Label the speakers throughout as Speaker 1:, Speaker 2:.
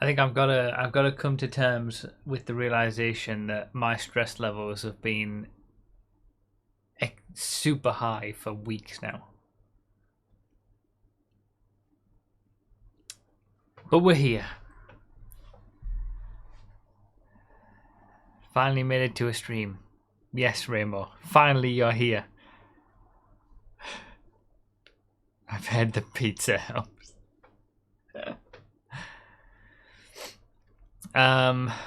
Speaker 1: I think I've gotta come to terms with the realization that my stress levels have been super high for weeks now. But we're here. Finally made it to a stream. Yes, Rainbow. Finally you're here. I've heard the pizza helps.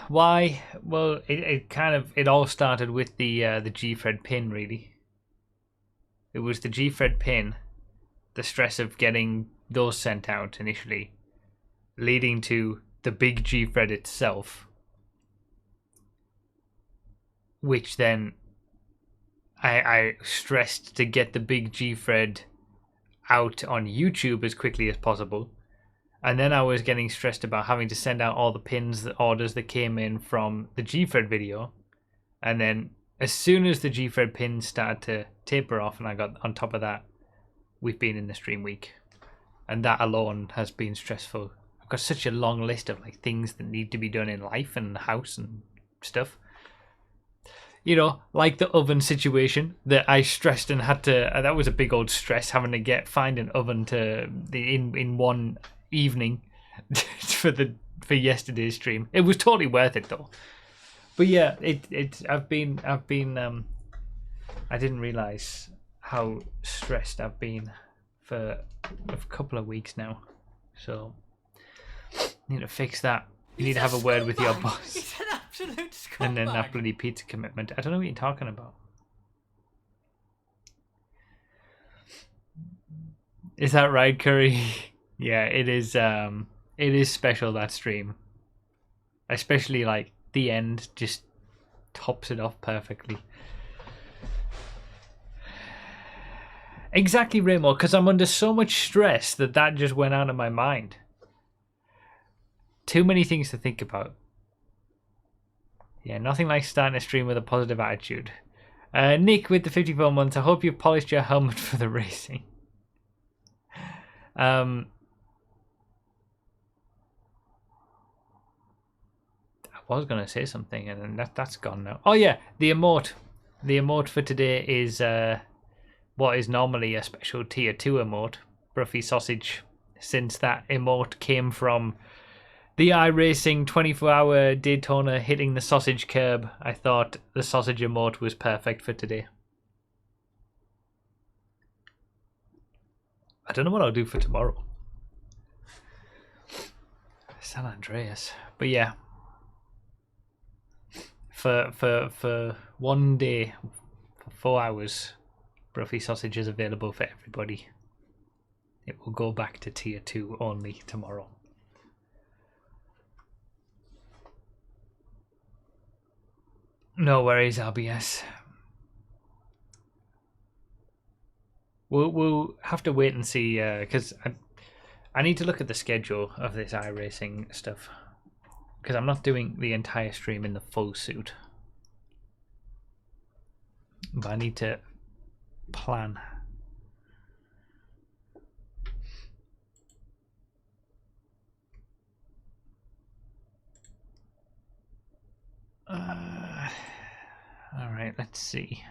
Speaker 1: Why? Well, it all started with the G-Fred pin, really. It was the G-Fred pin, the stress of getting those sent out initially, leading to the big G-Fred itself, which then I stressed to get the big G-Fred out on YouTube as quickly as possible. And then I was getting stressed about having to send out all the pins, the orders that came in from the G-Fred video. And then as soon as the G-Fred pins started to taper off and I got on top of that, we've been in the stream week. And that alone has been stressful. I've got such a long list of like things that need to be done in life and the house and stuff. You know, like the oven situation that I stressed and had to. That was a big old stress having to find an oven to in one evening for yesterday's stream. It was totally worth it though. But yeah, I've been I didn't realize how stressed I've been for a couple of weeks now. So need to fix that. You need to have a word with your boss.
Speaker 2: He's an absolute scumbag.
Speaker 1: And then that bloody pizza commitment. I don't know what you're talking about. Is that right, Curry? Yeah, it is. It is special, that stream. Especially like the end just tops it off perfectly. Exactly, Ramo, because I'm under so much stress that just went out of my mind. Too many things to think about. Yeah, nothing like starting a stream with a positive attitude. Nick with the 54 months, I hope you've polished your helmet for the racing. I was going to say something and then that's gone now. Oh yeah, the emote. The emote for today is what is normally a special tier 2 emote, Broughy sausage, since that emote came from the iRacing 24-hour Daytona hitting the sausage curb. I thought the sausage emote was perfect for today. I don't know what I'll do for tomorrow. San Andreas. But yeah. For one day, for 4 hours, Broughy sausage is available for everybody. It will go back to tier 2 only tomorrow. No worries, RBS. We'll have to wait and see, because I need to look at the schedule of this iRacing stuff, because I'm not doing the entire stream in the full suit. But I need to plan. Alright, let's see.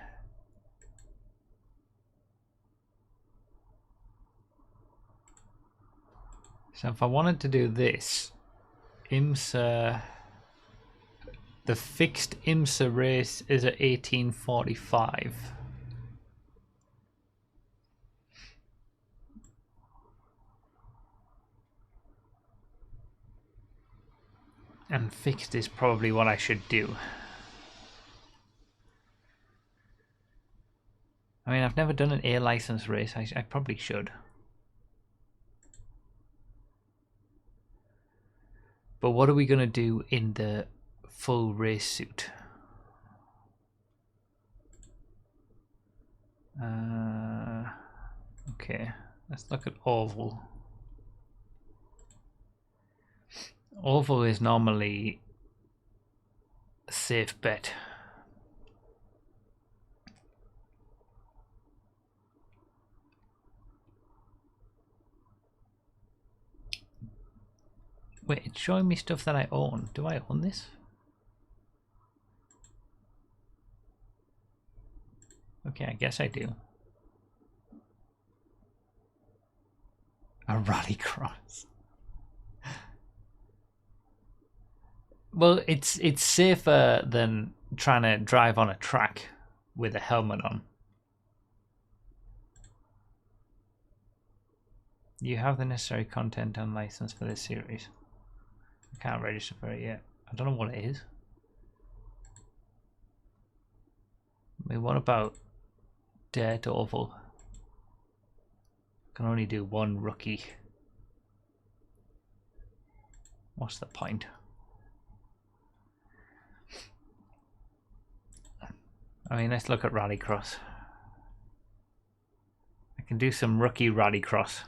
Speaker 1: So if I wanted to do this, IMSA, the fixed IMSA race is at 18:45. And fixed is probably what I should do. I mean, I've never done an A license race. I probably should. But what are we going to do in the full race suit? Okay, let's look at oval. Oval is normally a safe bet. Wait, it's showing me stuff that I own. Do I own this? Okay, I guess I do. A rallycross. Well, it's safer than trying to drive on a track with a helmet on. You have the necessary content and license for this series. I can't register for it yet. I don't know what it is. I mean, what about Dirt Oval? I can only do one rookie. What's the point? I mean, let's look at Rallycross. I can do some rookie Rallycross.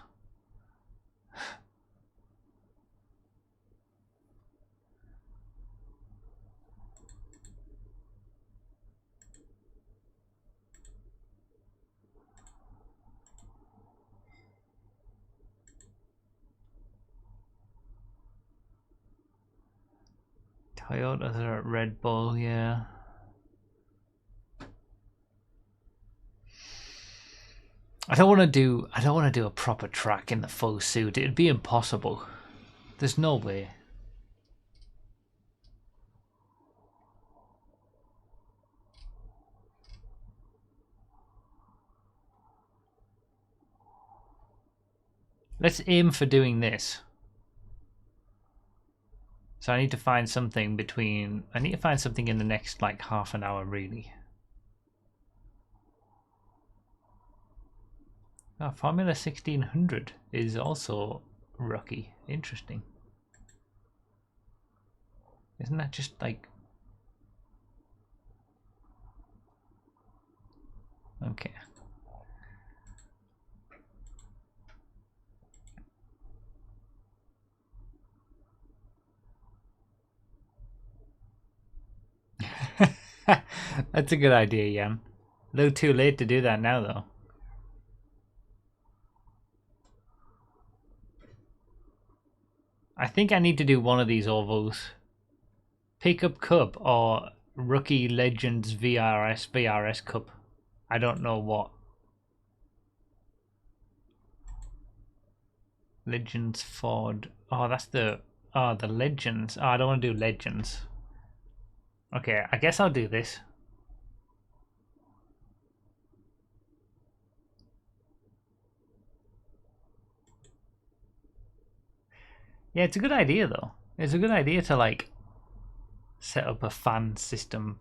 Speaker 1: Toyotas are at Red Bull, yeah. I don't want to do a proper track in the full suit. It'd be impossible. There's no way. Let's aim for doing this. So I need to find something between... I need to find something in the next, like, half an hour, really. Oh, Formula 1600 is also rookie. Interesting. Isn't that just, like... Okay. That's a good idea, Yam. A little too late to do that now, though. I think I need to do one of these ovals. Pickup Cup or Rookie Legends VRS Cup. I don't know what. Legends Ford. Oh, that's the... Oh, the Legends. Oh, I don't want to do Legends. Okay, I guess I'll do this. Yeah, it's a good idea, though. It's a good idea to, like, set up a fan system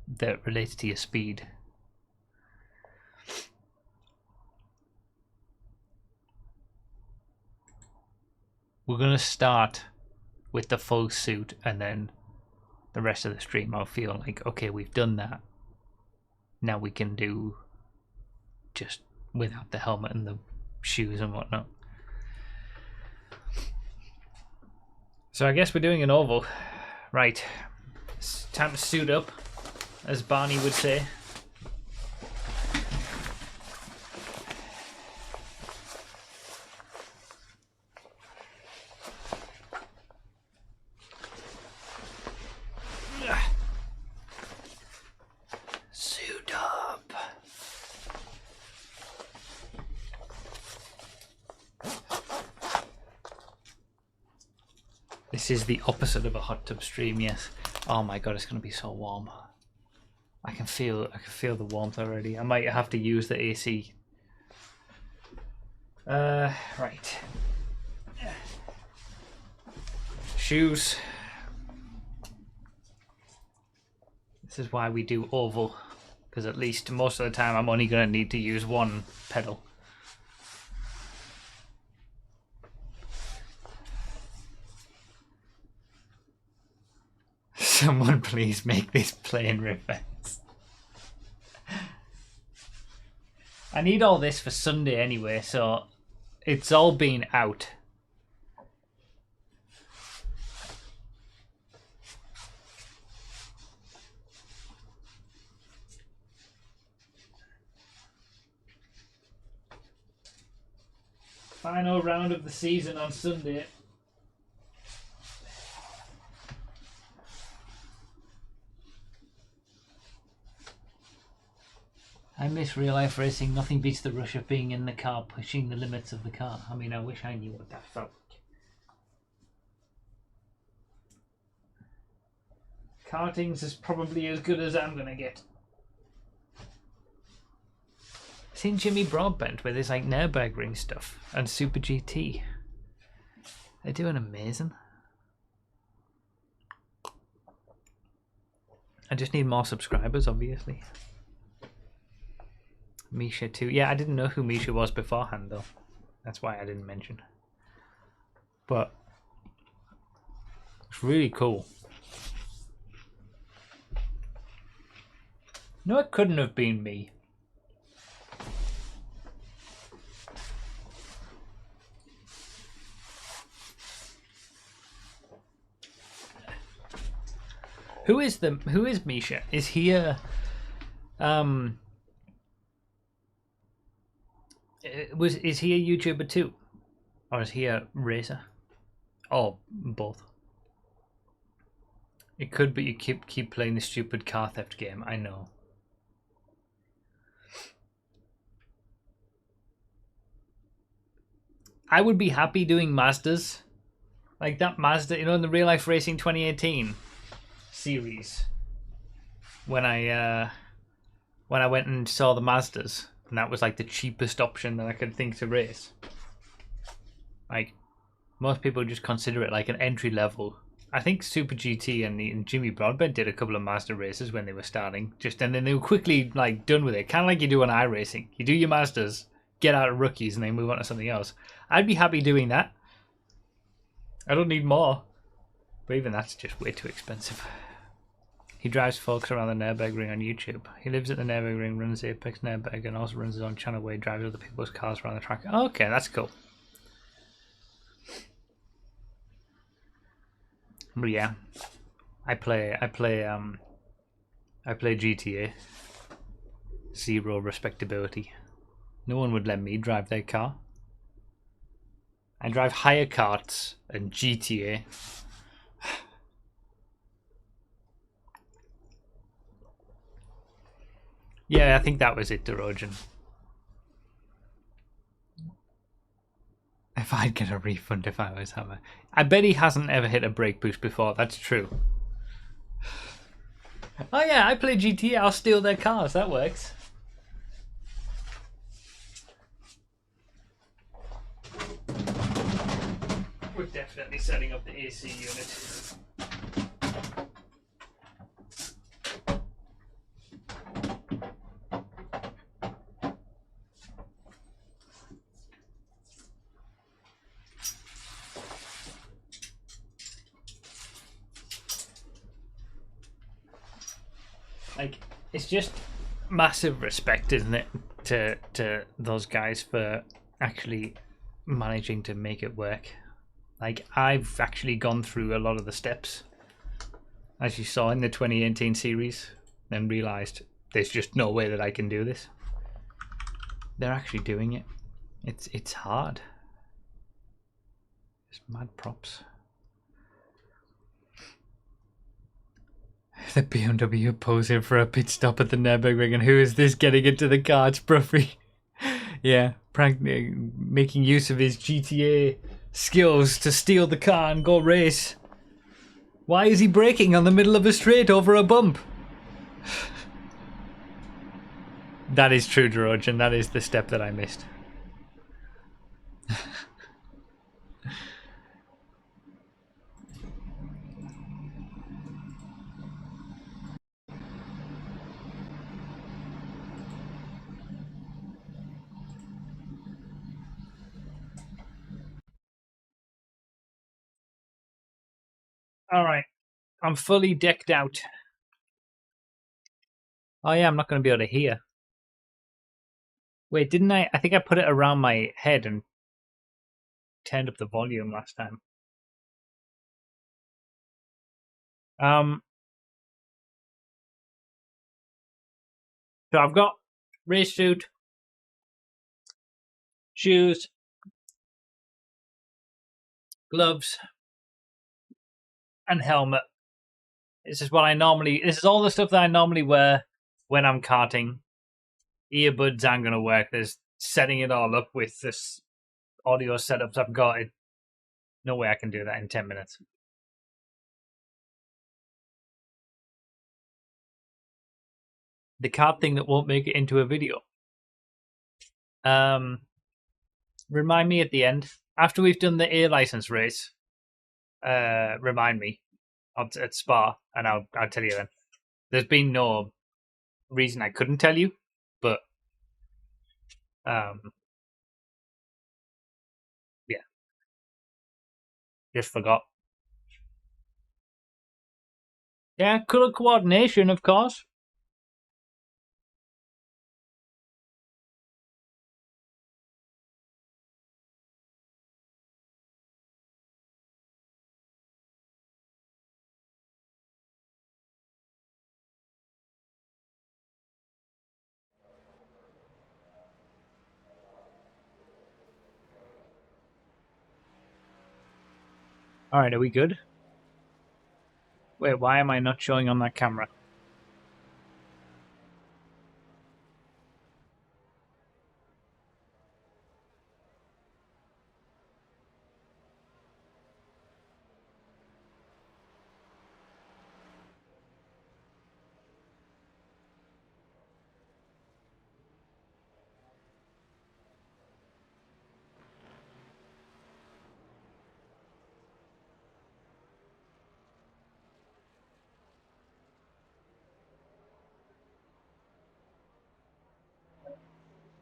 Speaker 1: that relates to your speed. We're going to start with the full suit, and then the rest of the stream I'll feel like, okay, we've done that. Now we can do just without the helmet and the shoes and whatnot. So I guess we're doing an oval. Right. It's time to suit up, as Barney would say. Suit up. This is the opposite of a hot tub stream, yes. Oh my god, it's gonna be so warm. I can feel the warmth already. I might have to use the AC. Right. Shoes. This is why we do oval, because at least most of the time I'm only gonna need to use one pedal. Someone please make this plane reverse. I need all this for Sunday anyway, so it's all been out. Final round of the season on Sunday. I miss real life racing. Nothing beats the rush of being in the car, pushing the limits of the car. I mean, I wish I knew what that felt like. Karting's is probably as good as I'm gonna get. Seen Jimmy Broadbent with his like Nürburgring stuff and Super GT. They're doing amazing. I just need more subscribers, obviously. Misha too. Yeah, I didn't know who Misha was beforehand though. That's why I didn't mention. But it's really cool. No, it couldn't have been me. Who is Misha? Is he a is he a YouTuber too? Or is he a racer? Or both? It could, but you keep playing the stupid car theft game, I know. I would be happy doing Mazdas. Like that Mazda, you know, in the Real Life Racing 2018 series. When I went and saw the Mazdas, and that was like the cheapest option that I could think to race. Like most people just consider it like an entry level. I think Super GT and Jimmy Broadbent did a couple of Mazda races when they were starting, and then they were quickly like done with it. Kind of like you do on iRacing. You do your Mazdas, get out of rookies, and then move on to something else. I'd be happy doing that. I don't need more, but even that's just way too expensive. He drives folks around the Nürburgring on YouTube. He lives at the Nürburgring, runs the Apex Nürburgring, and also runs his own channel where he drives other people's cars around the track. Okay, that's cool. But yeah, I play GTA. Zero respectability. No one would let me drive their car. I drive hire carts and GTA. Yeah, I think that was it, Dorogen. If I'd get a refund if I was Hammer. I bet he hasn't ever hit a brake boost before, that's true. Oh yeah, I play GTA, I'll steal their cars, that works. We're definitely setting up the AC unit. Like, it's just massive respect, isn't it, to those guys for actually managing to make it work. Like, I've actually gone through a lot of the steps, as you saw in the 2018 series, and realised there's just no way that I can do this. They're actually doing it. It's hard. It's mad props. The BMW posing for a pit stop at the Nürburgring, and who is this getting into the car? It's Broughy. Yeah, making use of his GTA skills to steal the car and go race. Why is he braking on the middle of a straight over a bump? That is true, Dorogen. That is the step that I missed. Alright, I'm fully decked out. Oh yeah, I'm not going to be able to hear. Wait, didn't I? I think I put it around my head and turned up the volume last time. So I've got race suit, shoes, gloves, and helmet. This is all the stuff that I normally wear when I'm karting. earbuds aren't going to work. There's setting it all up with this audio setups I've got. No way I can do that in 10 minutes. The card thing that won't make it into a video. Remind me at the end. After we've done the iRacing race, remind me at Spa, and I'll tell you then. There's been no reason I couldn't tell you, but yeah, just forgot. Yeah, colour coordination, of course. Alright, are we good? Wait, why am I not showing on that camera?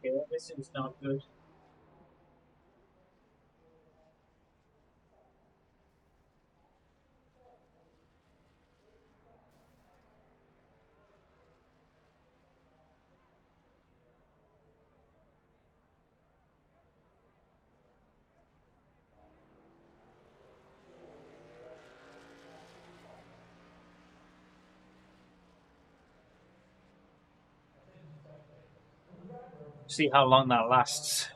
Speaker 1: Okay, well, this is not good. See how long that lasts.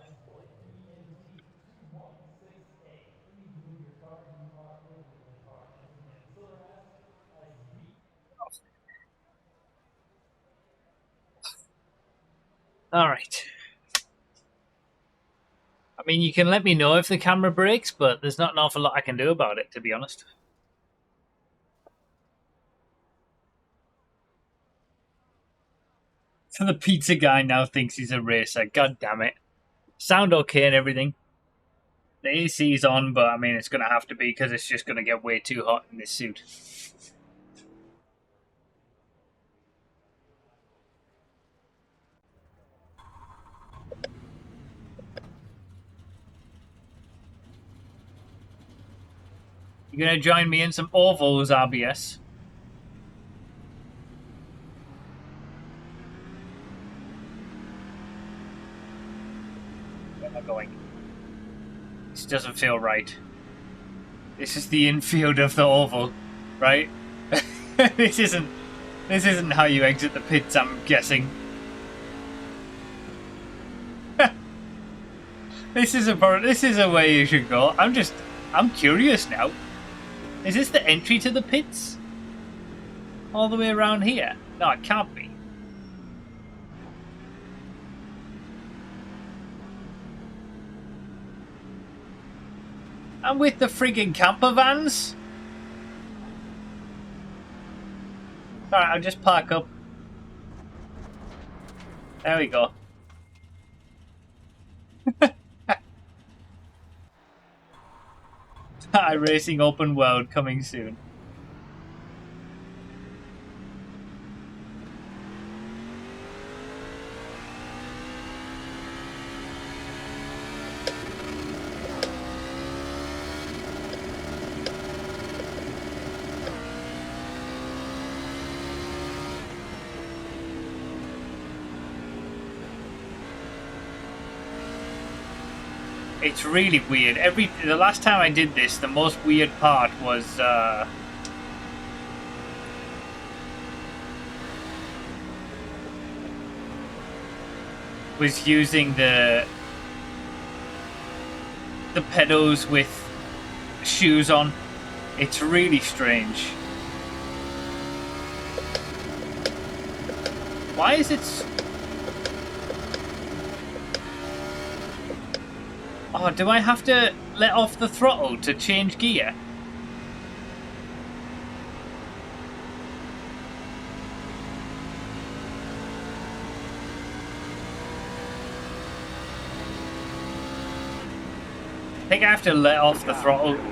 Speaker 1: Alright. I mean, you can let me know if the camera breaks, but there's not an awful lot I can do about it, to be honest. So the pizza guy now thinks he's a racer. God damn it. Sound okay and everything. The AC's on, but I mean, it's going to have to be because it's just going to get way too hot in this suit. You going to join me in some ovals, RBS? Where am I going? This doesn't feel right. This is the infield of the oval, right? This isn't how you exit the pits, I'm guessing. This is a way you should go. I'm curious now. Is this the entry to the pits? All the way around here? No, it can't be. I'm with the friggin' camper vans. Alright, I'll just park up. There we go. iRacing open world coming soon. It's really weird. The last time I did this, the most weird part was using the pedals with shoes on. It's really strange. Why is it? Oh, do I have to let off the throttle to change gear? I think I have to let off the throttle.
Speaker 2: Just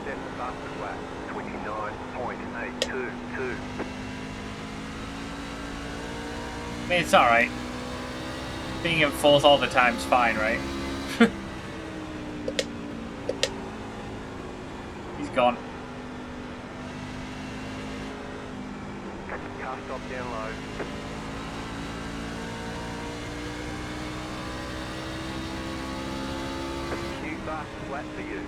Speaker 2: set the fastest lap, 29.822.
Speaker 1: I mean, it's alright. Being in fourth all the time's fine, right? He's gone.
Speaker 2: Car stop down low. New fastest lap for you.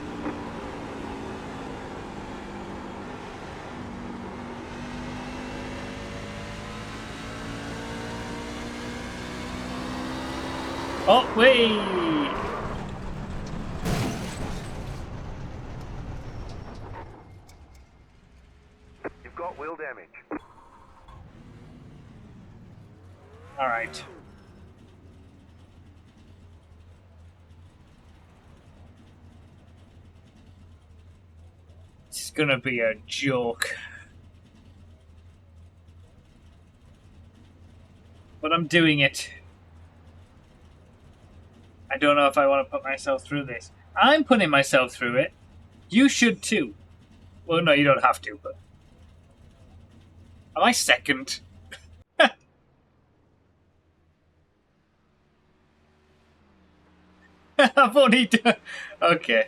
Speaker 1: Oh, wait!
Speaker 2: You've got wheel damage.
Speaker 1: Alright. It's gonna be a joke. But I'm doing it. I don't know if I want to put myself through this. I'm putting myself through it. You should too. Well, no, you don't have to, but... Am I second? I've only done... Okay.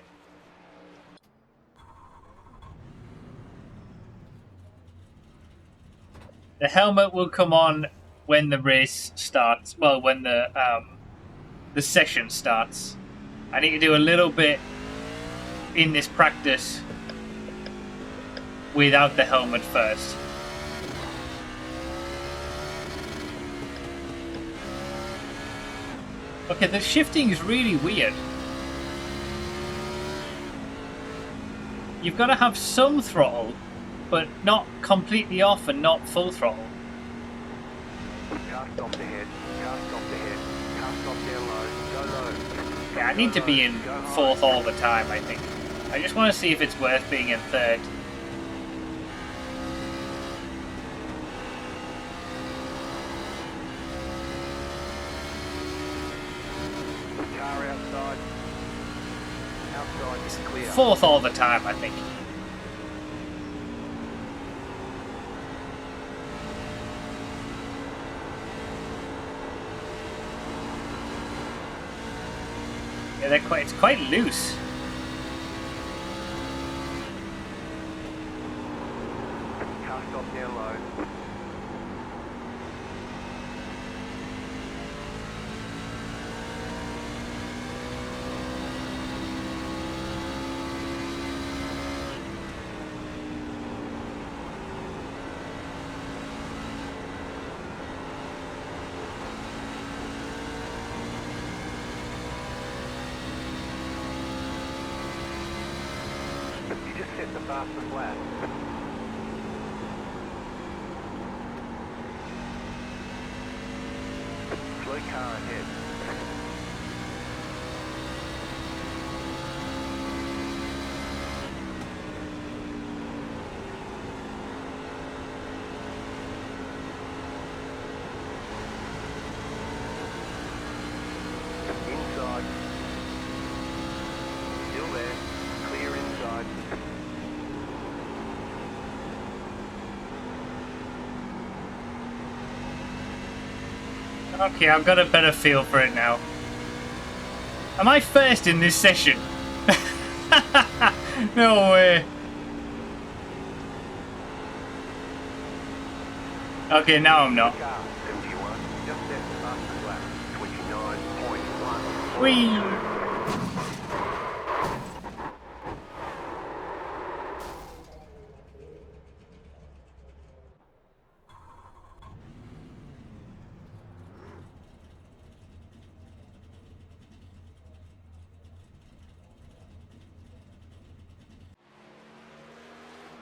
Speaker 1: The helmet will come on when the race starts. Well, when the session starts. I need to do a little bit in this practice without the helmet first. Okay, the shifting is really weird. You've got to have some throttle, but not completely off and not full throttle.
Speaker 2: Car stop ahead. Car stop ahead. Car stop down low. Go low.
Speaker 1: Yeah, I need to be in fourth all the time, I think. I just want to see if it's worth being in third.
Speaker 2: Car outside. Outside is clear.
Speaker 1: Fourth all the time, I think. Yeah, it's quite loose.
Speaker 2: Car stop down low. You just set the fastest lap. Slow car ahead. Inside. Still there. Clear inside.
Speaker 1: Okay, I've got a better feel for it now. Am I first in this session? No way. Okay, now I'm not.
Speaker 2: Car 71. Just set the fastest lap. 29.1.
Speaker 1: Whee!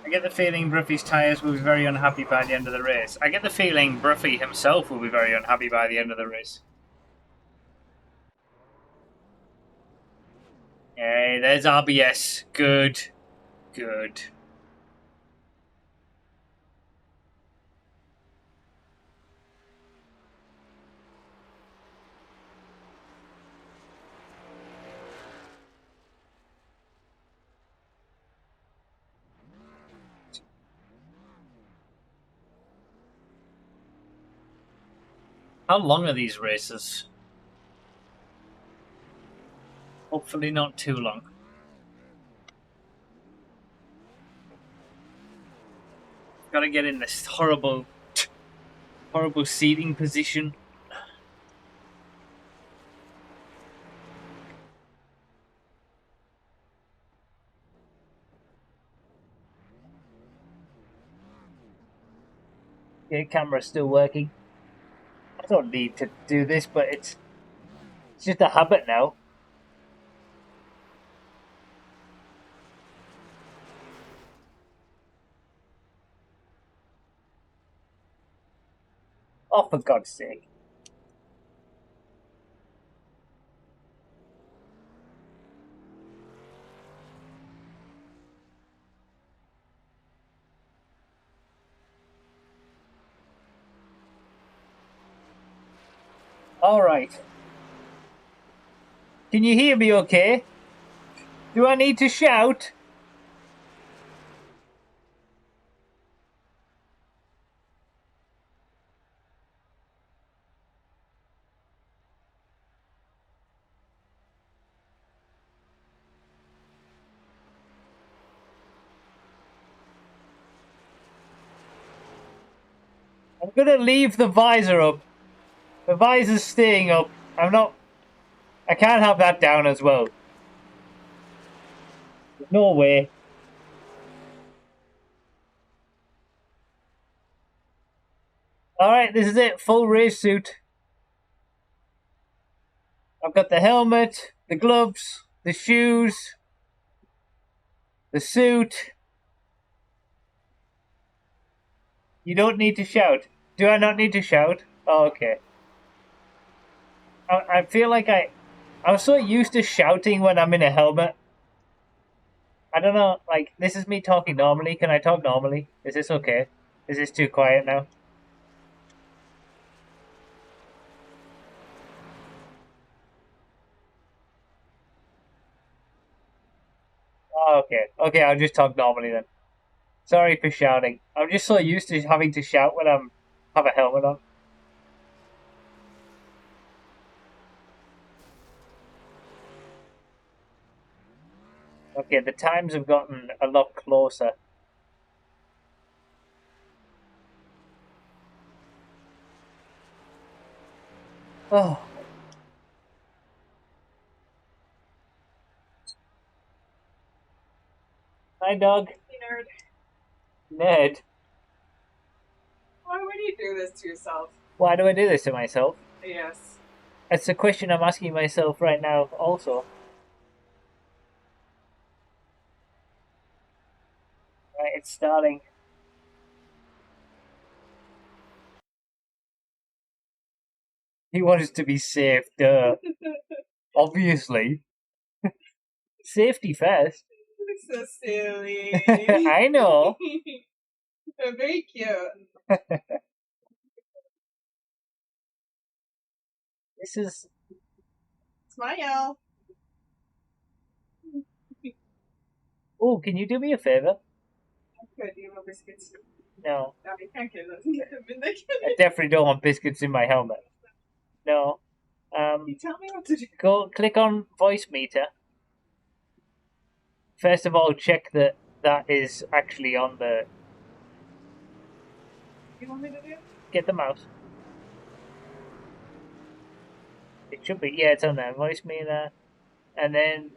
Speaker 1: I get the feeling Broughy's tyres will be very unhappy by the end of the race. I get the feeling Broughy himself will be very unhappy by the end of the race. Hey, there's RBS. Good. Good. How long are these races? Hopefully not too long. Gotta get in this horrible seating position. Okay, camera's still working. I don't need to do this, but it's just a habit now. Oh, for God's sake. Alright. Can you hear me okay? Do I need to shout? I'm gonna leave the visor up. The visor's staying up. I can't have that down as well. There's no way. Alright, this is it. Full race suit. I've got the helmet, the gloves, the shoes, the suit. You don't need to shout. Do I not need to shout? Oh, okay. I feel like I'm so used to shouting when I'm in a helmet. I don't know, like, this is me talking normally. Can I talk normally? Is this okay? Is this too quiet now? Oh, okay. Okay, I'll just talk normally then. Sorry for shouting. I'm just so used to having to shout when have a helmet on. Okay, the times have gotten a lot closer. Oh. Hi, dog.
Speaker 3: Nerd.
Speaker 1: Ned.
Speaker 3: Why would you do this to yourself?
Speaker 1: Why do I do this to myself?
Speaker 3: Yes.
Speaker 1: That's the question I'm asking myself right now, also. Right, it's starting. He wants to be safe, duh. Obviously. Safety first.
Speaker 3: So silly.
Speaker 1: I know.
Speaker 3: They're very cute.
Speaker 1: This is.
Speaker 3: Smile.
Speaker 1: Oh, can you do me a favor?
Speaker 3: Good, do you want biscuits?
Speaker 1: No.
Speaker 3: Thank you.
Speaker 1: I definitely don't want biscuits in my helmet. No.
Speaker 3: You tell me what to do.
Speaker 1: Go click on voice meter. First of all, check that that is actually on the.
Speaker 3: You want me to do?
Speaker 1: Get the mouse. It should be. Yeah, it's on there. Voice meter, and then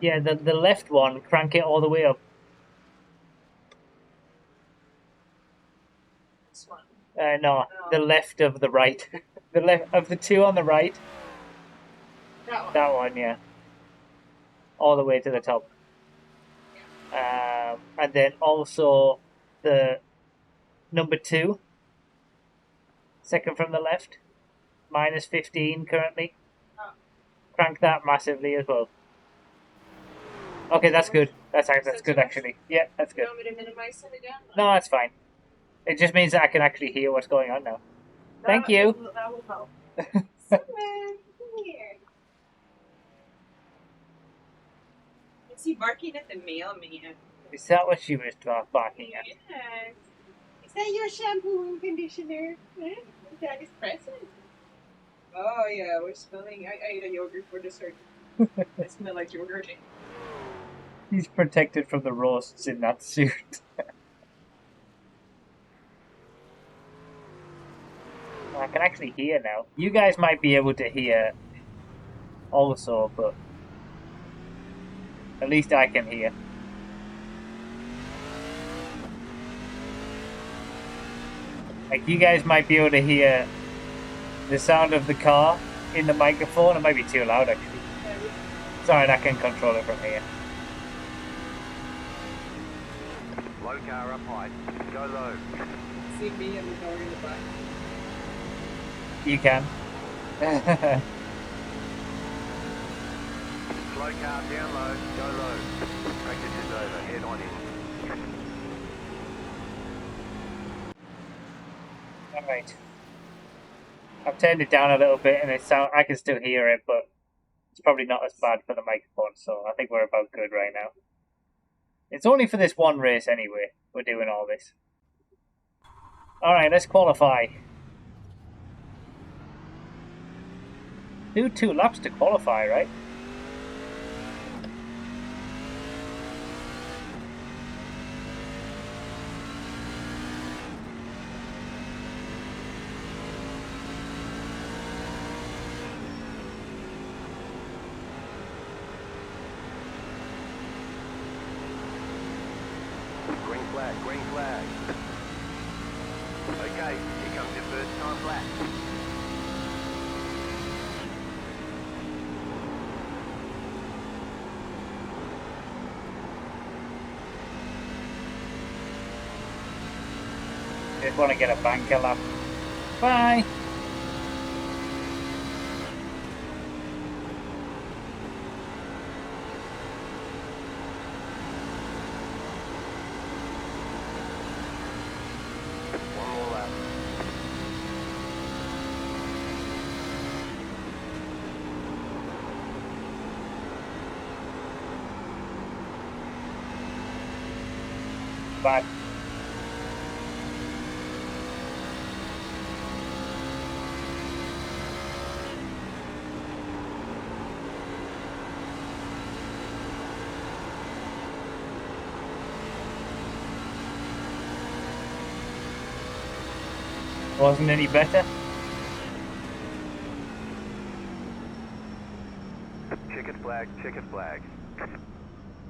Speaker 1: yeah, the left one. Crank it all the way up.
Speaker 3: This one.
Speaker 1: No, the left of the right. The left of the two on the right.
Speaker 3: That one.
Speaker 1: That one, yeah. All the way to the top. And then also the number 2. Second from the left. Minus 15 currently.
Speaker 3: Oh.
Speaker 1: Crank that massively as well. Okay, that's good. That's good actually. Yeah, that's good.
Speaker 3: You want me to minimize it again?
Speaker 1: No, that's fine. It just means that I can actually hear what's going on now. Thank you.
Speaker 3: That will help. Simon, come here. Is he barking at the mailman?
Speaker 1: Is that what she was barking at?
Speaker 3: Yes. Is that your shampoo and conditioner? Huh? Daddy's present. Oh yeah, we're smelling. I ate a yogurt for dessert. I smell like yogurt.
Speaker 1: He's protected from the roasts in that suit. I can actually hear now. You guys might be able to hear also, but at least I can hear. Like, you guys might be able to hear the sound of the car in the microphone. It might be too loud, actually. Sorry, I can control it from here.
Speaker 2: Low car up high. Go low.
Speaker 3: See me and the dog in the back.
Speaker 1: You can.
Speaker 2: Slow car down low. Go low. Practice is over. Head on in.
Speaker 1: Alright. I've turned it down a little bit and I can still hear it, but it's probably not as bad for the microphone, so I think we're about good right now. It's only for this one race anyway, we're doing all this. Alright, let's qualify. Do 2 laps to qualify, right?
Speaker 2: Green flag. Green flag. Okay, here comes your first time lap.
Speaker 1: Just want to get a banker lap. Bye!
Speaker 2: One more lap.
Speaker 1: Bye. Wasn't any better?
Speaker 2: Checkered flag. Checkered flag.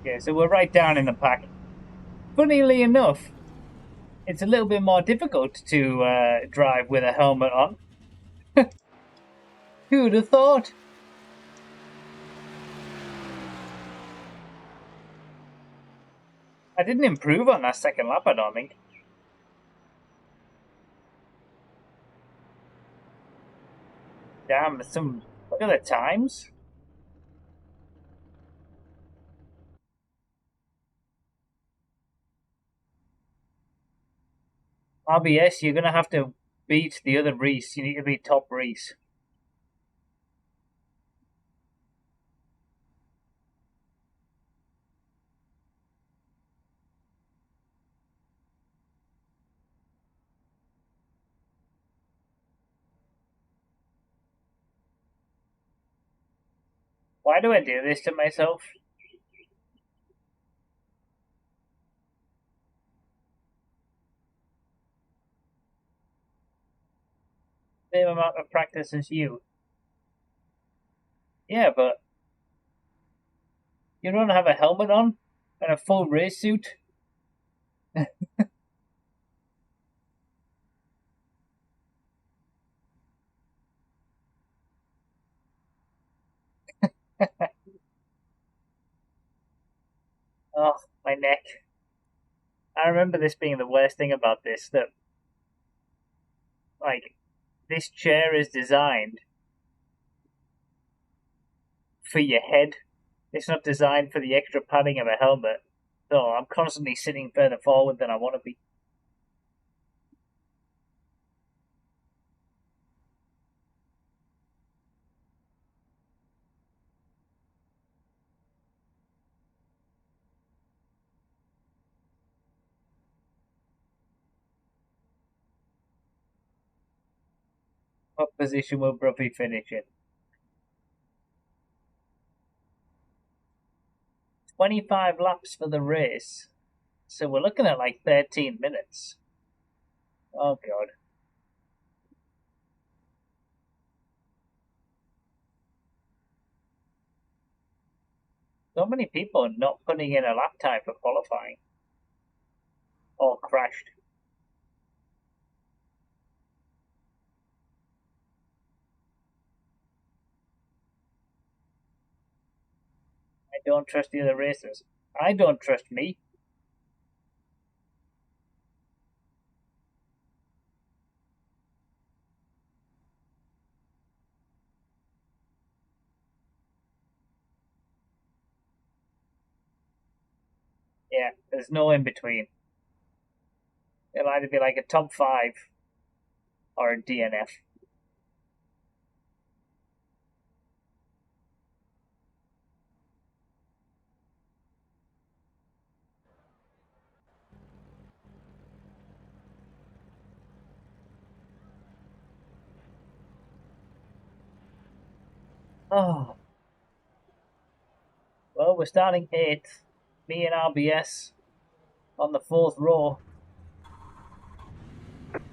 Speaker 1: Yeah, so we're right down in the pack. Funnily enough, it's a little bit more difficult to drive with a helmet on. Who would have thought? I didn't improve on that second lap, I don't think. Damn, look at the times. RBS, you're gonna have to beat the other Reese. You need to beat top Reese. Why do I do this to myself? Same amount of practice as you. Yeah, but you don't have a helmet on and a full race suit. Oh, my neck. I remember this being the worst thing about this, that, like, This chair is designed for your head. It's not designed for the extra padding of a helmet. So I'm constantly sitting further forward than I want to be. What position will Broughy finish in? 25 laps for the race. So we're looking at like 13 minutes. Oh god. So many people are not putting in a lap time for qualifying. Or crashed. I don't trust the other racers. I don't trust me. Yeah, there's no in between. It'll either be like a top 5 or a DNF. Oh. Well, we're starting 8th. Me and RBS on the 4th row.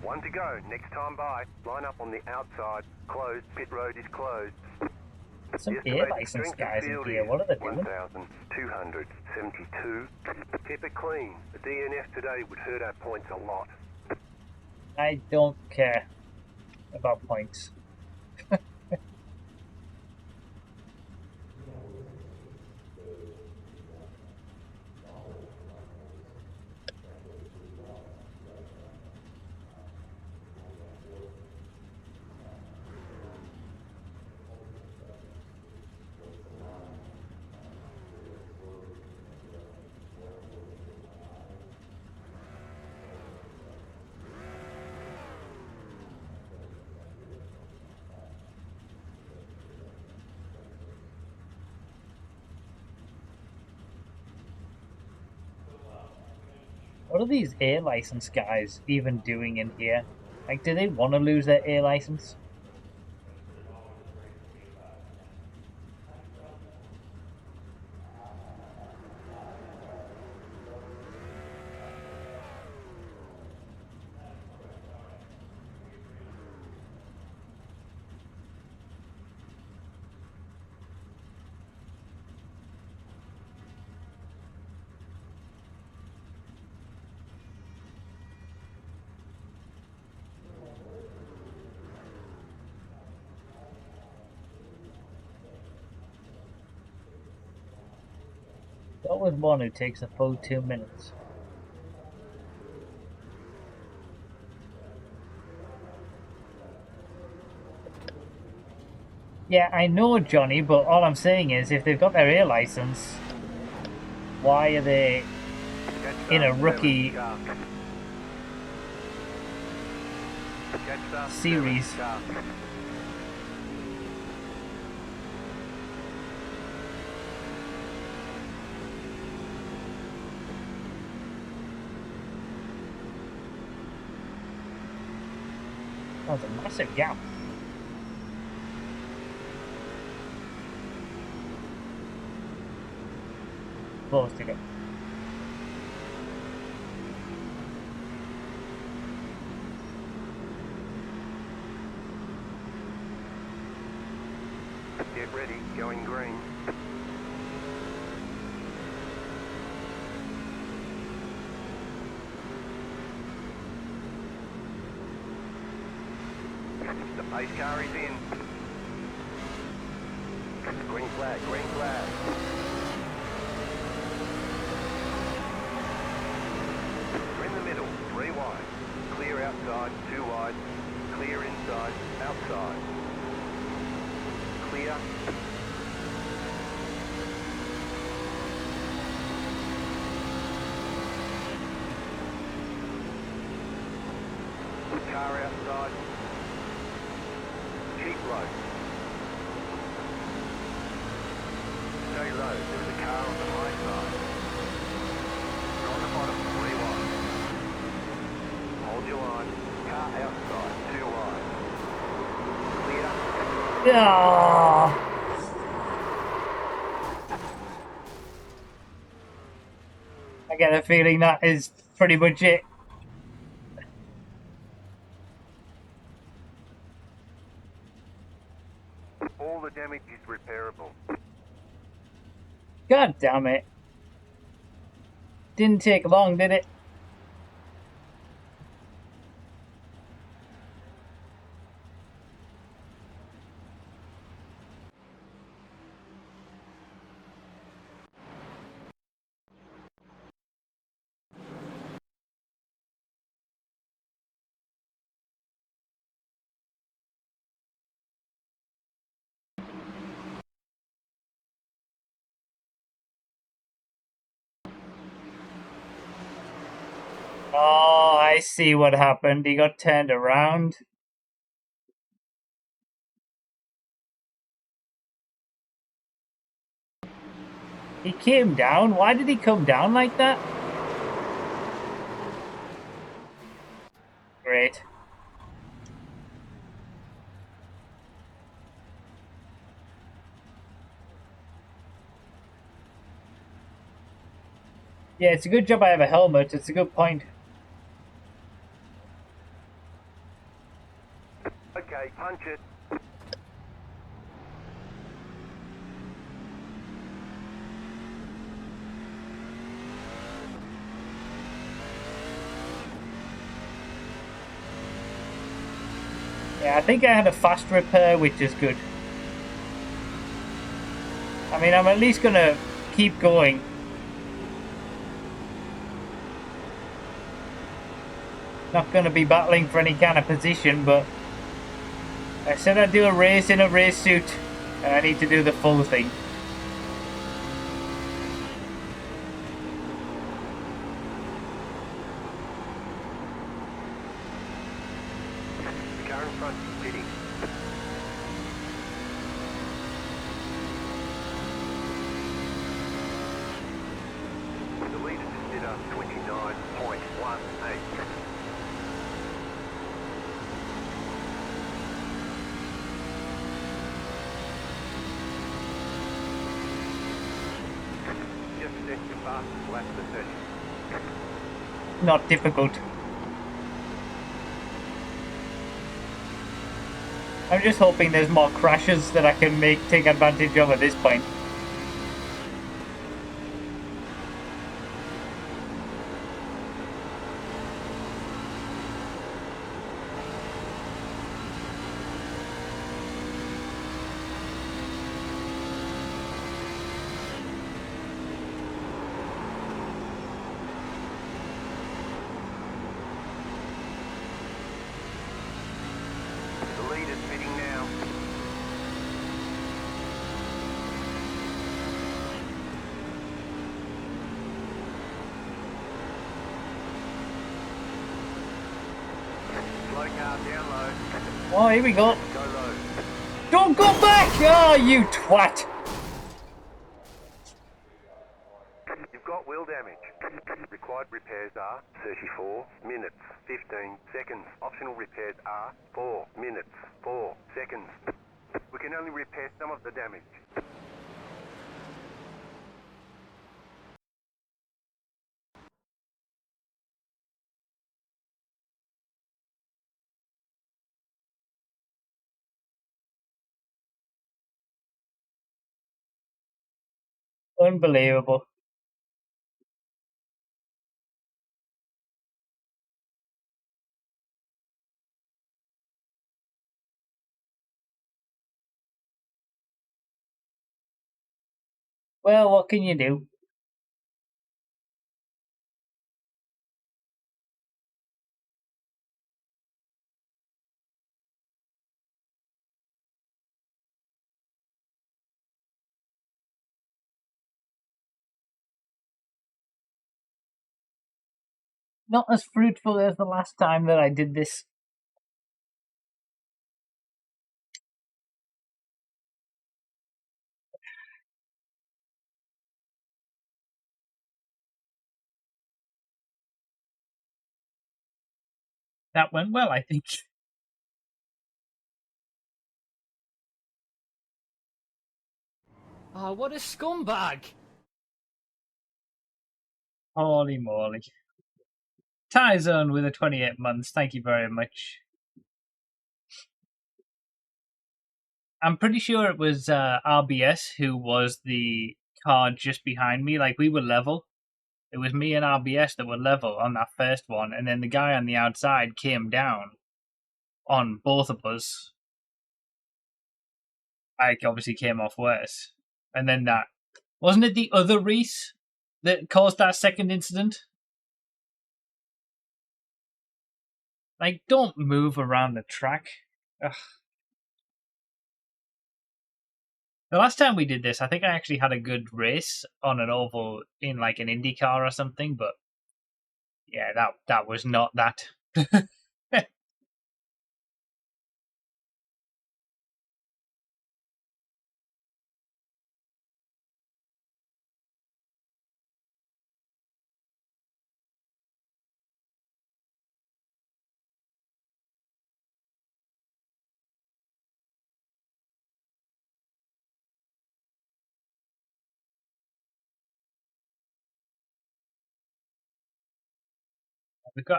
Speaker 2: One to go. Next time by. Line up on the outside. Closed. Pit road is closed.
Speaker 1: Some air license guys in here. What are they doing?
Speaker 2: 1,272. Keep it clean. The DNF today would hurt our points a lot.
Speaker 1: I don't care about points. What are these air license guys even doing in here? Like, do they want to lose their air license? There's always one who takes a full 2 minutes. Yeah, I know, Johnny, but all I'm saying is if they've got their air license, why are they in a rookie series? That was a massive gap. Close to go.
Speaker 2: Get ready, going green. The pace car is in. Green flag, green flag. We're in the middle, 3 wide. Clear outside, 2 wide. Clear inside, clear. Car outside. Keep low. Stay low. There is a car on the high side. You're on the bottom, 3 wide. Hold your line. Car outside, 2 wide. Clear.
Speaker 4: Ah. I get a feeling that is pretty much it.
Speaker 2: All the damage is repairable.
Speaker 4: God damn it. Didn't take long, did it? Oh, I see what happened. He got turned around. He came down? Why did he come down like that? Great. Yeah, it's a good job I have a helmet. It's a good point.
Speaker 2: Okay, punch it.
Speaker 4: Yeah, I think I had a fast repair, which is good. I mean, I'm at least gonna keep going. Not gonna be battling for any kind of position, but I said I'd do a race in a race suit, and I need to do the full thing.
Speaker 2: The car in front is pitting. The leader just did a 29.18. Just set your fastest lap for 30.
Speaker 4: Not difficult. I'm just hoping there's more crashes that I can take advantage of at this point.
Speaker 2: The leader's pitting now. Slow car down low.
Speaker 4: Oh, here we go.
Speaker 2: Go low.
Speaker 4: Don't go back! Oh, you twat!
Speaker 2: You've got wheel damage. Required repairs are 34 minutes, 15 seconds. Optional repairs are 4 minutes, 4 seconds. We can only repair some of the damage.
Speaker 4: Unbelievable. Well, what can you do? not as fruitful as the last time that I did this. That went well, I think.
Speaker 1: Oh, what a scumbag!
Speaker 4: Holy moly. Tie Zone with a 28 months, thank you very much. I'm pretty sure it was RBS who was the car just behind me. Like, we were level. It was me and RBS that were level on that first one, and then the guy on the outside came down on both of us. Ike obviously came off worse. And then that... Wasn't it the other Reese that caused that second incident? Like, don't move around the track. Ugh. The last time we did this, I think I actually had a good race on an oval in like an IndyCar or something, but yeah, that was not that.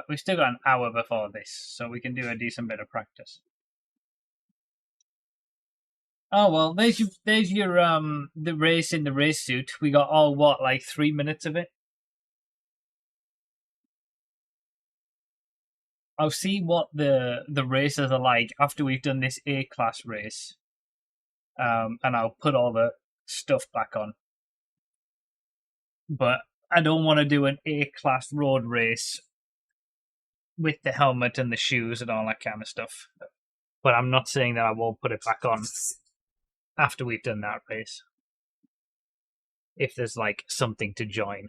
Speaker 4: We've still got an hour before this, so we can do a decent bit of practice. Oh well, there's your the race in the race suit. We got all what, like 3 minutes of it. I'll see what the races are like after we've done this A class race, and I'll put all the stuff back on. But I don't want to do an A class road race with the helmet and the shoes and all that kind of stuff. But I'm not saying that I won't put it back on after we've done that race. If there's like something to join.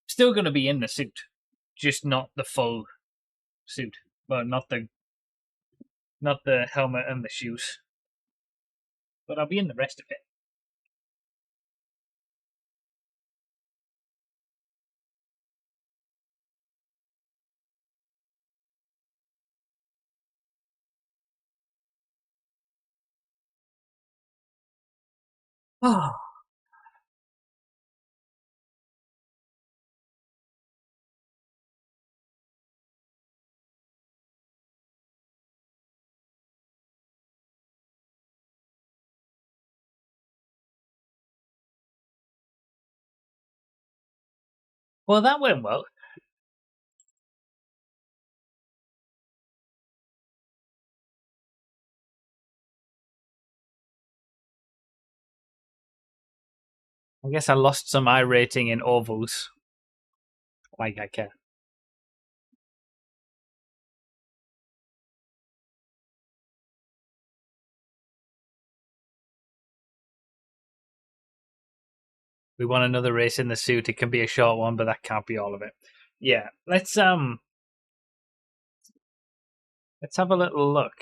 Speaker 4: Still going to be in the suit, just not the full suit. Well, not the helmet and the shoes. But I'll be in the rest of it. Oh. Well, that went well. I guess I lost some iRating in ovals. Like I care. We want another race in the suit. It can be a short one, but that can't be all of it. Yeah, let's have a little look.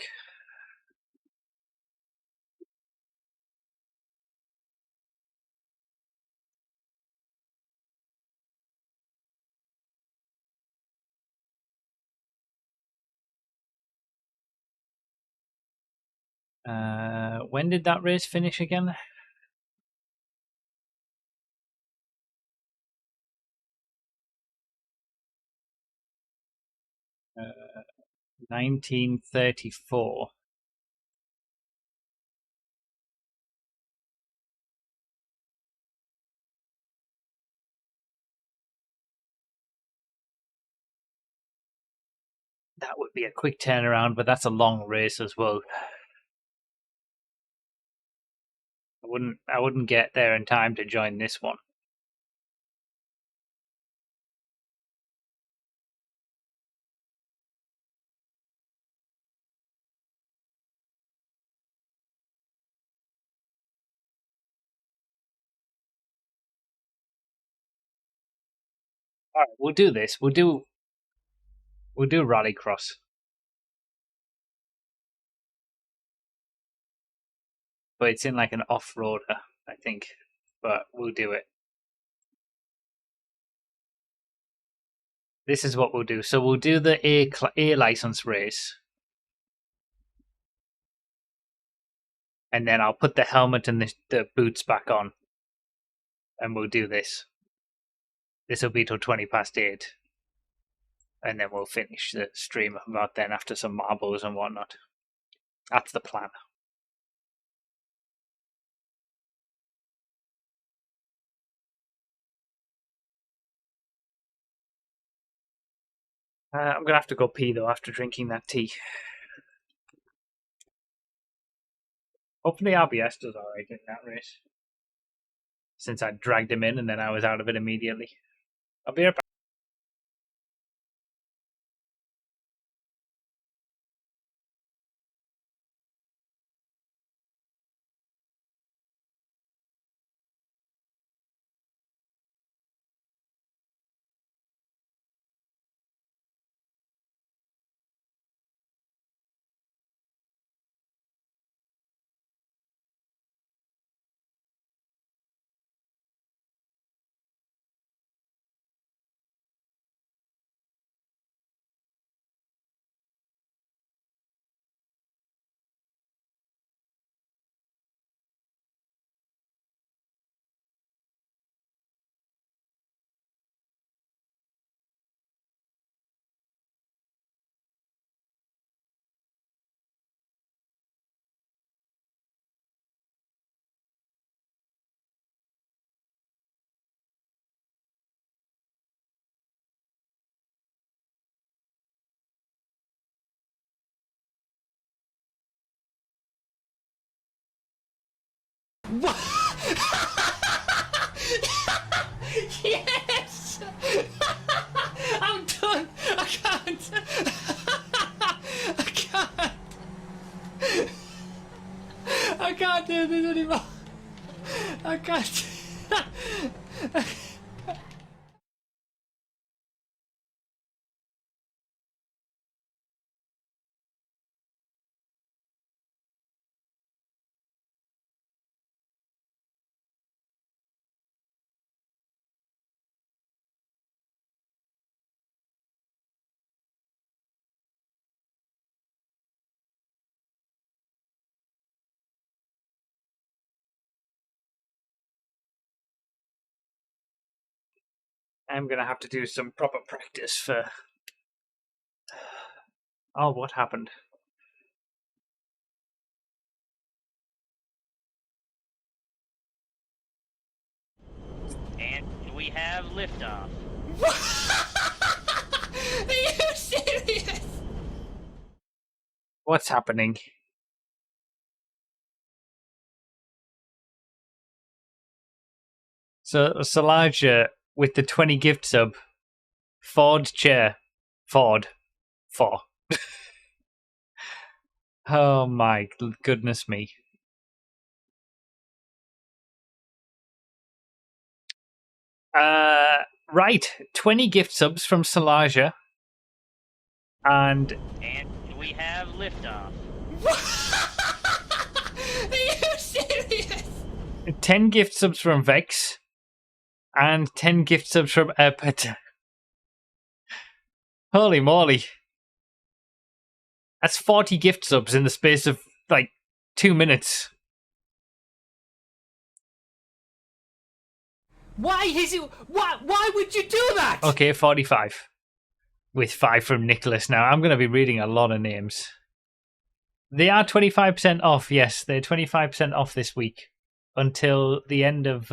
Speaker 4: When did that race finish again? 1934. That would be a quick turnaround, but that's a long race as well. I wouldn't get there in time to join this one. All right, we'll do this. We'll do Rallycross. But it's in like an off-roader, I think. But we'll do it. This is what we'll do. So we'll do the A license race. And then I'll put the helmet and the boots back on. And we'll do this. This will be till 8:20. And then we'll finish the stream about then after some marbles and whatnot. That's the plan. I'm going to have to go pee though after drinking that tea. Hopefully RBS does alright in that race. Since I dragged him in and then I was out of it immediately. I'll be right back.
Speaker 1: Yes! I'm done! I can't! I can't! I can't do this anymore! I can't!
Speaker 4: I'm going to have to do some proper practice for... Oh, what happened?
Speaker 5: And we have liftoff.
Speaker 1: Are you serious?
Speaker 4: What's happening? So, Solange with the 20 gift sub. Ford chair. Ford. For. Oh my goodness me. Right. 20 gift subs from Solange. And
Speaker 5: we have liftoff.
Speaker 1: Are you serious?
Speaker 4: 10 gift subs from Vex. And 10 gift subs from Epet. Holy moly. That's 40 gift subs in the space of, like, 2 minutes.
Speaker 1: Why is it? Why would you do that?
Speaker 4: Okay, 45. With 5 from Nicholas now. I'm going to be reading a lot of names. They are 25% off, yes. They're 25% off this week. Until the end of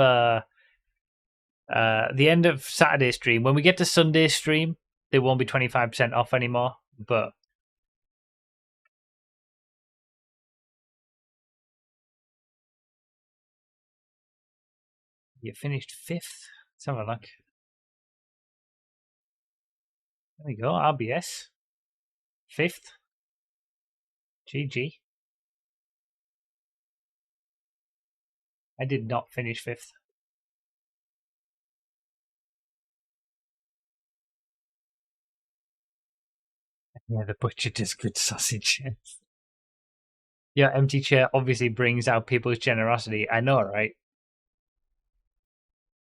Speaker 4: Saturday stream. When we get to Sunday stream, they won't be 25% off anymore. But you finished 5th. Let's have a look. There we go, RBS. 5th. GG. I did not finish 5th.
Speaker 1: Yeah, the butcher does good sausage. Your empty chair obviously brings out people's generosity. I know, right?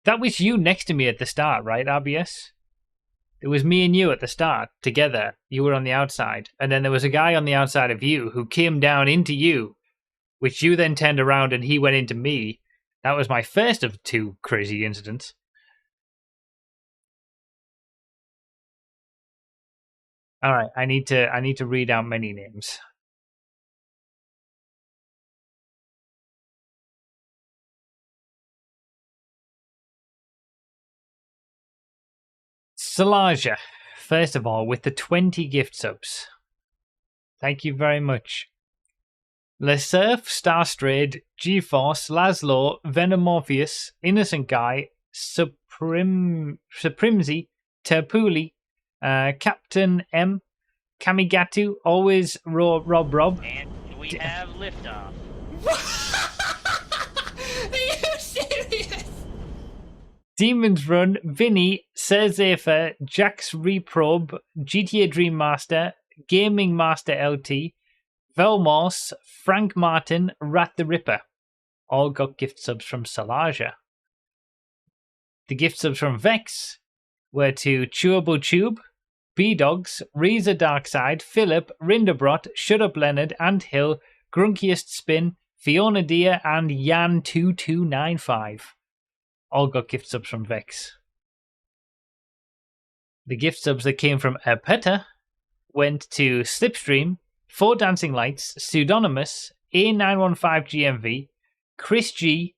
Speaker 1: That was you next to me at the start, right, RBS? It was me and you at the start, together. You were on the outside. And then there was a guy on the outside of you who came down into you, which you then turned around and he went into me. That was my first of two crazy incidents. Alright, I need to read out many names. Salaja, first of all, with the 20 gift subs. Thank you very much. Le Surf, Starstrayed, GeForce, Laszlo, Venomorpheus, Innocent Guy, Supremzy, Terpuli, Captain M, Kamigatu, Always Rob,
Speaker 5: And we have liftoff.
Speaker 6: Are you serious?
Speaker 1: Demons Run, Vinny, Serzafer, Jax Reprobe, GTA Dream Master, Gaming Master LT, Velmos, Frank Martin, Rat the Ripper. All got gift subs from Salaja. The gift subs from Vex were to Chewable Tube, B-Dogs, Reza Darkside, Philip, Rinderbrot, Shut Up Leonard, Anthill, Grunkiest Spin, Fiona Deer, and Yan2295. All got gift subs from Vex. The gift subs that came from Erpeta went to Slipstream, Four Dancing Lights, Pseudonymous, A915GMV, Chris G,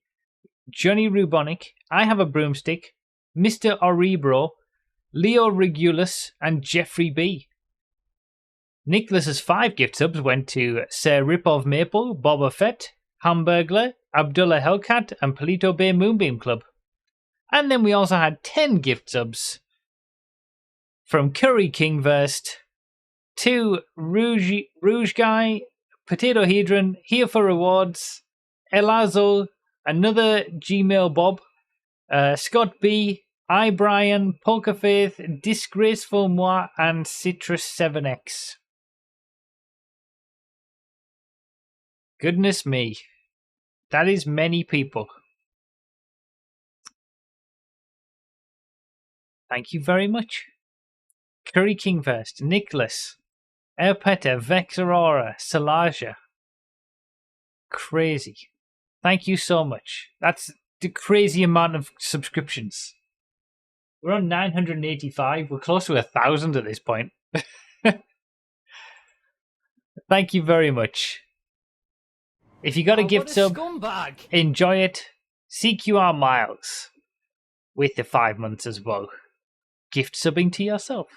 Speaker 1: Johnny Rubonic, I Have a Broomstick, Mr. Orebro, Leo Regulus, and Jeffrey B. Nicholas's 5 gift subs went to Sir Ripov Maple, Boba Fett, Hamburglar, Abdullah Hellcat, and Polito Bay Moonbeam Club. And then we also had 10 gift subs from Curry Kingverst to Rouge Guy, Potato Hedron, Here for Rewards, Elazo, another Gmail Bob, Scott B, I Brian, Polka Faith, Disgraceful Moi, and Citrus 7X. Goodness me. That is many people. Thank you very much. Curry Kingverst, Nicholas, Erpeta, Vex Aurora, Salaja. Crazy. Thank you so much. That's the crazy amount of subscriptions. We're on 985. We're close to 1,000 at this point. Thank you very much. If you got a gift sub,
Speaker 6: scumbag.
Speaker 1: enjoy it. CQR Miles with the 5 months as well. Gift subbing to yourself.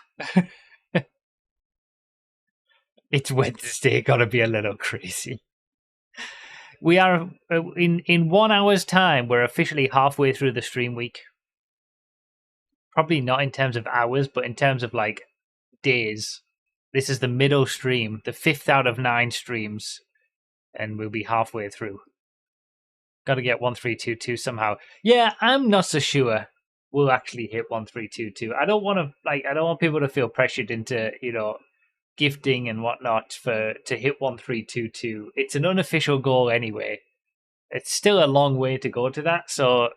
Speaker 1: It's Wednesday, gotta be a little crazy. We are in 1 hour's time. We're officially halfway through the stream week. Probably not in terms of hours, but in terms of like days. This is the middle stream, the 5th out of 9 streams, and we'll be halfway through. Got to get 1322 somehow. Yeah, I'm not so sure we'll actually hit 1322. I don't want people to feel pressured into, gifting and whatnot to hit 1322. It's an unofficial goal anyway. It's still a long way to go to that, so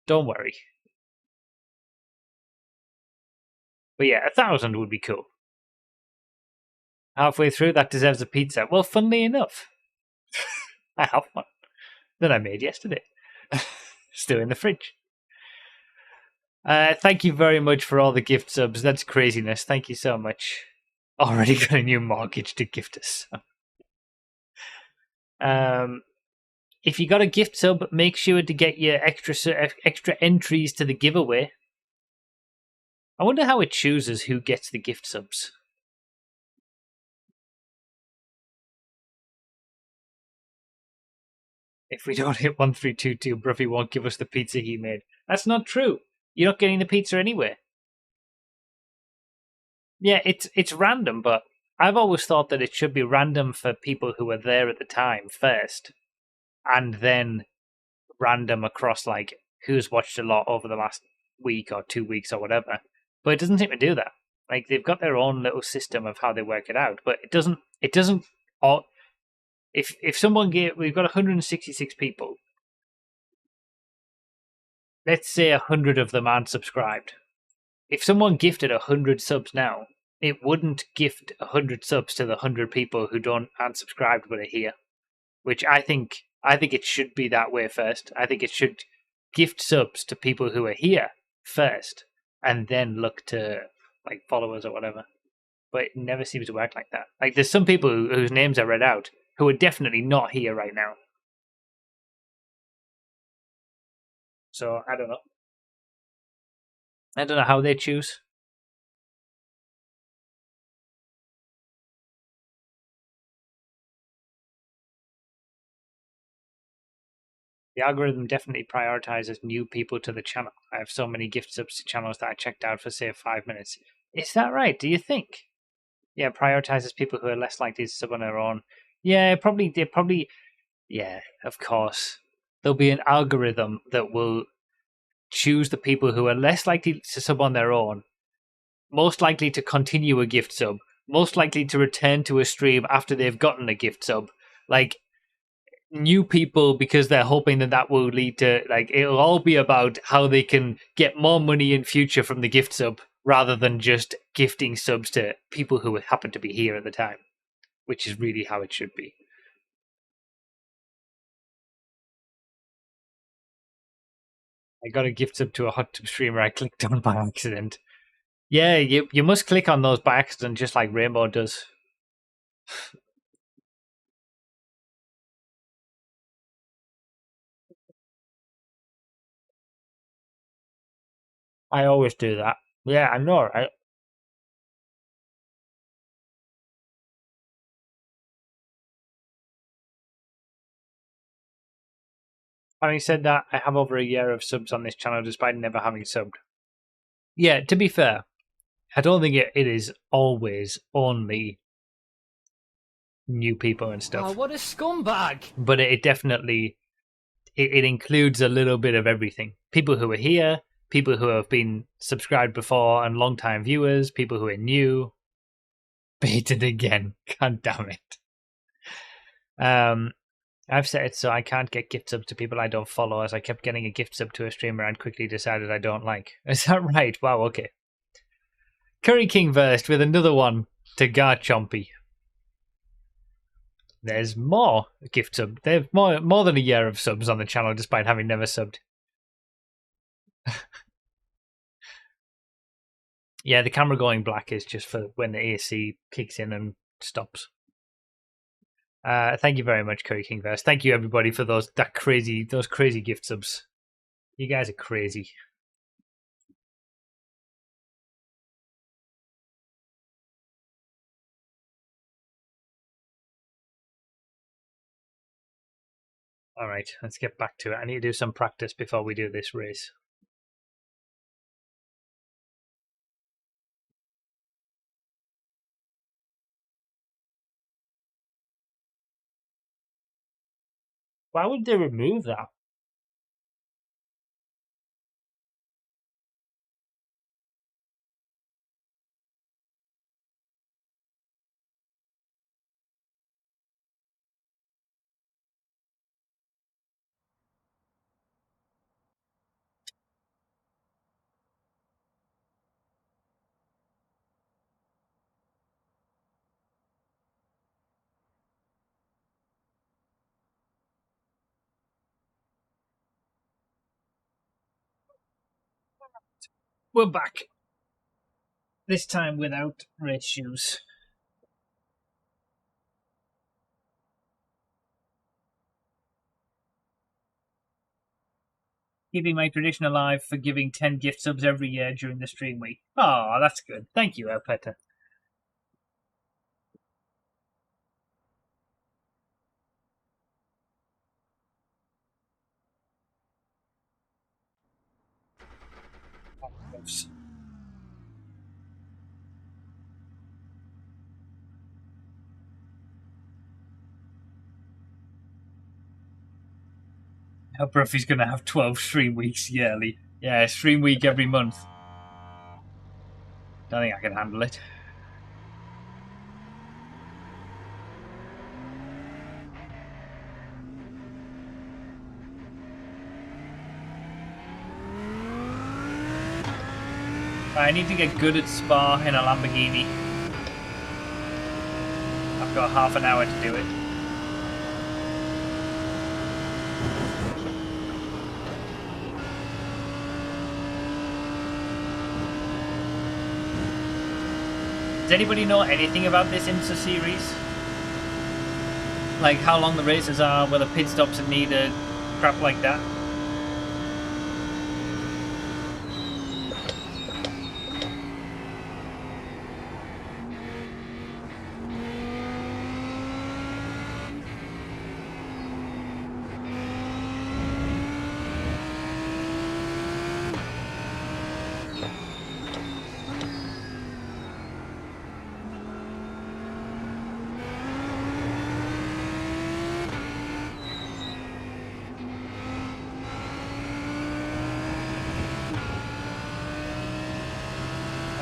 Speaker 1: don't worry. But yeah, 1,000 would be cool. Halfway through, that deserves a pizza. Well, funnily enough, I have one that I made yesterday. Still in the fridge. Thank you very much for all the gift subs. That's craziness. Thank you so much. Already got a new mortgage to gift us. If you got a gift sub, make sure to get your extra entries to the giveaway. I wonder how it chooses who gets the gift subs. If we don't hit 1322, Broughy won't give us the pizza he made. That's not true. You're not getting the pizza anyway. Yeah, it's random, but I've always thought that it should be random for people who were there at the time first, and then random across like who's watched a lot over the last week or 2 weeks or whatever. But it doesn't seem to do that.
Speaker 4: Like they've got their own little system of how they work it out, but it doesn't. All if someone we've got 166 people. Let's say 100 of them aren't subscribed. If someone gifted 100 subs now, it wouldn't gift 100 subs to the 100 people who aren't subscribed but are here. Which I think it should be that way first. I think it should gift subs to people who are here first, and then look to like followers or whatever. But it never seems to work like that. Like there's some people whose names are read out who are definitely not here right now. So I don't know. I don't know how they choose. The algorithm definitely prioritizes new people to the channel. I have so many gift subs to channels that I checked out for, say, 5 minutes. Is that right? Do you think? Yeah, prioritizes people who are less likely to sub on their own. Yeah, yeah, of course. There'll be an algorithm that will choose the people who are less likely to sub on their own, most likely to continue a gift sub, most likely to return to a stream after they've gotten a gift sub. Like, new people, because they're hoping that will lead to, like, it'll all be about how they can get more money in future from the gift sub rather than just gifting subs to people who happen to be here at the time, which is really how it should be. I got a gift sub to a hot tub streamer I clicked on by accident. Yeah, you must click on those by accident, just like Rainbow does. I always do that. Yeah, I know, right? Having said that, I have over a year of subs on this channel despite never having subbed. Yeah, to be fair, I don't think it is always only new people and stuff.
Speaker 5: Oh, what a scumbag!
Speaker 4: But it definitely it includes a little bit of everything. People who are here, people who have been subscribed before and long-time viewers, people who are new. Baited again. God damn it. I've set it so I can't get gift subs to people I don't follow, as I kept getting a gift sub to a streamer and quickly decided I don't like. Is that right? Wow, okay. Curry King versed with another one to Garchompy. There's more gift sub. There's more than a year of subs on the channel despite having never subbed. Yeah, the camera going black is just for when the AC kicks in and stops. Thank you very much, Curry Kingverse. Thank you everybody for those crazy gift subs. You guys are crazy. All right, let's get back to it. I need to do some practice before we do this race. Why would they remove that? We're back. This time without race shoes. Keeping my tradition alive for giving 10 gift subs every year during the stream week. Oh, that's good. Thank you, Elpeta. Now Broughy's going to have 12 stream weeks yearly. Yeah, stream week every month. Don't think I can handle it. I need to get good at Spa in a Lamborghini. I've got half an hour to do it. Does anybody know anything about this IMSA series? Like how long the races are, whether pit stops are needed, crap like that?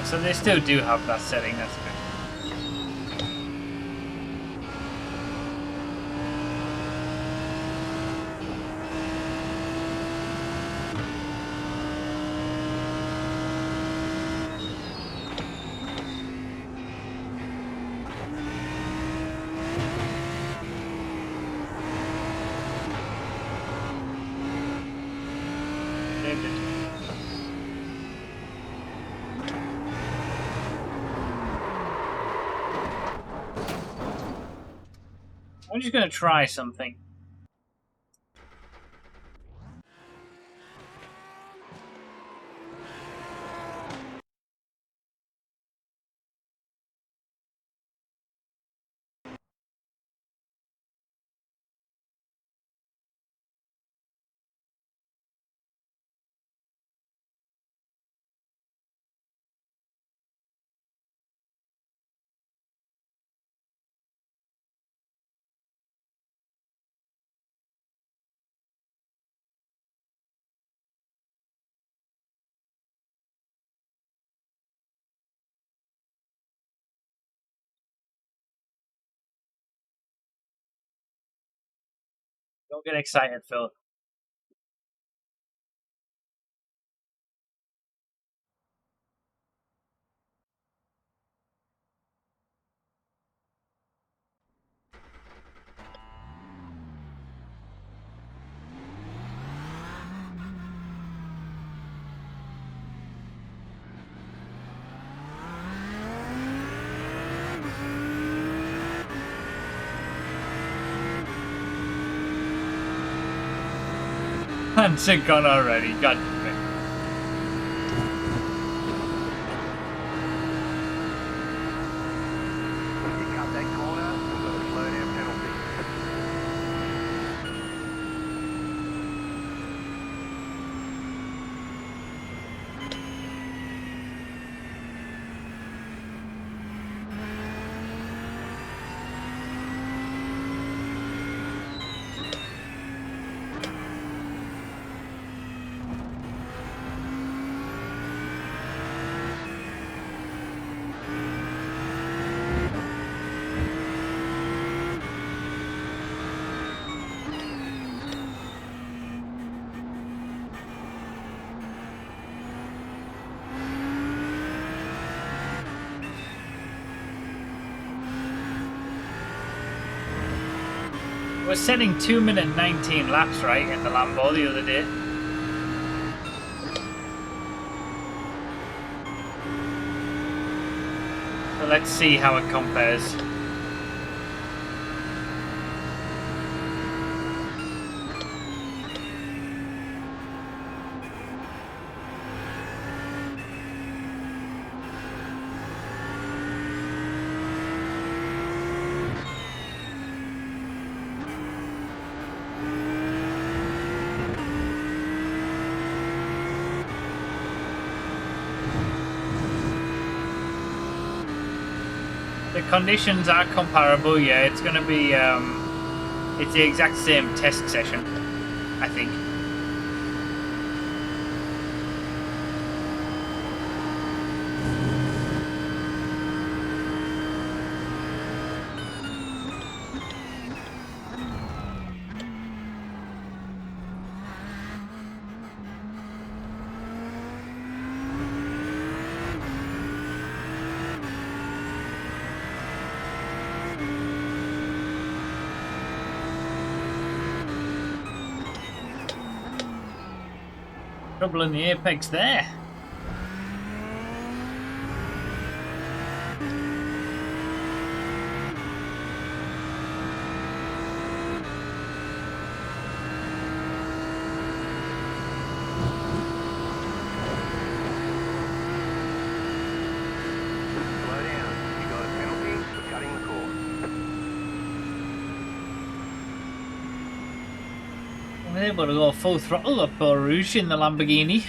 Speaker 4: So they still do have that setting, that's good. Saved it. I'm just gonna try something. Don't get excited, Phil. Hands are gone already, god damn it.
Speaker 2: You cut that corner, you've got a slow down penalty.
Speaker 4: We're setting 2 minute 19 laps, right, in the Lambo the other day. So let's see how it compares. The conditions are comparable, yeah. It's going to be, it's the exact same test session, I think. Trouble in the apex there.
Speaker 2: Slow down. You got a penalty for cutting the course.
Speaker 4: I'm able to go full throttle up Rouge in the Lamborghini.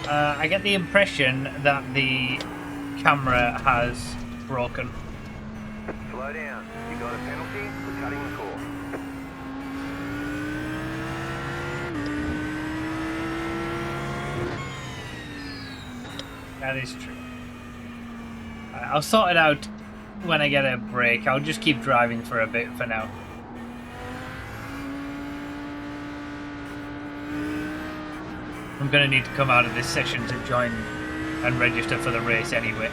Speaker 4: I get the impression that the camera has broken.
Speaker 2: Slow down. You got a penalty for cutting the course.
Speaker 4: That is true. I'll sort it out when I get a break. I'll just keep driving for a bit for now. I'm going to need to come out of this session to join and register for the race anyway.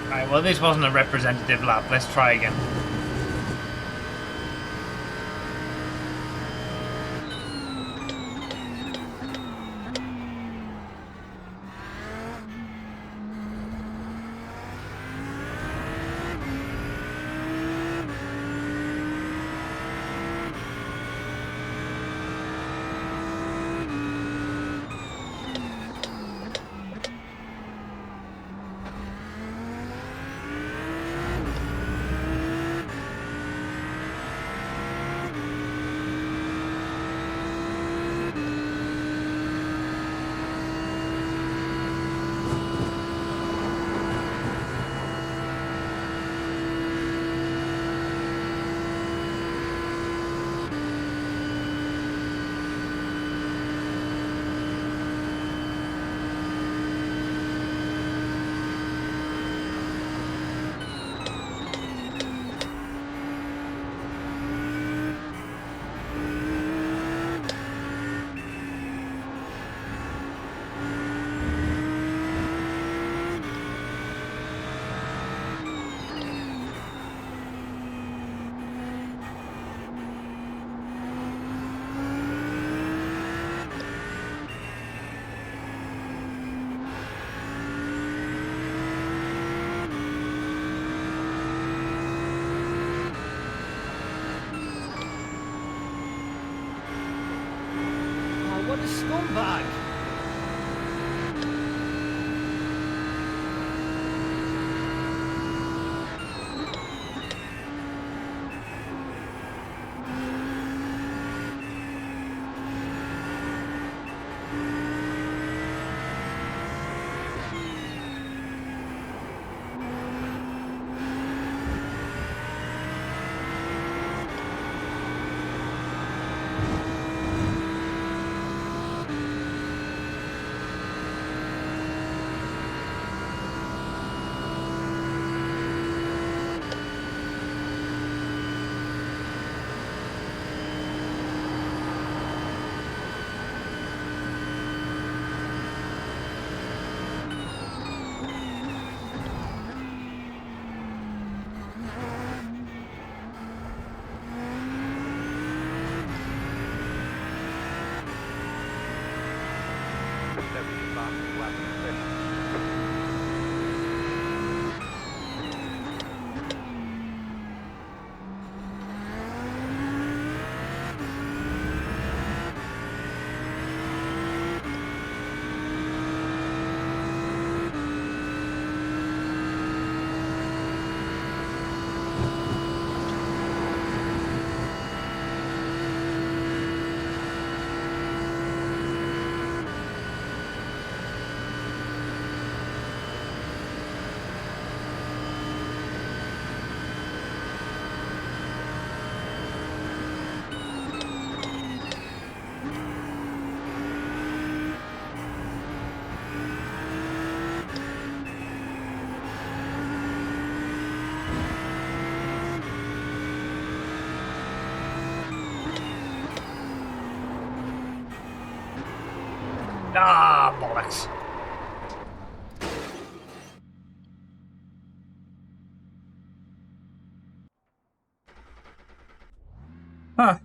Speaker 4: Right, well, this wasn't a representative lap. Let's try again.
Speaker 1: Oh, what a scumbag!
Speaker 2: That was your fastest lap of the session.
Speaker 4: Ah, bollocks. Huh.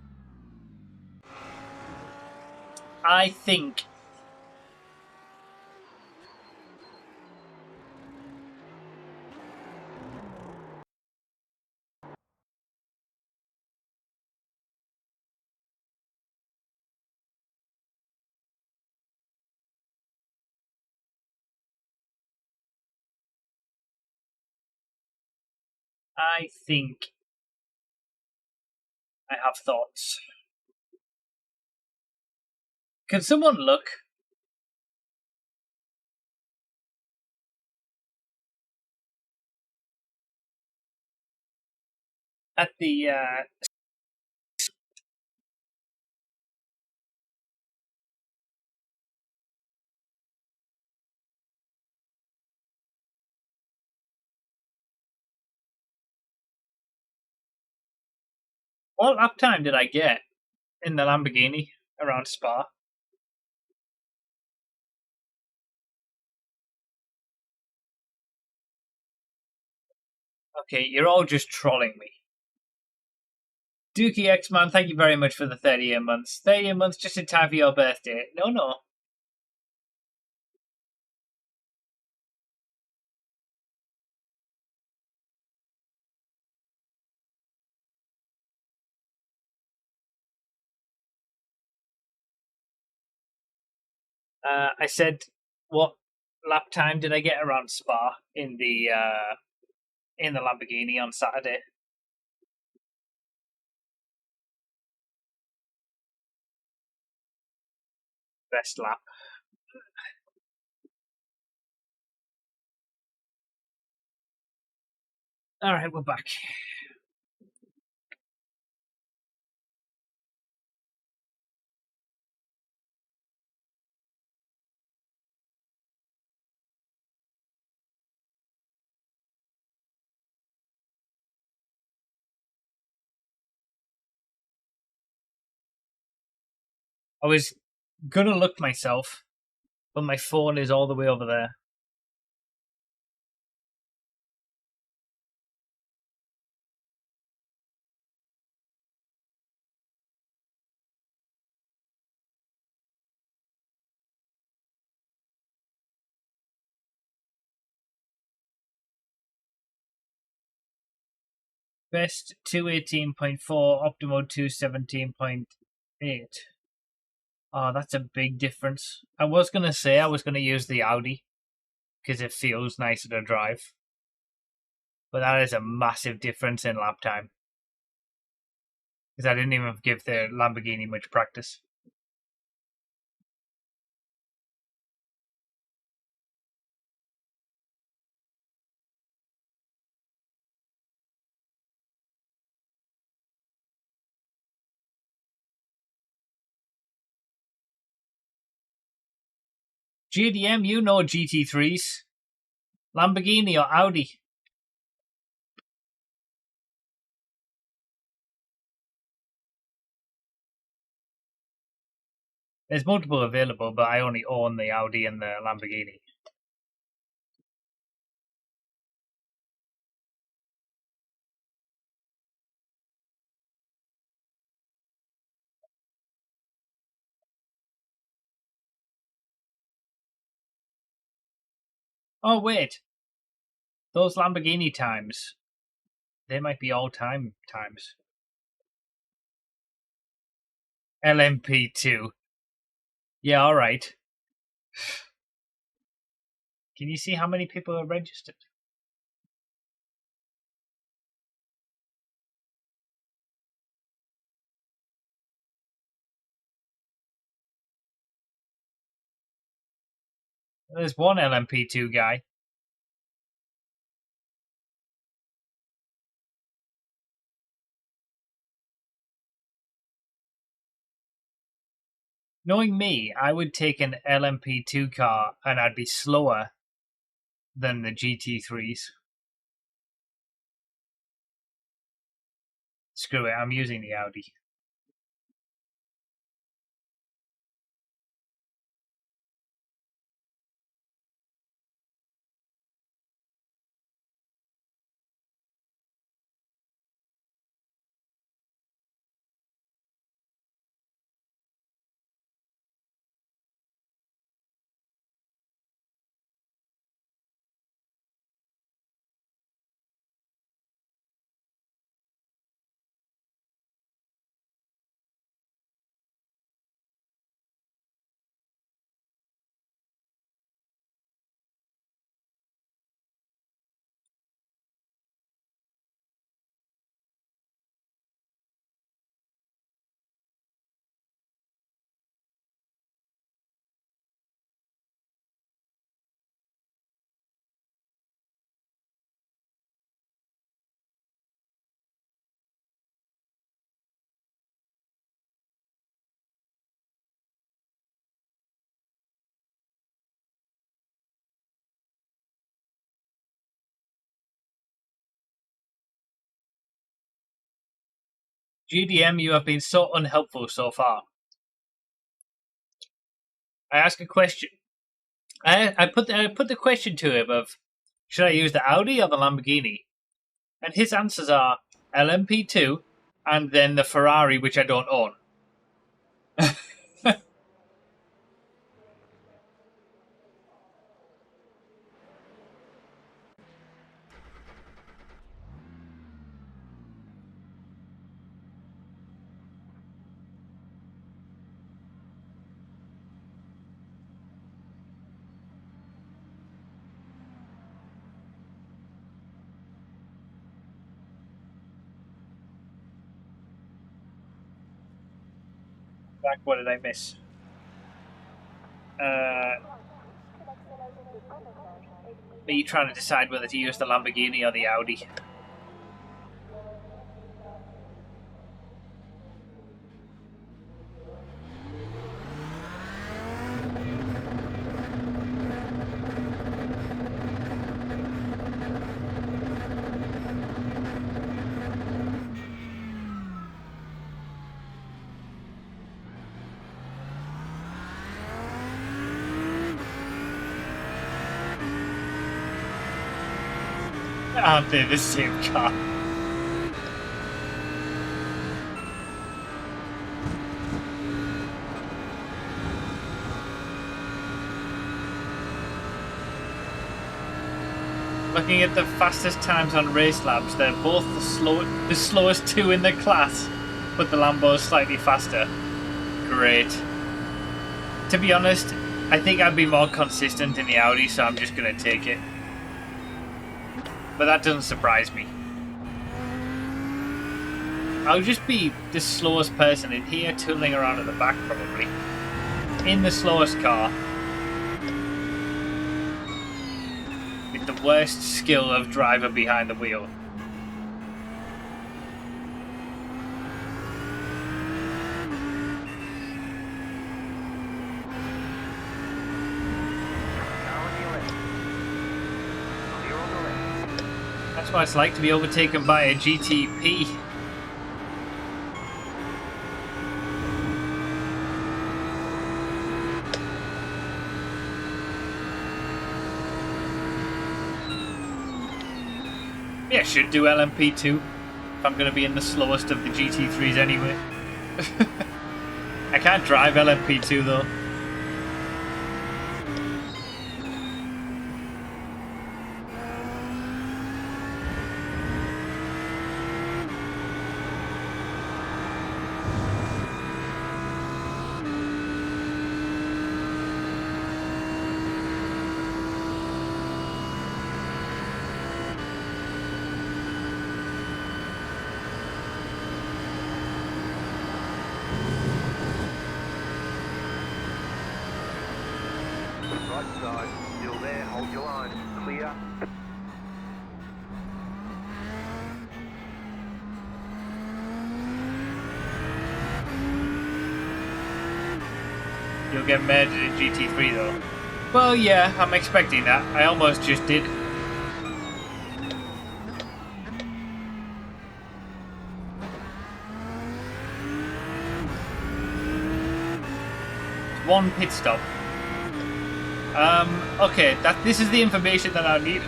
Speaker 4: I think I have thoughts. Can someone look at the what lap time did I get in the Lamborghini around Spa? Okay, you're all just trolling me. Dookie X-Man, thank you very much for the 30-year months. 30-year months just in time for your birthday. No. I said, what lap time did I get around Spa in the Lamborghini on Saturday? Best lap. All right, we're back. I was gonna look myself, but my phone is all the way over there. Best 218.4, optimal 217.8. Oh, that's a big difference. I was gonna say I was gonna use the Audi because it feels nicer to drive, but that is a massive difference in lap time because I didn't even give the Lamborghini much practice. GDM, you know GT3s. Lamborghini or Audi? There's multiple available, but I only own the Audi and the Lamborghini. Oh, wait. Those Lamborghini times, they might be all-time times. LMP2. Yeah, alright. Can you see how many people are registered? There's one LMP2 guy. Knowing me, I would take an LMP2 car and I'd be slower than the GT3s. Screw it, I'm using the Audi. GDM, you have been so unhelpful so far. I ask a question. I put the question to him of, should I use the Audi or the Lamborghini? And his answers are LMP2 and then the Ferrari, which I don't own. Back, what did I miss? Me trying to decide whether to use the Lamborghini or the Audi. Aren't they the same car? Looking at the fastest times on race labs, they're both the slowest two in the class, but the Lambo's slightly faster. Great. To be honest, I think I'd be more consistent in the Audi, so I'm just going to take it. But that doesn't surprise me. I'll just be the slowest person in here, tooling around at the back probably. In the slowest car. With the worst skill of driver behind the wheel. That's what it's like to be overtaken by a GTP. Yeah, I should do LMP2 if I'm going to be in the slowest of the GT3s anyway. I can't drive LMP2 though.
Speaker 2: Right side, still there, hold your line, clear.
Speaker 4: You'll get murdered in GT3 though. Well, yeah, I'm expecting that. I almost just did. One pit stop. Okay, this is the information that I needed.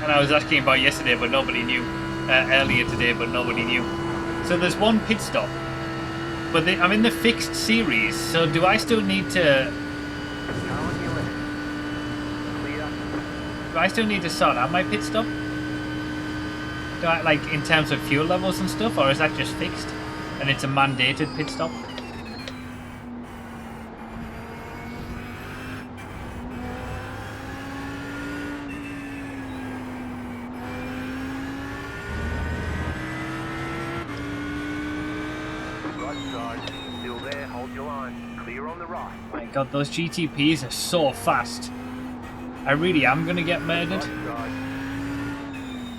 Speaker 4: And I was asking about yesterday, but nobody knew. Earlier today, but nobody knew. So there's one pit stop. But I'm in the fixed series, so do I still need to... Do I still need to sort out my pit stop? Do I, like, in terms of fuel levels and stuff, or is that just fixed? And it's a mandated pit stop?
Speaker 2: Still there, hold your line. Clear on the right.
Speaker 4: My god, those GTPs are so fast. I really am gonna get murdered.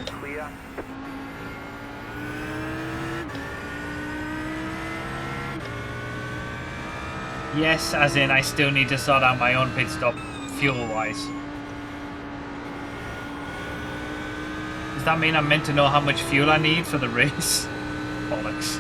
Speaker 2: Clear.
Speaker 4: Yes, as in I still need to sort out my own pit stop, fuel-wise. Does that mean I'm meant to know how much fuel I need for the race? Bollocks.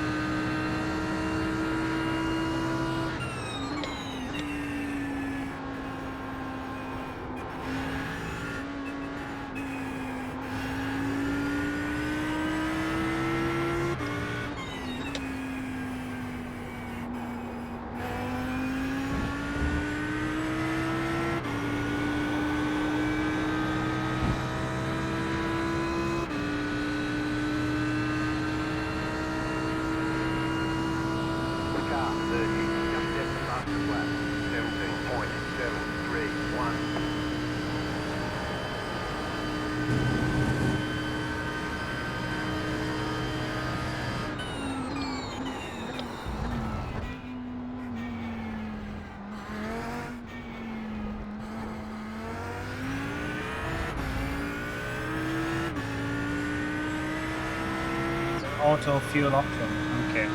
Speaker 4: auto fuel option. Okay.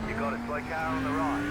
Speaker 2: You got a slow car on the right.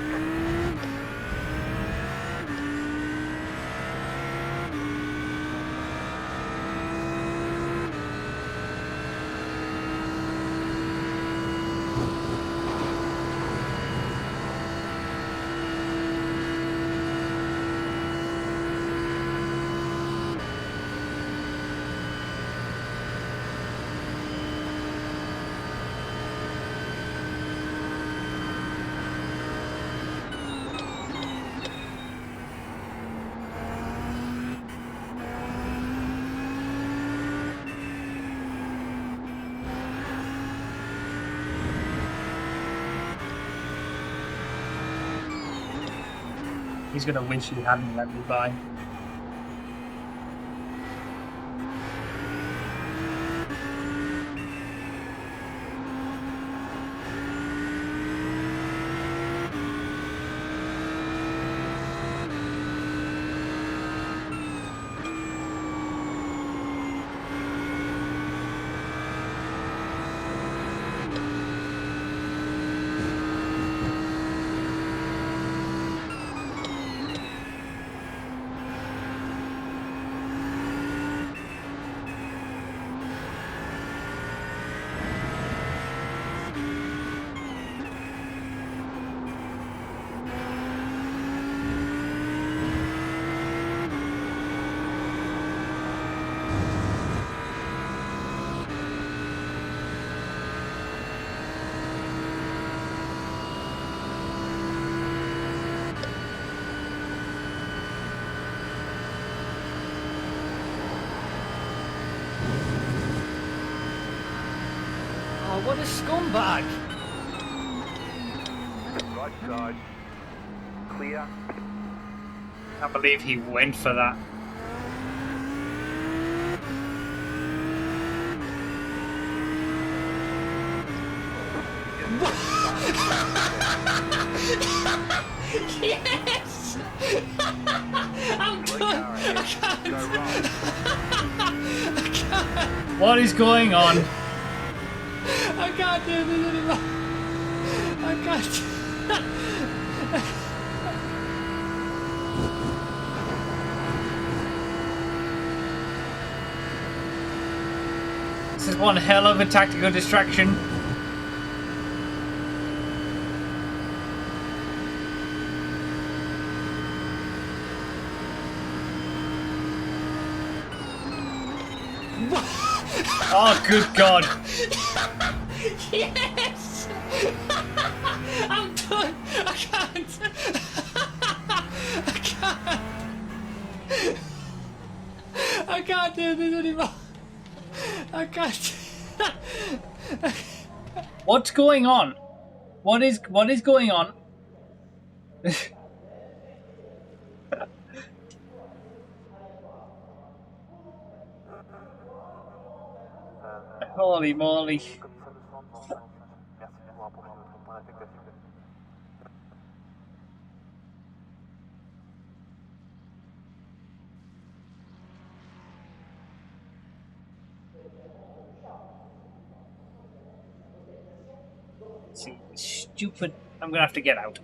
Speaker 4: He's gonna wish he hadn't let me by.
Speaker 1: Oh, what a scumbag!
Speaker 2: Right side. Clear.
Speaker 4: Can't believe he went for that.
Speaker 6: Yes! I'm
Speaker 2: Slow
Speaker 6: done!
Speaker 2: car
Speaker 6: I
Speaker 2: ahead.
Speaker 6: can't!
Speaker 2: Go right.
Speaker 6: I can't!
Speaker 4: What is going on?
Speaker 6: I can't do this anymore! I can't!
Speaker 4: This is one hell of a tactical distraction. Oh, good God.
Speaker 6: Yes! I'm done! I can't! I can't! I can't do this anymore! I can't!
Speaker 4: What's going on? What is going on? Holy moly. See, stupid. I'm gonna have to get out.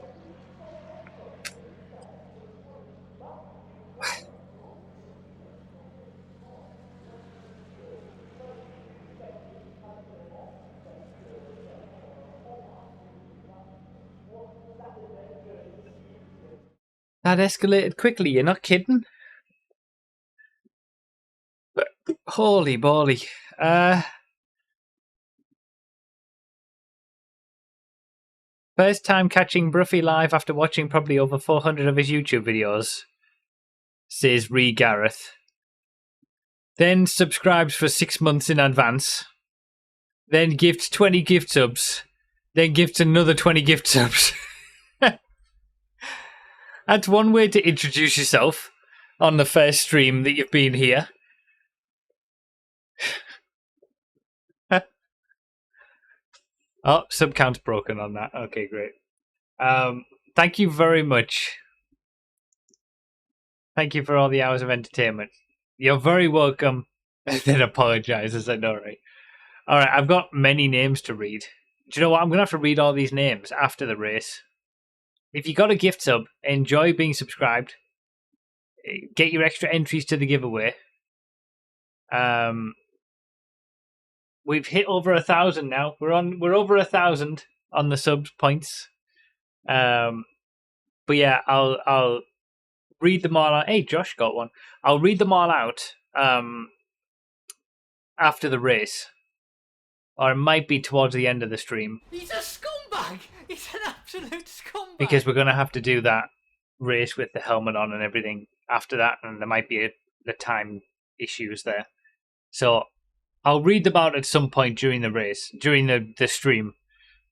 Speaker 1: That escalated quickly, you're not kidding? But, holy moly. First time catching Broughy live after watching probably over 400 of his YouTube videos, says Ree Gareth. Then subscribes for 6 months in advance. Then gifts 20 gift subs. Then gifts another 20 gift subs. That's one way to introduce yourself on the first stream that you've been here. Oh, sub count's broken on that. Okay, great. Thank you very much. Thank you for all the hours of entertainment. You're very welcome. And then apologizes. I know, right? All right, I've got many names to read. Do you know what? I'm going to have to read all these names after the race. If you got a gift sub, enjoy being subscribed. Get your extra entries to the giveaway. We've hit over 1,000 now. We're over 1,000 on the subs points. But yeah, I'll read them all out. Hey, Josh got one. I'll read them all out after the race, or it might be towards the end of the stream.
Speaker 6: He's a scumbag. He's an absolute scumbag.
Speaker 1: Because we're going to have to do that race with the helmet on and everything after that, and there might be the time issues there. So I'll read them out at some point during the race, during the stream.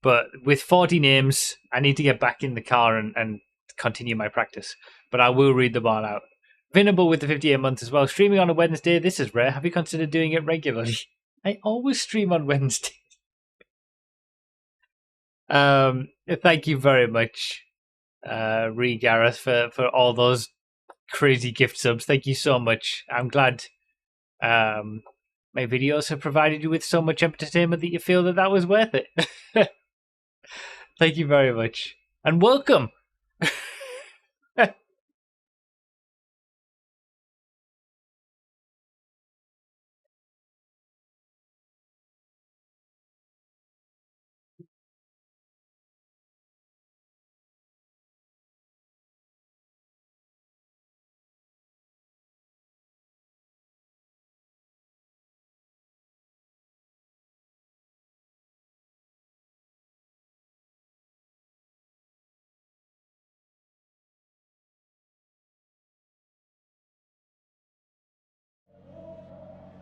Speaker 1: But with 40 names, I need to get back in the car and continue my practice. But I will read them all out. Vinable with the 58 months as well. Streaming on a Wednesday, this is rare. Have you considered doing it regularly? I always stream on Wednesday. Thank you very much, Gareth, for all those crazy gift subs. Thank you so much. I'm glad my videos have provided you with so much entertainment that you feel that was worth it. Thank you very much. And welcome.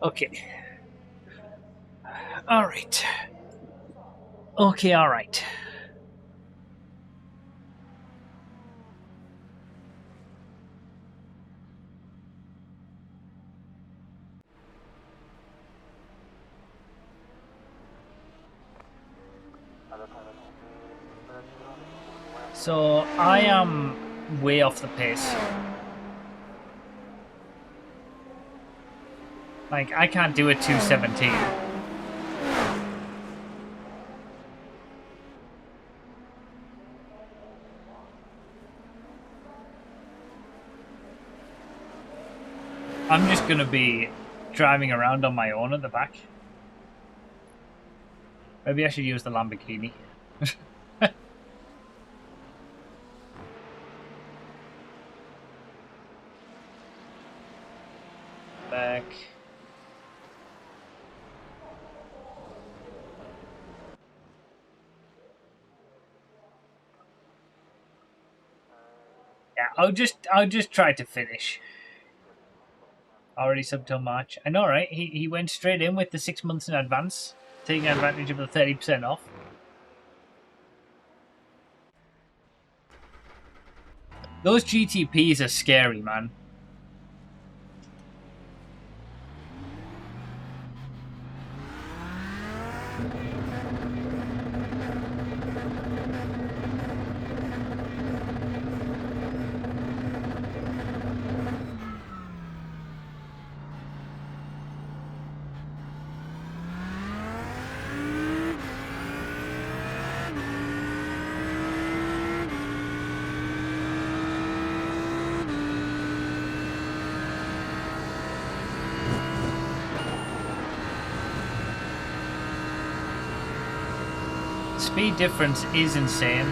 Speaker 1: Okay. All right. Okay, all right. So I am way off the pace. Like, I can't do a 217. I'm just going to be driving around on my own at the back. Maybe I should use the Lamborghini. Back. Yeah, I'll just try to finish. Already sub till March. I know, right? He went straight in with the 6 months in advance, taking advantage of the 30% off. Those GTPs are scary, man. Speed difference is insane,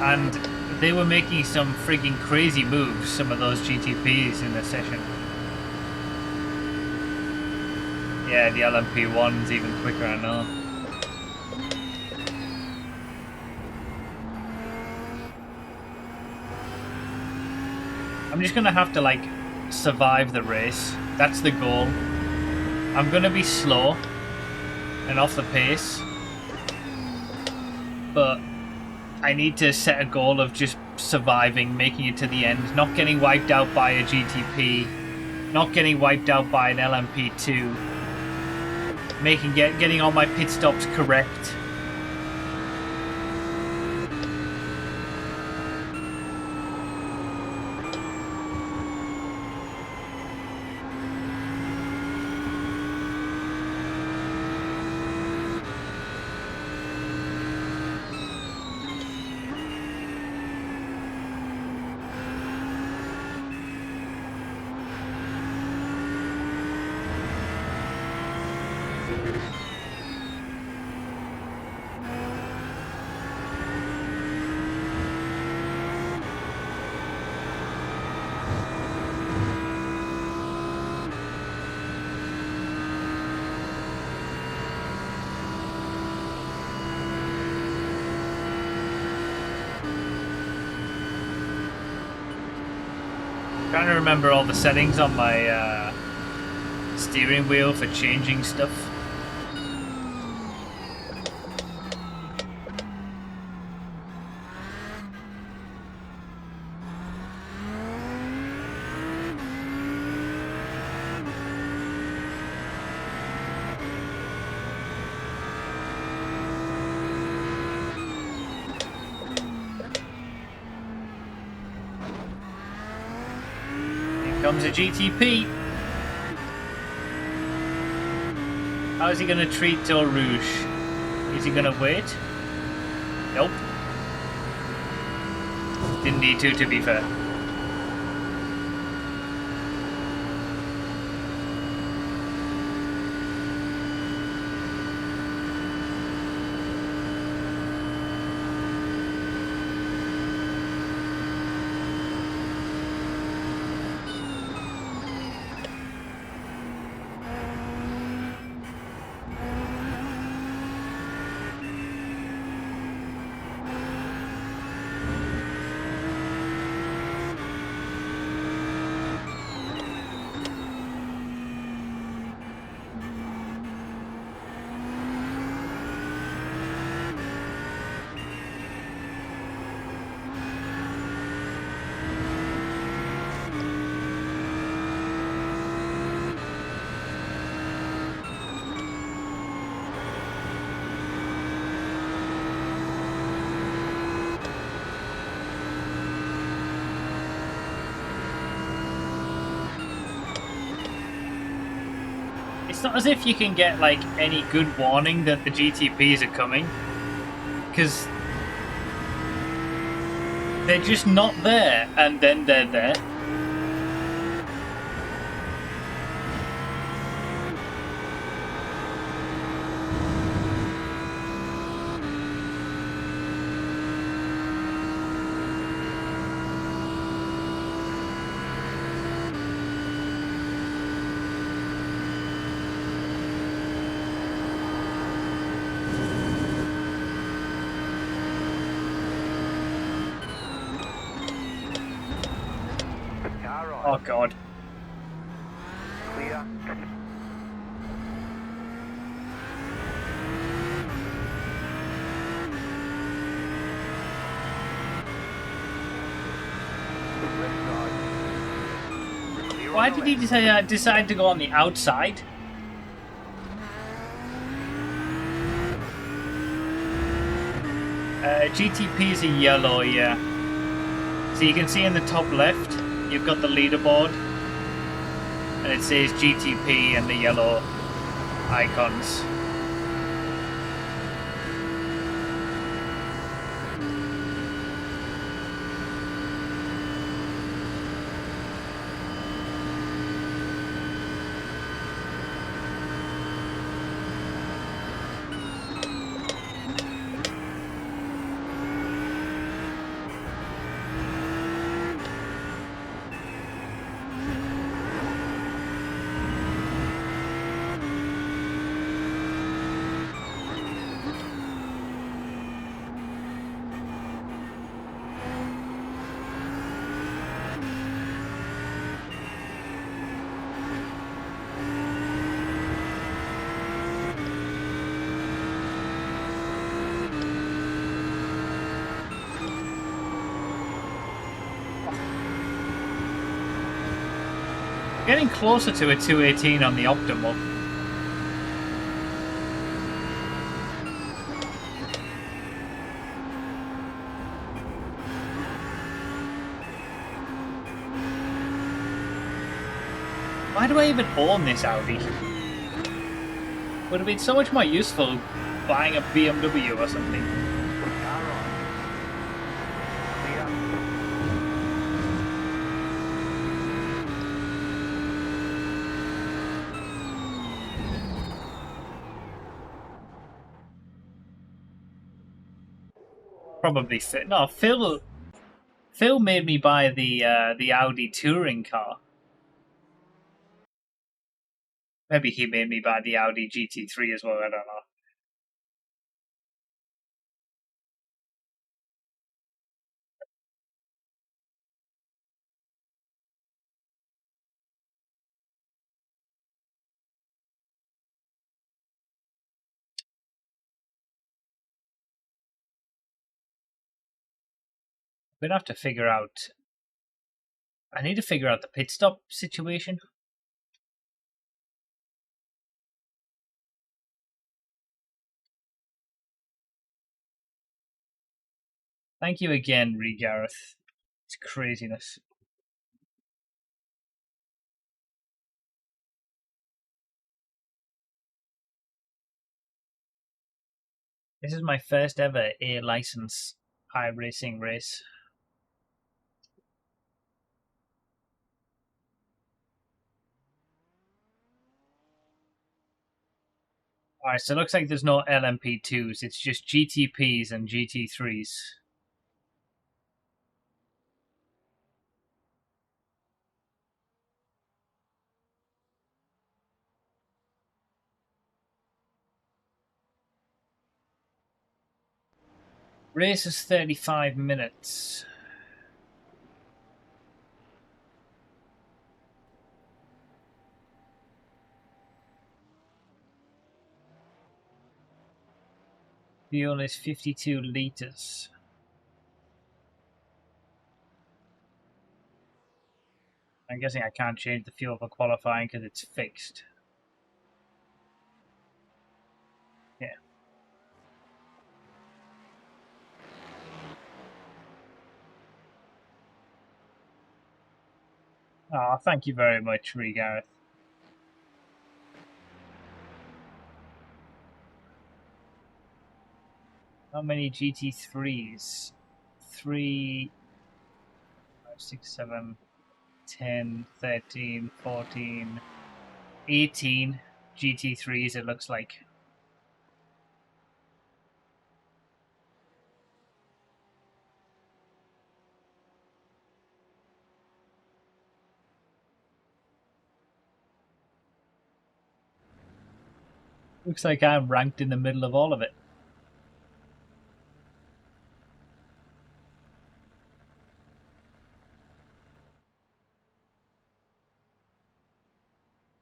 Speaker 1: and they were making some frigging crazy moves, some of those GTPs in the session. Yeah, the LMP1's even quicker, I know. I'm just gonna have to, like, survive the race. That's the goal. I'm gonna be slow and off the pace, but I need to set a goal of just surviving, making it to the end, not getting wiped out by a GTP, not getting wiped out by an LMP2, getting all my pit stops correct.
Speaker 4: Trying to remember all the settings on my steering wheel for changing stuff. Here comes a GTP. How is he going to treat Eau Rouge? Is he going to wait? Nope. Didn't need to be fair. It's not as if you can get like any good warning that the GTPs are coming, because they're just not there, and then they're there.
Speaker 2: Car right.
Speaker 4: Oh god.
Speaker 2: Clear. Left side. Clear
Speaker 4: Why
Speaker 2: on the
Speaker 4: did he decide to go on the outside? GTPs are yellow, yeah. So you can see in the top left, you've got the leaderboard, and it says GTP and the yellow icons. Getting closer to a 218 on the optimal. Why do I even own this Audi? Would have been so much more useful buying a BMW or something.
Speaker 2: car right. Clear.
Speaker 4: Probably Phil. No, Phil made me buy the Audi touring car. Maybe he made me buy the Audi GT3 as well. I don't know. We're gonna have to figure out. I need to figure out the pit stop situation. Thank you again, Gareth. It's craziness. This is my first ever A license iRacing race. Alright, so it looks like there's no LMP2s, it's just GTPs and GT3s. Race is 35 minutes. Fuel is 52 litres. I'm guessing I can't change the fuel for qualifying because it's fixed. Yeah. Oh, thank you very much, Gareth. How many GT3s? 3, 5, 6, 7, 10, 13, 14, 18 GT3s it looks like. Looks like I'm ranked in the middle of all of it.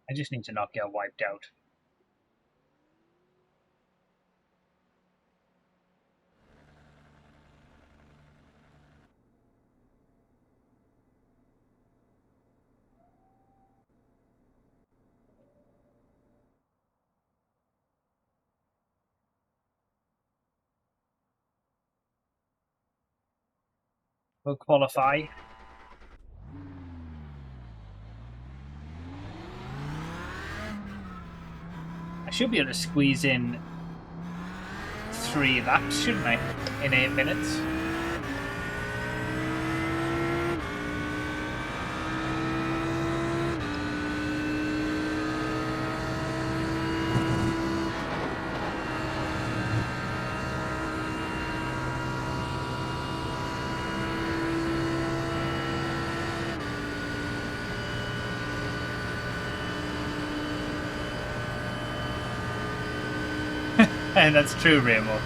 Speaker 4: I just need to not get wiped out. We'll qualify. I should be able to squeeze in 3 laps, shouldn't I? In 8 minutes. And that's true, Remo.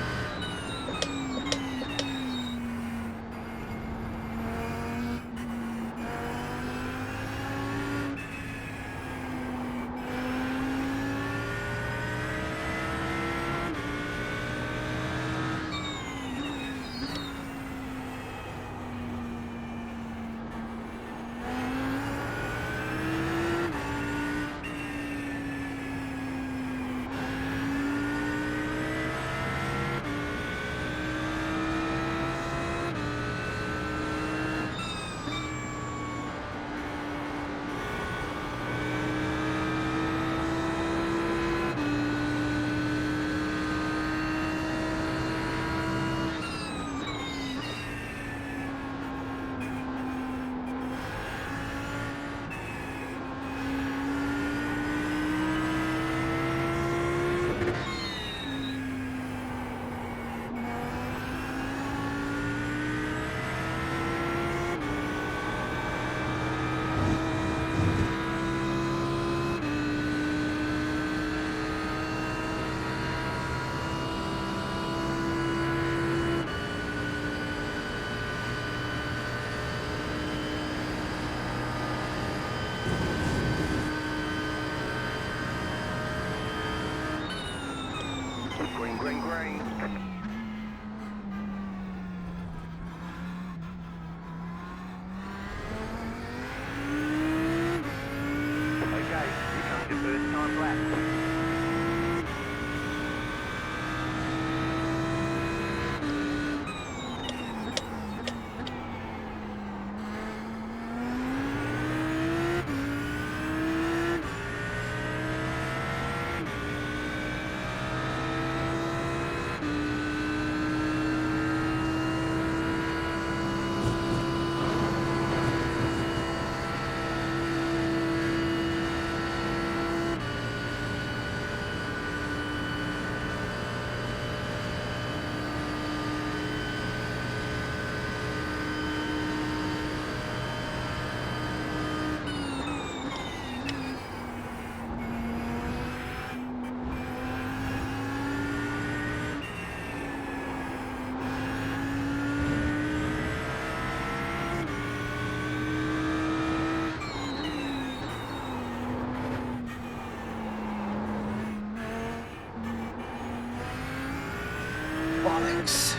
Speaker 2: Green, green, green.
Speaker 4: Bollocks.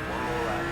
Speaker 2: One more lap.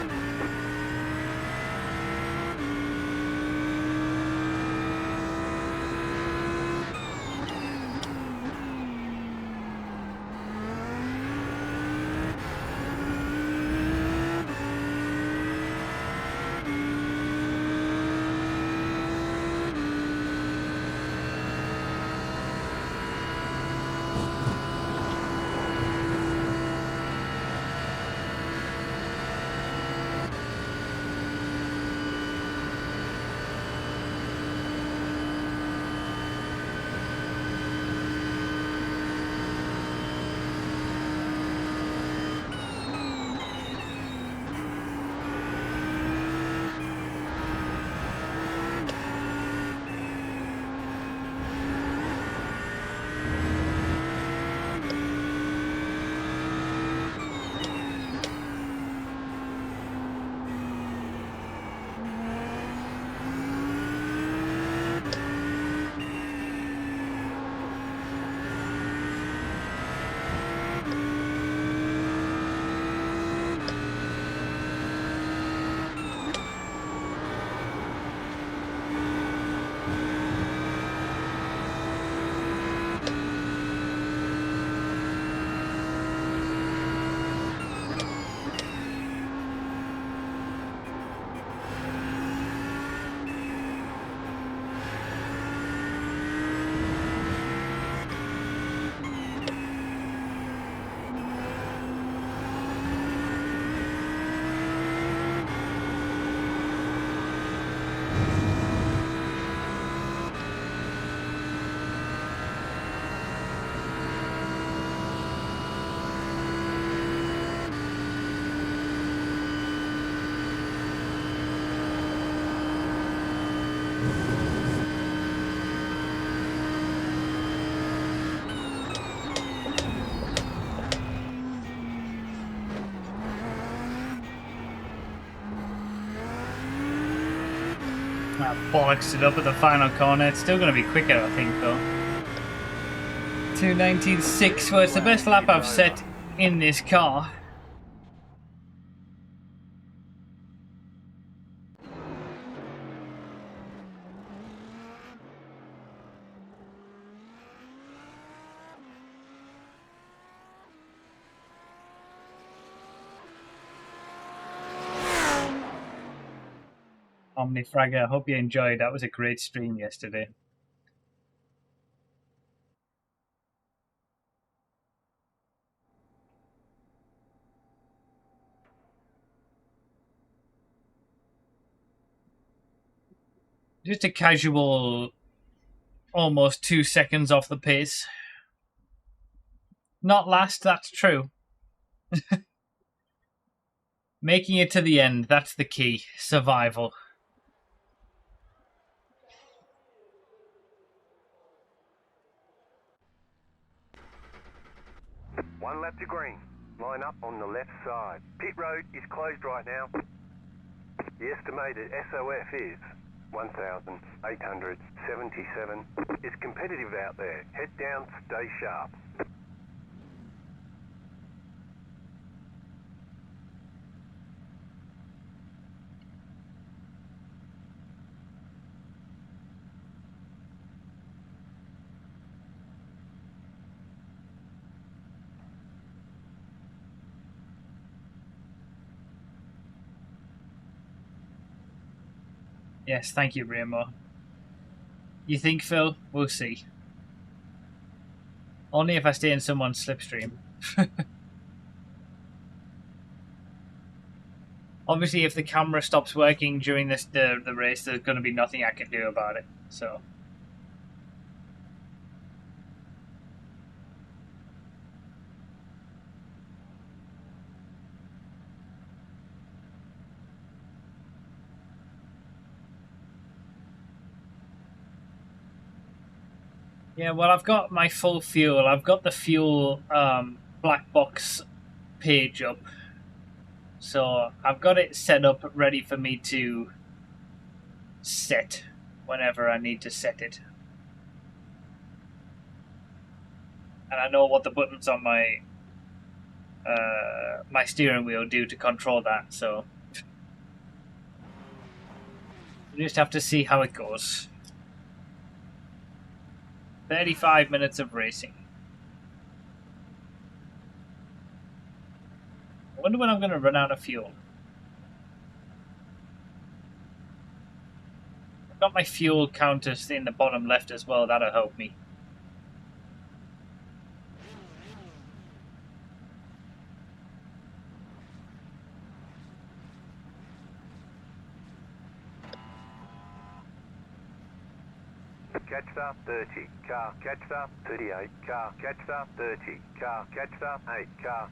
Speaker 4: Well, bollocks it up at the final corner. It's still going to be quicker, I think, though. 2:19.6. Well, it's the best lap I've set in this car. Omnifragger, I hope you enjoyed. That was a great stream yesterday. Just a casual, almost 2 seconds off the pace. Not last, that's true. Making it to the end, that's the key. Survival.
Speaker 2: One lap to green. Line up on the left side. Pit road is closed right now. The estimated SOF is 1,877. It's competitive out there. Head down, stay sharp.
Speaker 4: Yes, thank you, Remo. You think, Phil? We'll see. Only if I stay in someone's slipstream. Obviously, if the camera stops working during the race, there's going to be nothing I can do about it. So. Yeah, well, I've got my full fuel. I've got the fuel black box page up. So I've got it set up ready for me to set whenever I need to set it. And I know what the buttons on my my steering wheel do to control that, so we just have to see how it goes. 35 minutes of racing. I wonder when I'm going to run out of fuel. I've got my fuel counters in the bottom left as well, that'll help me.
Speaker 2: Catch start 30, car, catch start 38, car, catch start 30, car, catch start 8, car.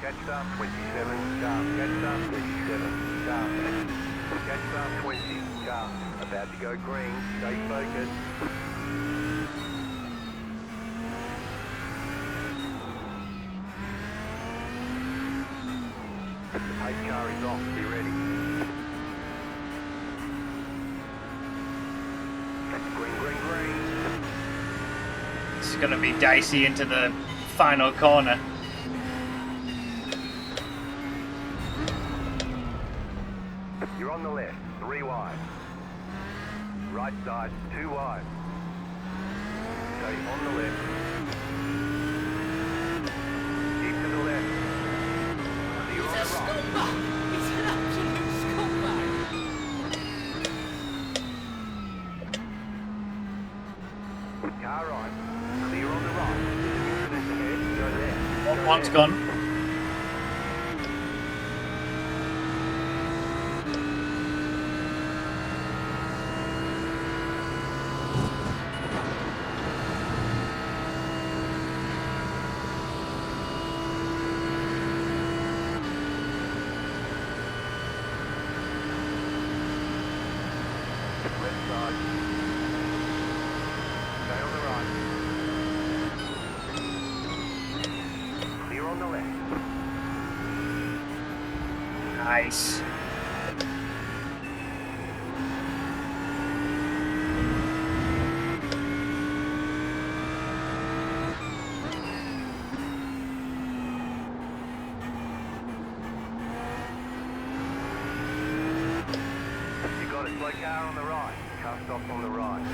Speaker 2: Catch start 27, car, catch start 37, car, catch start 20, car, about to go green, stay focused. The pace car is off, be ready. Green, green, green.
Speaker 4: It's going to be dicey into the final corner.
Speaker 2: You're on the left, 3 wide. Right side, 2 wide. Stay on the left. Keep to the left. You're on the right.
Speaker 6: Scumbag! He's an absolute scumbag!
Speaker 2: Car right. Clear on the right. Incident ahead, go left. Go
Speaker 4: One's
Speaker 2: left.
Speaker 4: gone.
Speaker 2: Left side. Stay on the right. Clear on the left.
Speaker 4: Nice.
Speaker 2: You got a slow car on the right. Car stop on the right.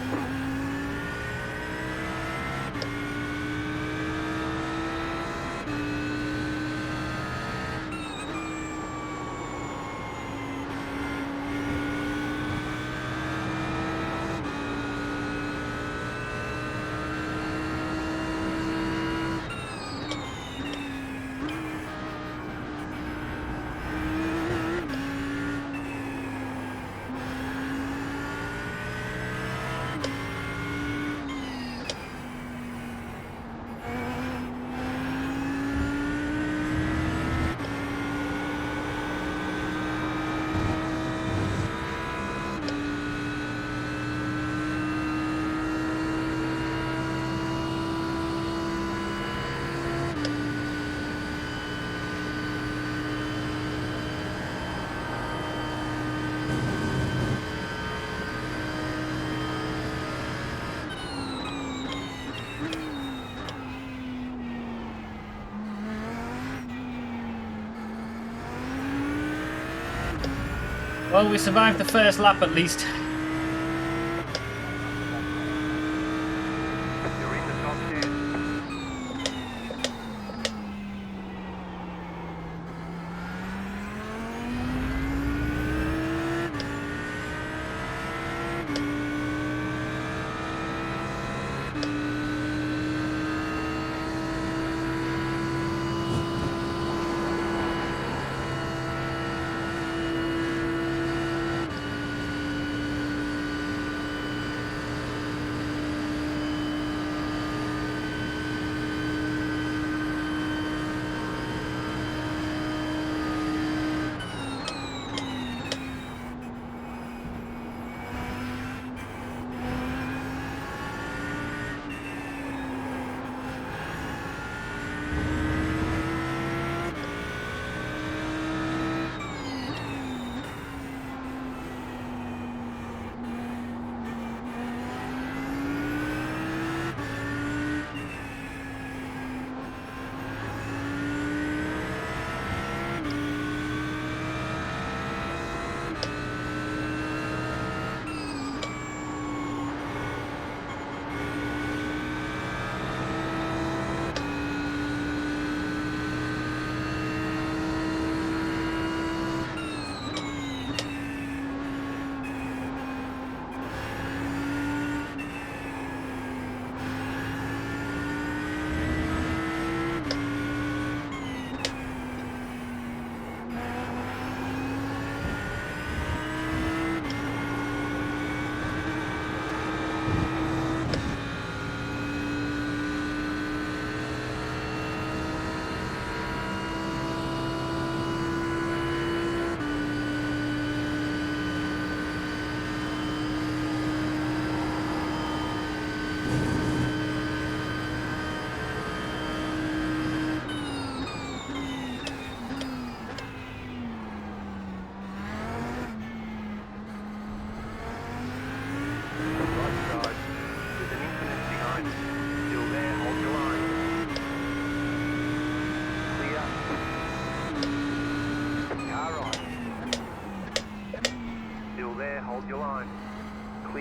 Speaker 4: Well, we survived the first lap at least.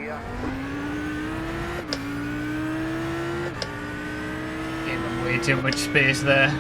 Speaker 2: clear.
Speaker 4: Gave him way too much space there.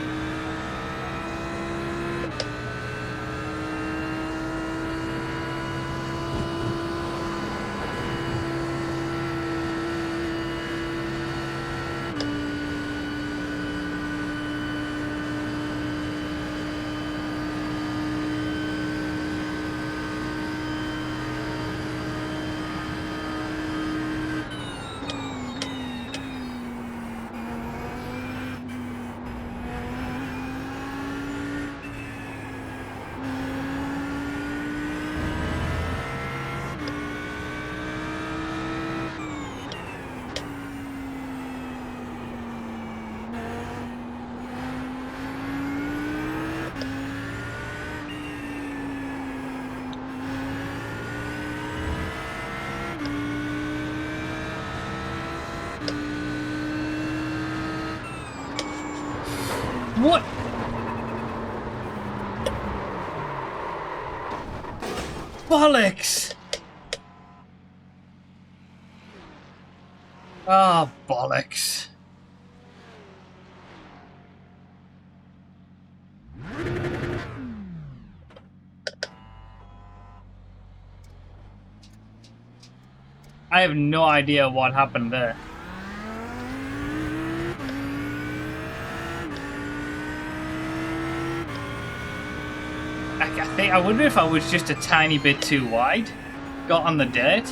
Speaker 4: What? Bollocks! Ah, bollocks. I have no idea what happened there. I wonder if I was just a tiny bit too wide. Got on the dirt.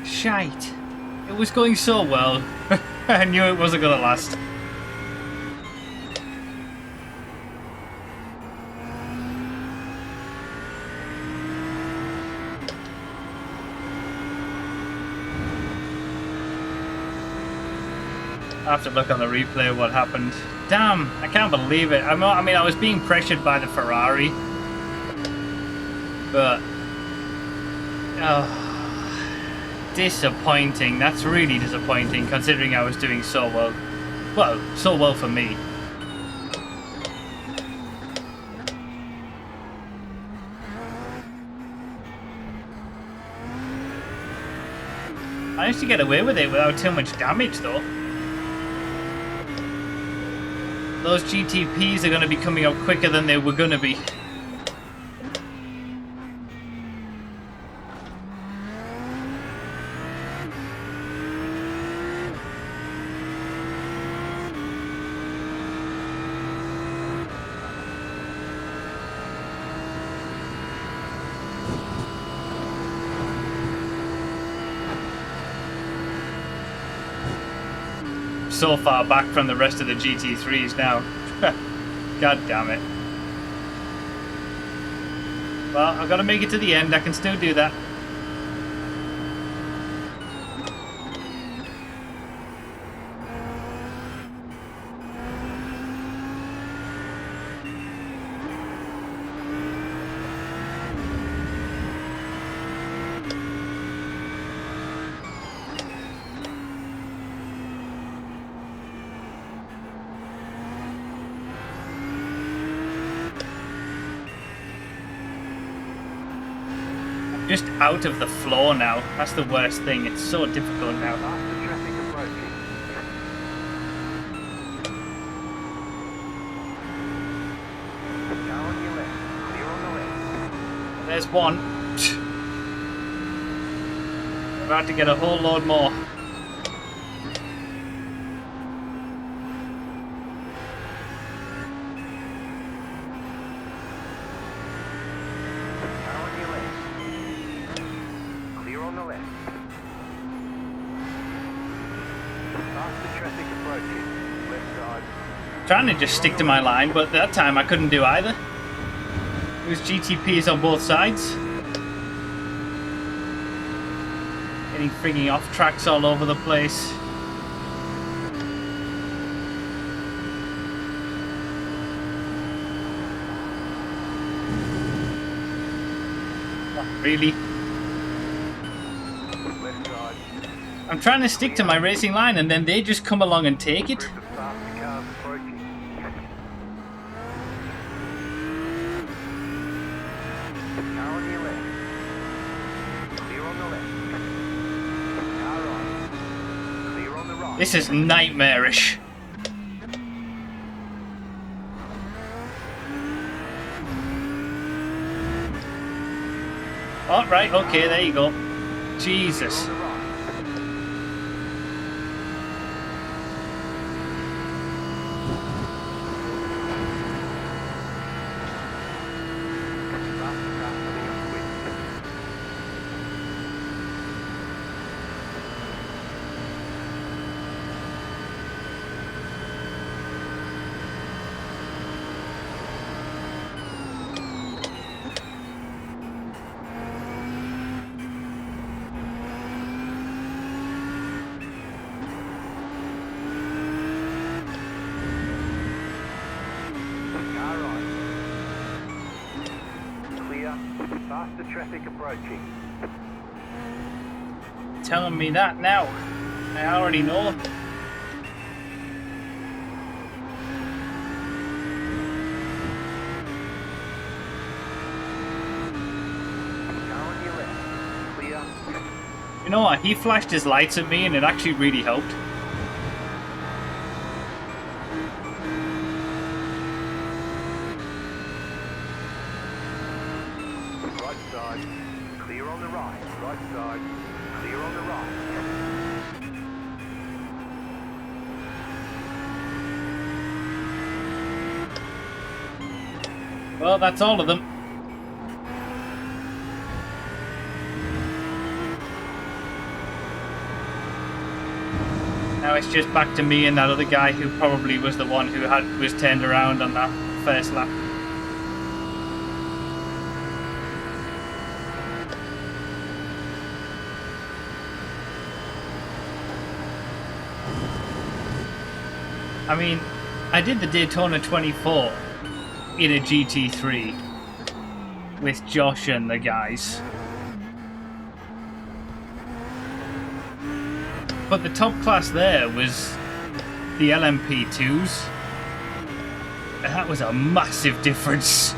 Speaker 4: Shite. It was going so well. I knew it wasn't gonna last. I have to look on the replay of what happened. Damn, I can't believe it. I mean, I was being pressured by the Ferrari. But... oh, disappointing. That's really disappointing, considering I was doing so well. Well, so well for me. I managed to get away with it without too much damage, though. Those GTPs are going to be coming up quicker than they were going to be. So far back from the rest of the GT3s now. God damn it. Well, I've got to make it to the end. I can still do that. Just out of the floor now. That's the worst thing. It's so difficult now.
Speaker 2: Faster traffic approaching. Car on your left. Clear on the left.
Speaker 4: There's one. About to get a whole load more.
Speaker 2: Car on your left. Clear on the left. Faster traffic approaching. Left side.
Speaker 4: Trying to just stick to my line, but that time I couldn't do either. It was GTPs on both sides. Getting frigging off tracks all over the place. Oh, really?
Speaker 2: Left side.
Speaker 4: I'm trying to stick to my racing line and then they just come along and take it.
Speaker 2: Group of faster cars approaching. Car on your left. right.
Speaker 4: This is nightmarish. Oh, right, okay, there you go. Jesus.
Speaker 2: On the right. Fastest car coming up quick. Car right. Clear. Faster traffic approaching.
Speaker 4: Telling me that now. I already know.
Speaker 2: Car on your left. Clear.
Speaker 4: You know what? He flashed his lights at me and it actually really helped.
Speaker 2: Right side. Clear on the right. Right side. Clear on the right.
Speaker 4: Well, that's all of them. Now it's just back to me and that other guy who probably was the one who was turned around on that first lap. I mean, I did the Daytona 24 in a GT3 with Josh and the guys. But the top class there was the LMP2s. And that was a massive difference.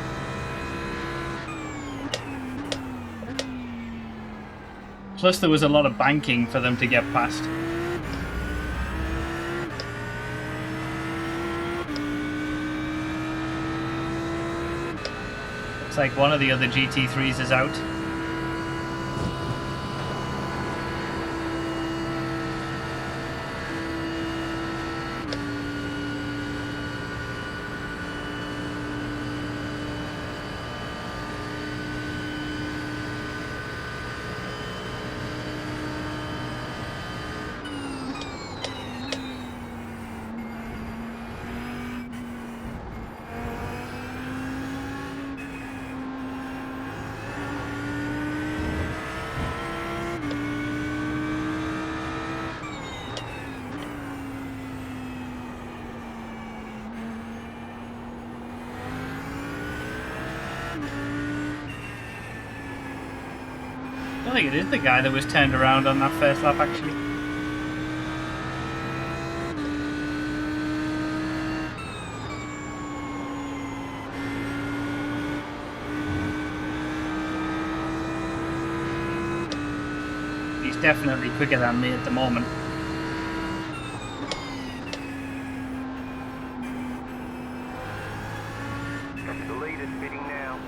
Speaker 4: Plus there was a lot of banking for them to get past. Looks like one of the other GT3s is out. I think it is the guy that was turned around on that first lap, actually. He's definitely quicker than me at the moment.
Speaker 2: The leader's pitting now.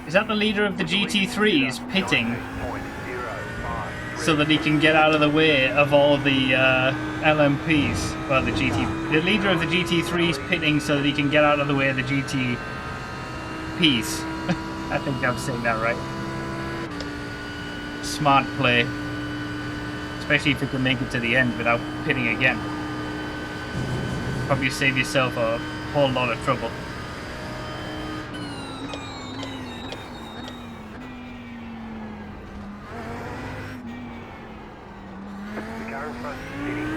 Speaker 4: Is that the leader of the GT3s pitting
Speaker 2: 19.05.
Speaker 4: so that he can get out of the way of all the LMPs? Well, the the leader of the GT3s pitting so that he can get out of the way of the GTPs. I think I'm saying that right. Smart play. Especially if you can make it to the end without pitting again. Probably save yourself a whole lot of trouble.
Speaker 2: The car in front is pitting.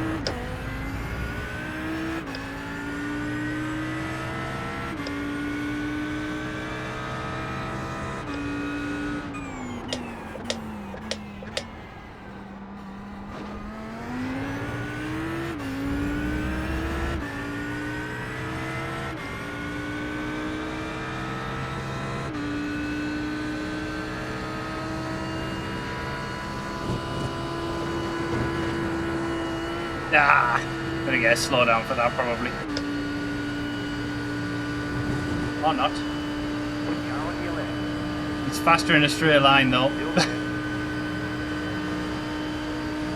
Speaker 4: Ah, gonna get a slowdown for that probably. Or not.
Speaker 2: Car on your left.
Speaker 4: It's faster in a straight line though.
Speaker 2: Still there.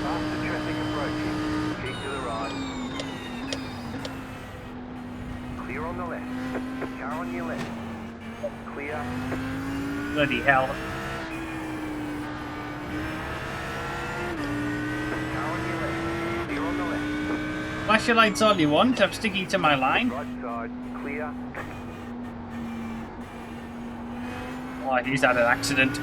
Speaker 2: Faster traffic approaching. Keep to the right. Clear on the left. Car on your left. Clear.
Speaker 4: Bloody hell.
Speaker 2: Car on your left. Clear on the left.
Speaker 4: Flash your lights all you want, I'm sticking to my line.
Speaker 2: Right side. Clear.
Speaker 4: Oh, he's had an accident.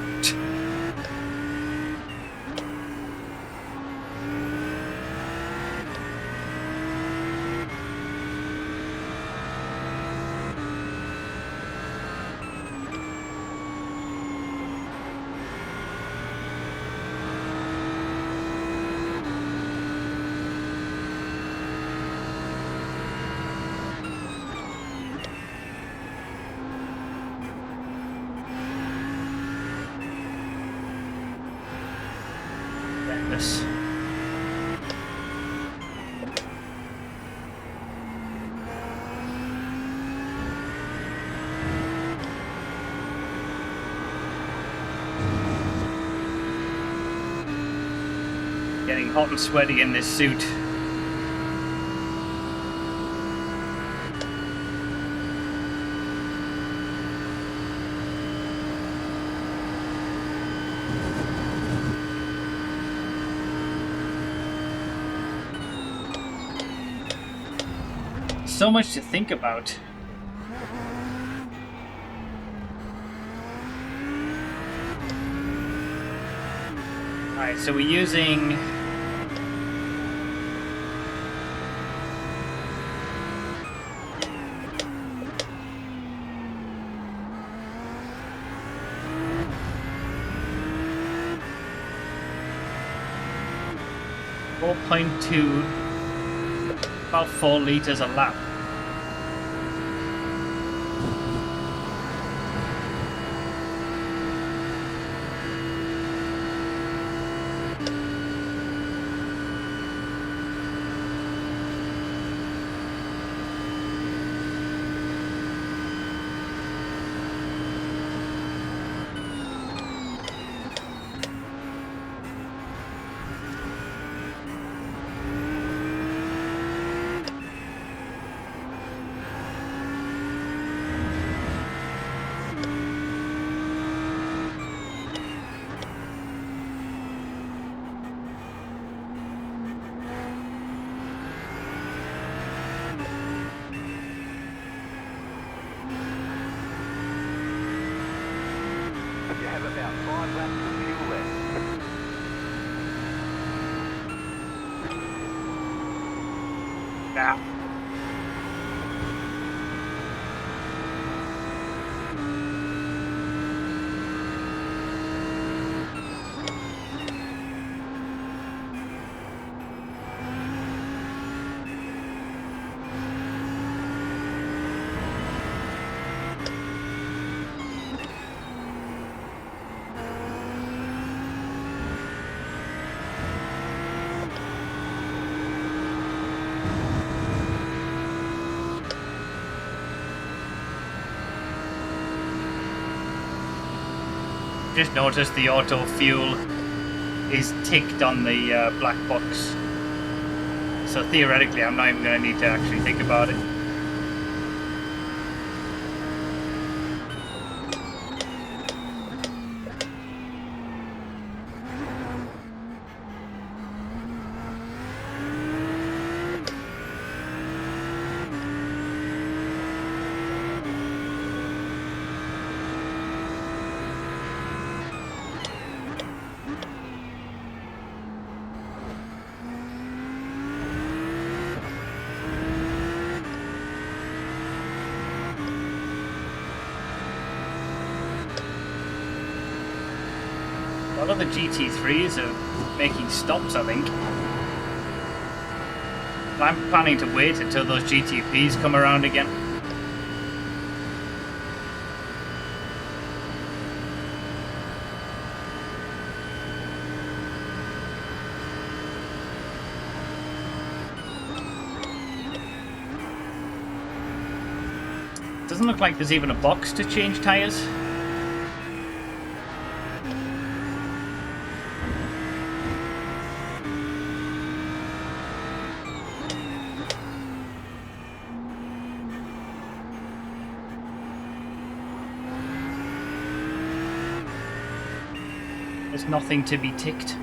Speaker 4: This. Getting hot and sweaty in this suit. So much to think about. Alright, so we're using... about 4 litres a lap.
Speaker 2: You have about 5 laps of fuel left.
Speaker 4: Yeah. Just noticed the auto fuel is ticked on the black box. So theoretically I'm not even going to need to actually think about it. A lot of the GT3s are making stops, I think. I'm planning to wait until those GTPs come around again. Doesn't look like there's even a box to change tyres. There's nothing to be ticked.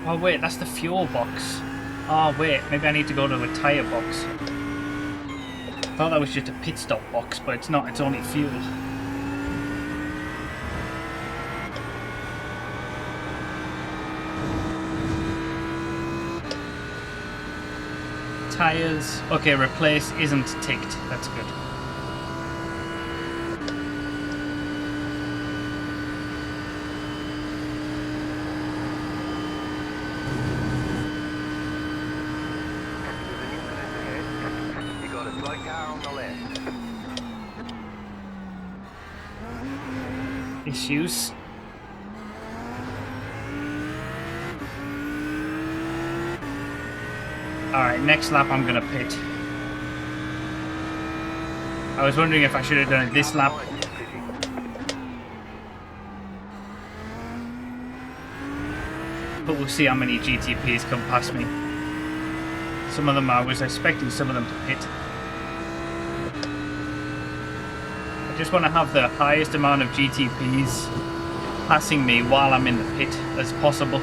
Speaker 4: Oh wait, that's the fuel box. Oh wait, maybe I need to go to a tyre box. I thought that was just a pit stop box, but it's not, it's only fuel. Tyres. Okay, replace isn't ticked. That's good.
Speaker 2: You got a slow car on the left.
Speaker 4: Issues. Alright, next lap I'm gonna pit. I was wondering if I should have done it this lap. But we'll see how many GTPs come past me. Some of them I was expecting some of them to pit. I just want to have the highest amount of GTPs passing me while I'm in the pit as possible.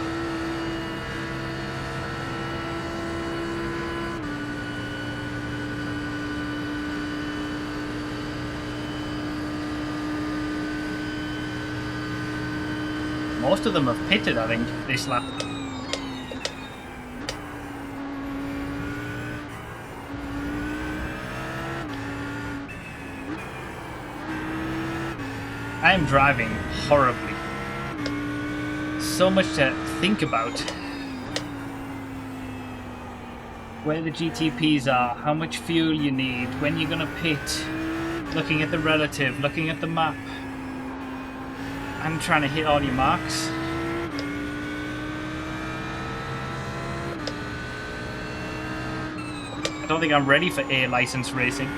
Speaker 4: Most of them have pitted, I think, this lap. I am driving horribly. So much to think about. Where the GTPs are, how much fuel you need, when you're gonna pit, looking at the relative, looking at the map. I'm trying to hit all your marks. I don't think I'm ready for A license racing.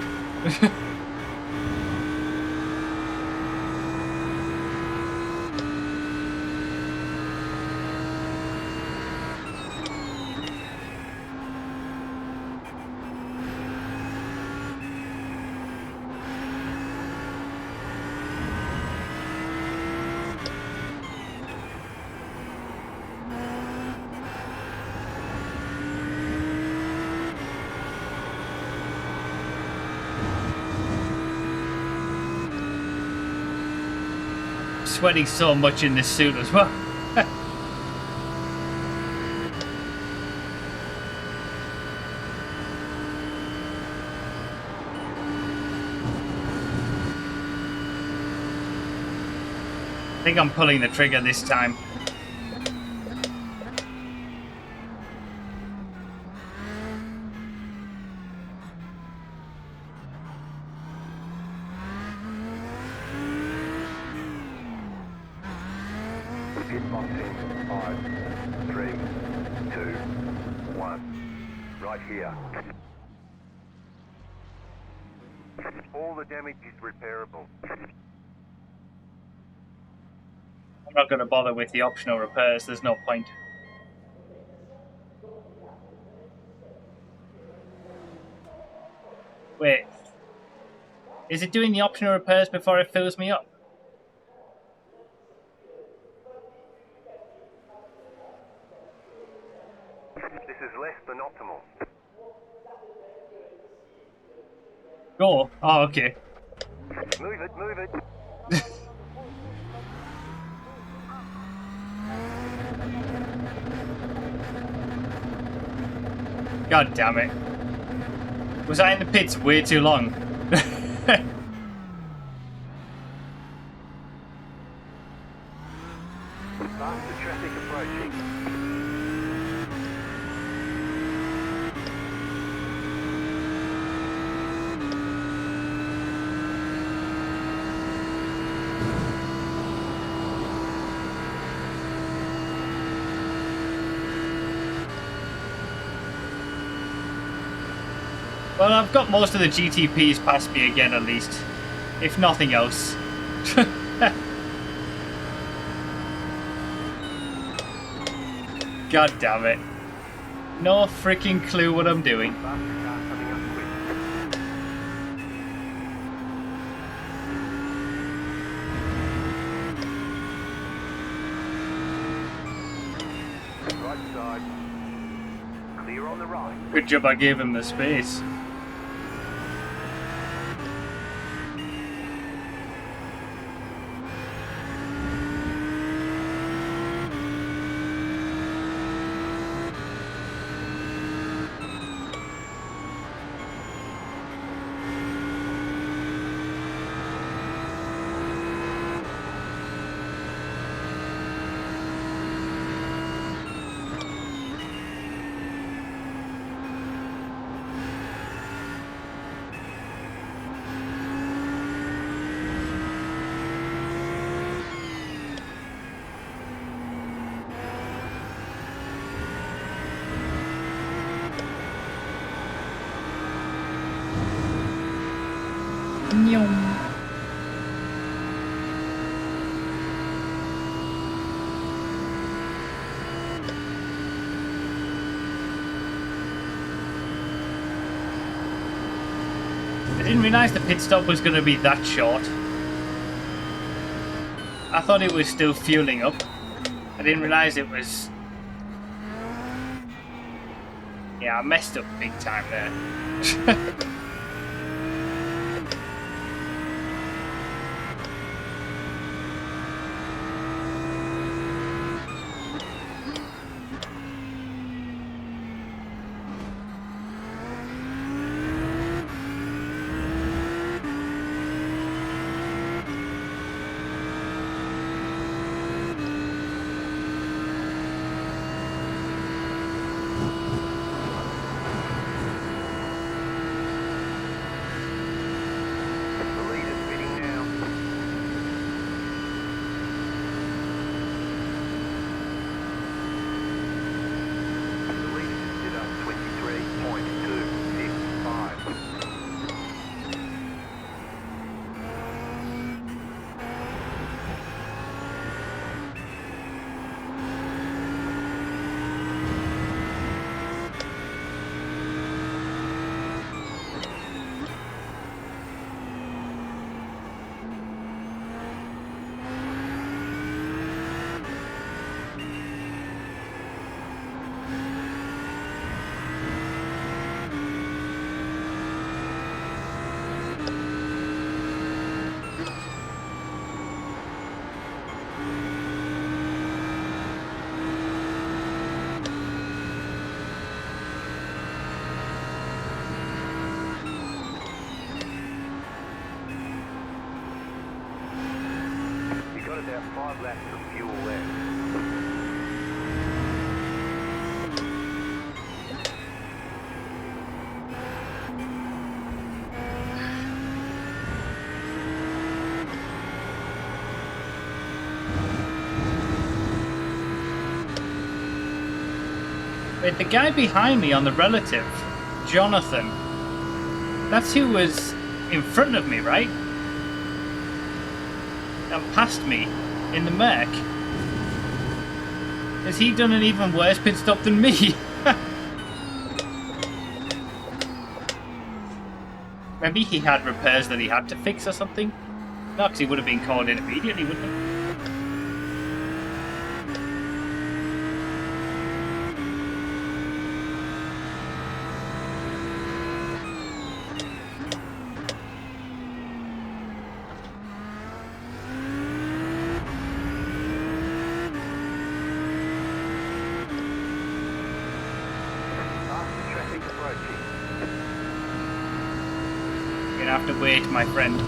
Speaker 4: Sweating so much in this suit as well. I think I'm pulling the trigger this time.
Speaker 2: Pit box in 5, 3, 2, 1. Right here. All the damage is repairable.
Speaker 4: I'm not going to bother with the optional repairs, there's no point. Wait. Is it doing the optional repairs before it fills me up?
Speaker 2: This is less than optimal.
Speaker 4: Go. Oh, okay.
Speaker 2: Move it, move it.
Speaker 4: God damn it. Was I in the pits way too long?
Speaker 2: Faster traffic approaching.
Speaker 4: Well, I've got most of the GTPs past me again, at least. If nothing else. God damn it. No freaking clue what I'm doing.
Speaker 2: Faster car coming up quick. Right side. Clear on the right.
Speaker 4: Good job I gave him the space. I didn't realise the pit stop was going to be that short. I thought it was still fueling up. I didn't realise it was... Yeah, I messed up big time there.
Speaker 2: The leader's spinning now. The leader just did up 23.265. You got about 5 laps of fuel left.
Speaker 4: Wait, the guy behind me on the relative, Jonathan, that's who was in front of me, right? And past me in the Merc. Has he done an even worse pit stop than me? Maybe he had repairs that he had to fix or something? No, because he would have been called in immediately, wouldn't he?
Speaker 2: Faster traffic approaching.
Speaker 4: You're gonna have to wait, my friend.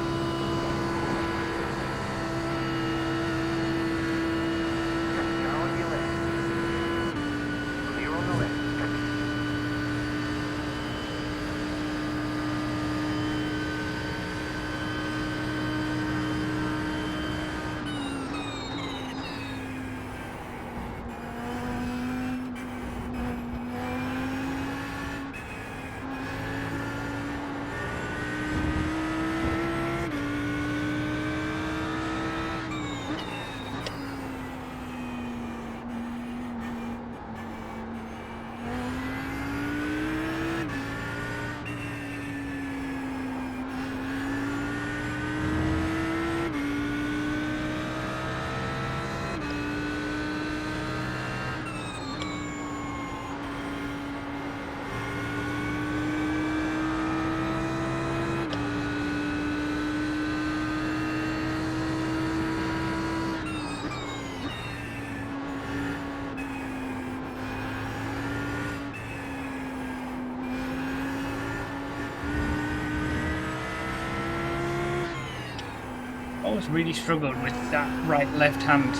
Speaker 4: always really struggled with that right-left hand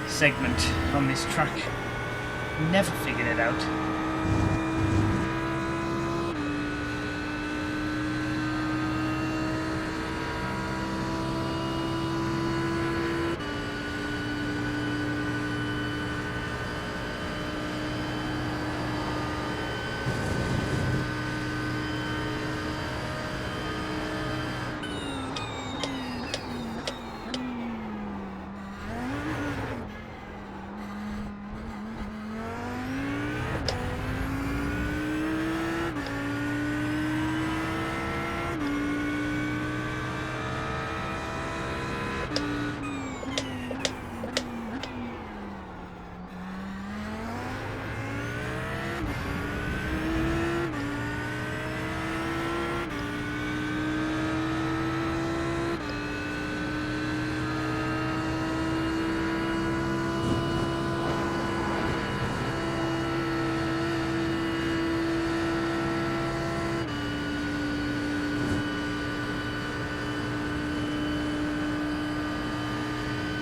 Speaker 4: segment on this track. Never figured it out.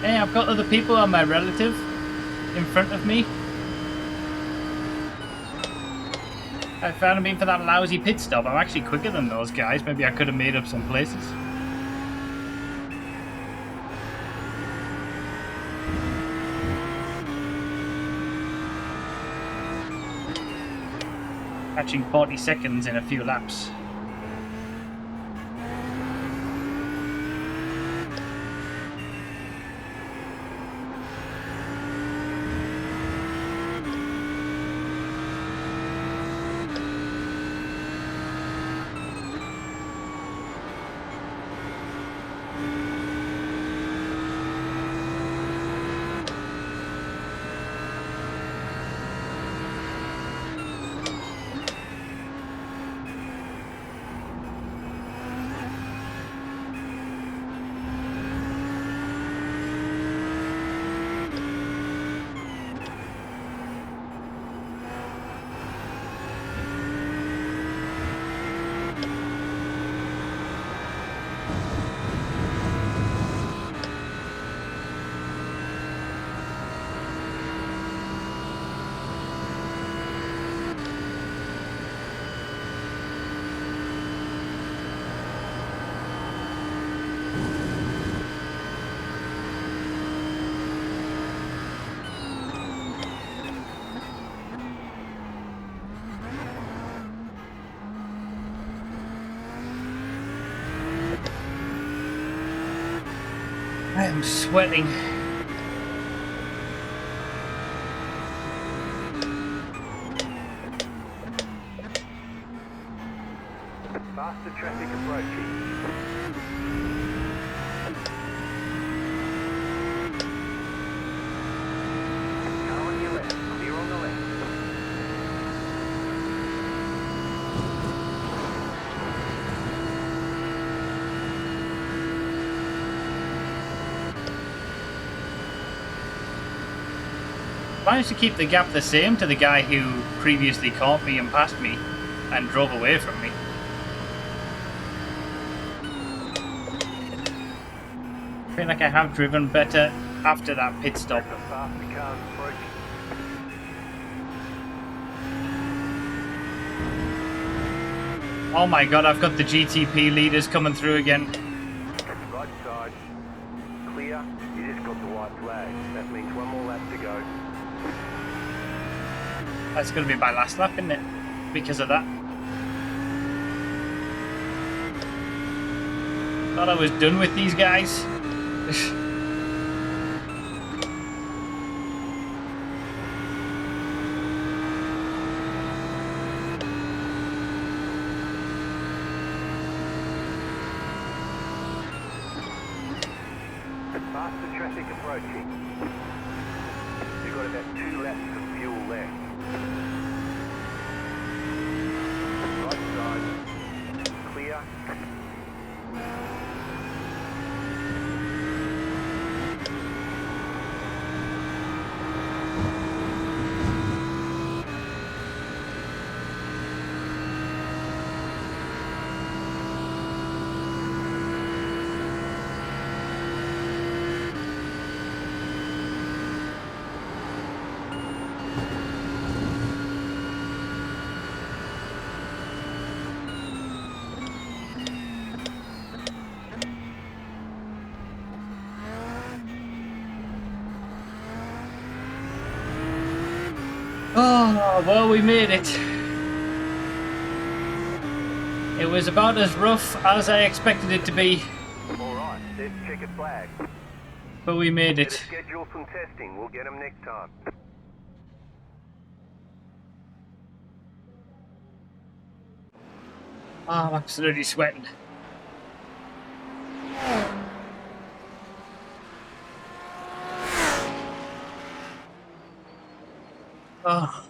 Speaker 4: Hey, I've got other people on my relative in front of me. If I hadn't been for that lousy pit stop, I'm actually quicker than those guys. Maybe I could have made up some places. Catching 40 seconds in a few laps. I am sweating.
Speaker 2: Faster traffic approaching. Car on your left, clear on the left.
Speaker 4: Managed to keep the gap the same to the guy who previously caught me and passed me and drove away from me. I feel like I have driven better after that pit stop.
Speaker 2: The faster cars approaching.
Speaker 4: Oh my god, I've got the GTP leaders coming through again.
Speaker 2: Right side, clear. You just got the white flag. That means one more lap to go.
Speaker 4: That's going to be my last lap, isn't it? Because of that. Thought I was done with these guys.
Speaker 2: Faster traffic approaching. You've got about 2 laps of fuel left. Right side, clear.
Speaker 4: Oh, well, we made it. It was about as rough as I expected it to be,
Speaker 2: Alright, there's checkered flag.
Speaker 4: but we made
Speaker 2: Better
Speaker 4: it.
Speaker 2: schedule some testing. We'll get them next time.
Speaker 4: Oh, I'm absolutely sweating. Oh.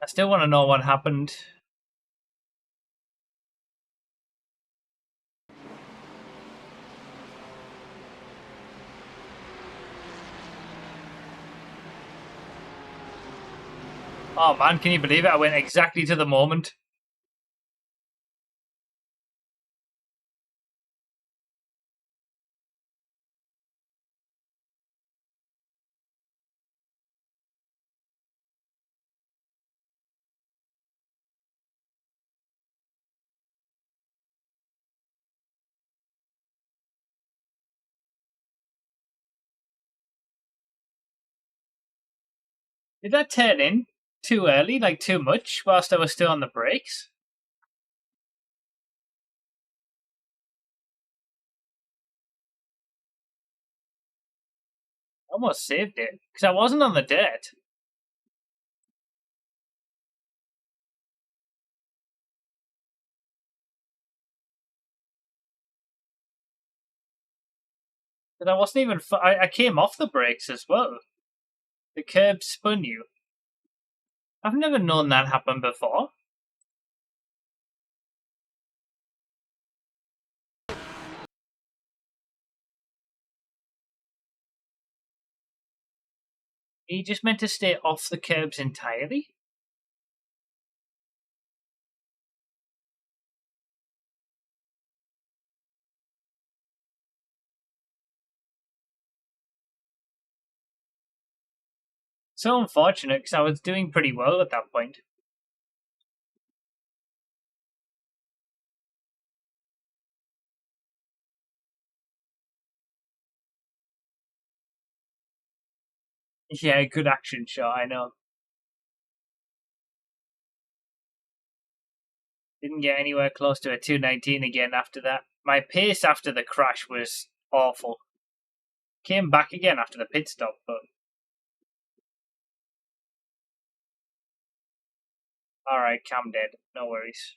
Speaker 4: I still want to know what happened. Oh man, can you believe it? I went exactly to the moment. Did that turn in too early, like too much, whilst I was still on the brakes? Almost saved it, because I wasn't on the dirt. But I wasn't even. I came off the brakes as well. The curb spun you. I've never known that happen before. Are you just meant to stay off the curbs entirely? So unfortunate, because I was doing pretty well at that point. Yeah, good action shot, I know. Didn't get anywhere close to a 219 again after that. My pace after the crash was awful. Came back again after the pit stop, but... Alright, Cam dead. No worries.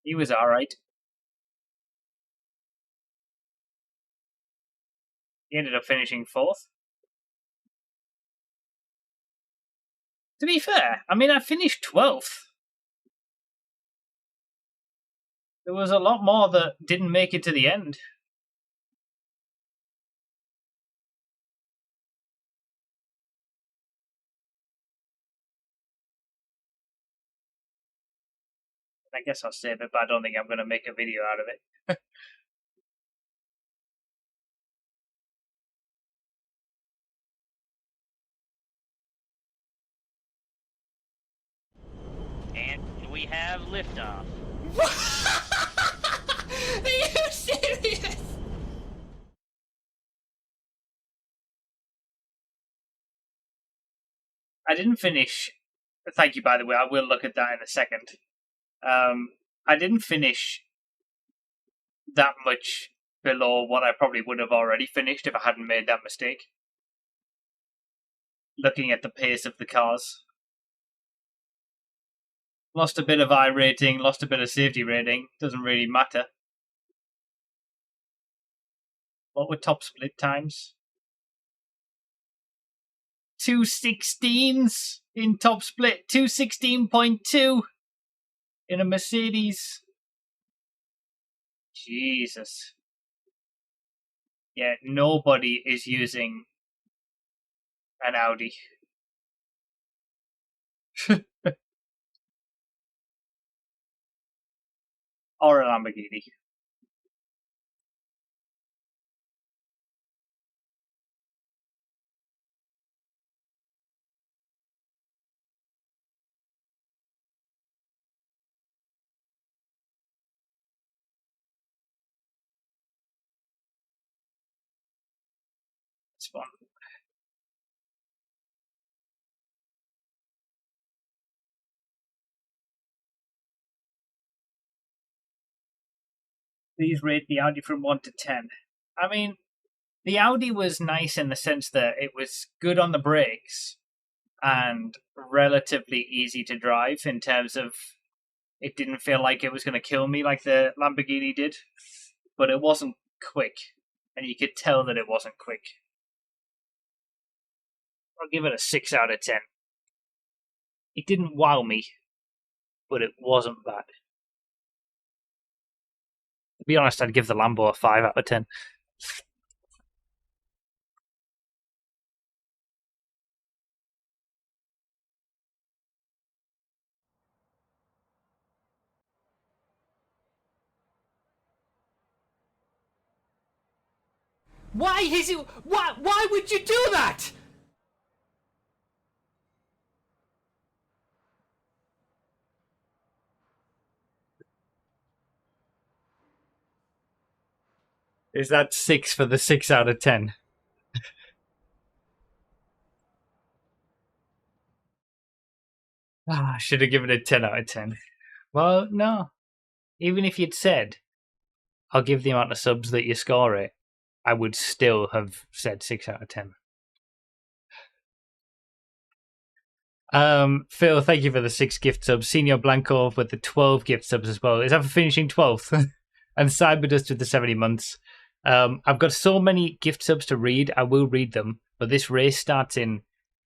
Speaker 4: He was alright. He ended up finishing 4th. To be fair, I mean, I finished 12th. There was a lot more that didn't make it to the end. I guess I'll save it, but I don't think I'm going to make a video out of it.
Speaker 5: And we have liftoff.
Speaker 6: Are you serious?
Speaker 4: I didn't finish. Thank you, by the way. I will look at that in a second. I didn't finish that much below what I probably would have already finished if I hadn't made that mistake. Looking at the pace of the cars. Lost a bit of iRating, lost a bit of safety rating. Doesn't really matter. What were top split times? 2:16s in top split. 2:16.2 in a Mercedes. Jesus. Yeah, nobody is using An Audi. Or a Lamborghini. It's fun. Please rate the Audi from 1 to 10. I mean, the Audi was nice in the sense that it was good on the brakes and relatively easy to drive in terms of it didn't feel like it was going to kill me like the Lamborghini did, but it wasn't quick, and you could tell that it wasn't quick. I'll give it a 6 out of 10. It didn't wow me, but it wasn't bad. To be honest, I'd give the Lambo a 5 out of 10.
Speaker 6: Why is it? Why would you do that?
Speaker 1: Is that 6 for the 6 out of 10? I should have given it a 10 out of 10. Well, no. Even if you'd said, I'll give the amount of subs that you score it, I would still have said 6 out of 10. Phil, thank you for the 6 gift subs. Senior Blanco with the 12 gift subs as well. Is that for finishing 12th? And Cyberdust with the 70 months. I've got so many gift subs to read. I will read them, but this race starts in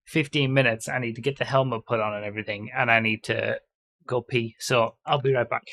Speaker 1: 15 minutes. I need to get the helmet put on and everything, and I need to go pee. So I'll be right back.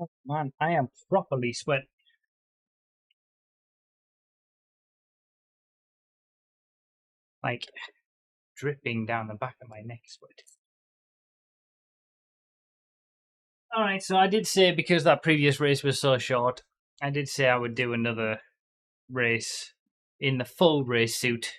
Speaker 1: Oh, man, I am properly sweating. Like, dripping down the back of my neck sweat. Alright, so I did say, because that previous race was so short, I did say I would do another race in the full race suit.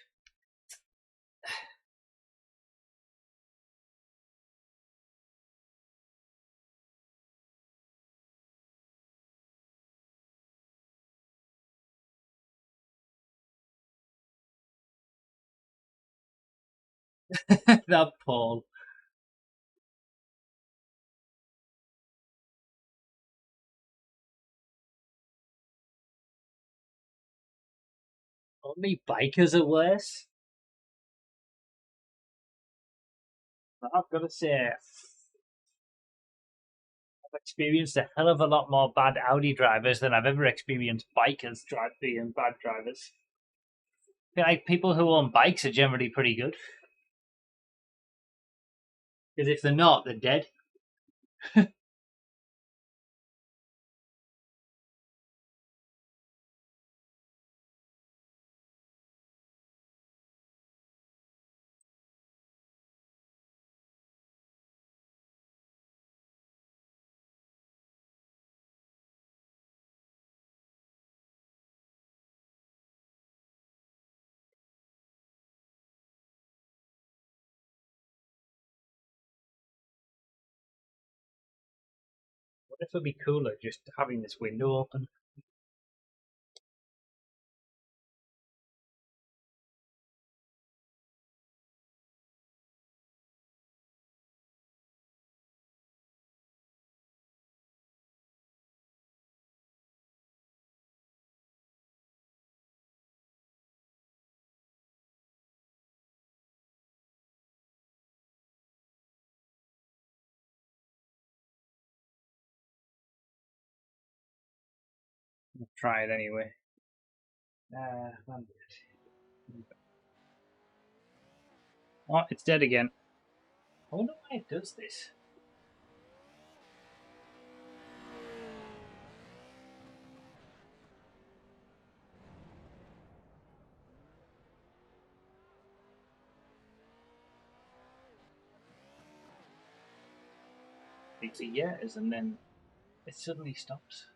Speaker 1: That Paul.
Speaker 4: Only bikers are worse. I've got to say, I've experienced a hell of a lot more bad Audi drivers than I've ever experienced bikers being bad drivers. I feel like people who own bikes are generally pretty good. Because if they're not, they're dead. What if it'd be cooler just having this window open? I'll try it anyway. Oh, it's dead again. I wonder why it does this. It's a years and then it suddenly stops.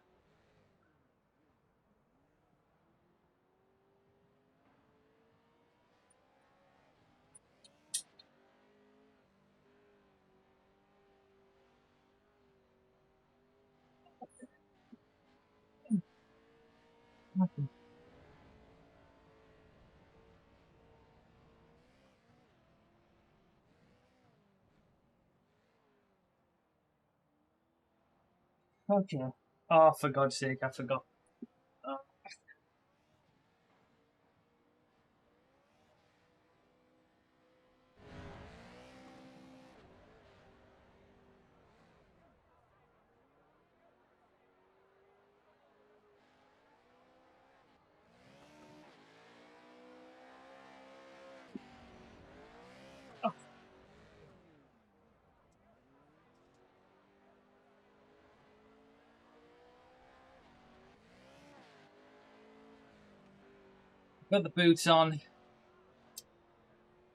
Speaker 4: Oh dear. Oh, for God's sake, I forgot. Oh. Got the boots on.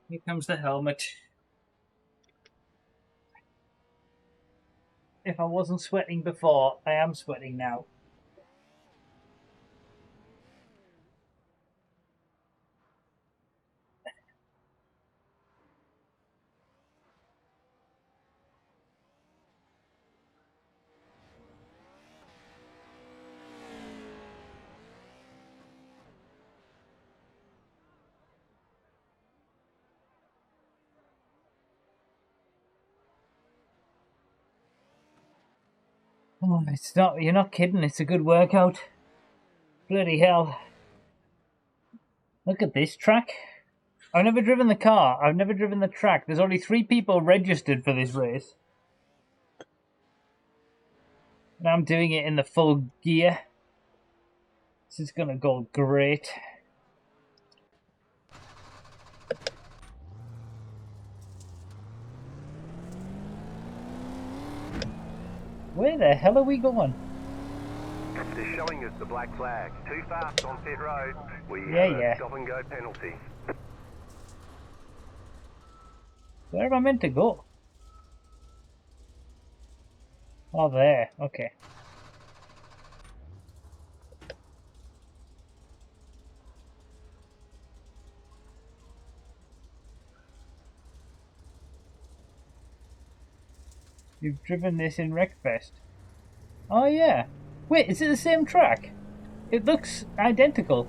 Speaker 4: Here comes the helmet. If I wasn't sweating before, I am sweating now. Oh, it's not. You're not kidding. It's a good workout. Bloody hell! Look at this track. I've never driven the car. I've never driven the track. There's only 3 people registered for this race. And I'm doing it in the full gear. This is gonna go great. Where the hell are we going?
Speaker 2: They're showing us the black flag. Too fast on pit road. We
Speaker 1: Yeah,
Speaker 2: have
Speaker 1: yeah.
Speaker 2: a stop and go penalty.
Speaker 1: Where am I meant to go? Oh, there. Okay. You've driven this in Wreckfest. Oh, yeah. Wait, is it the same track? It looks identical.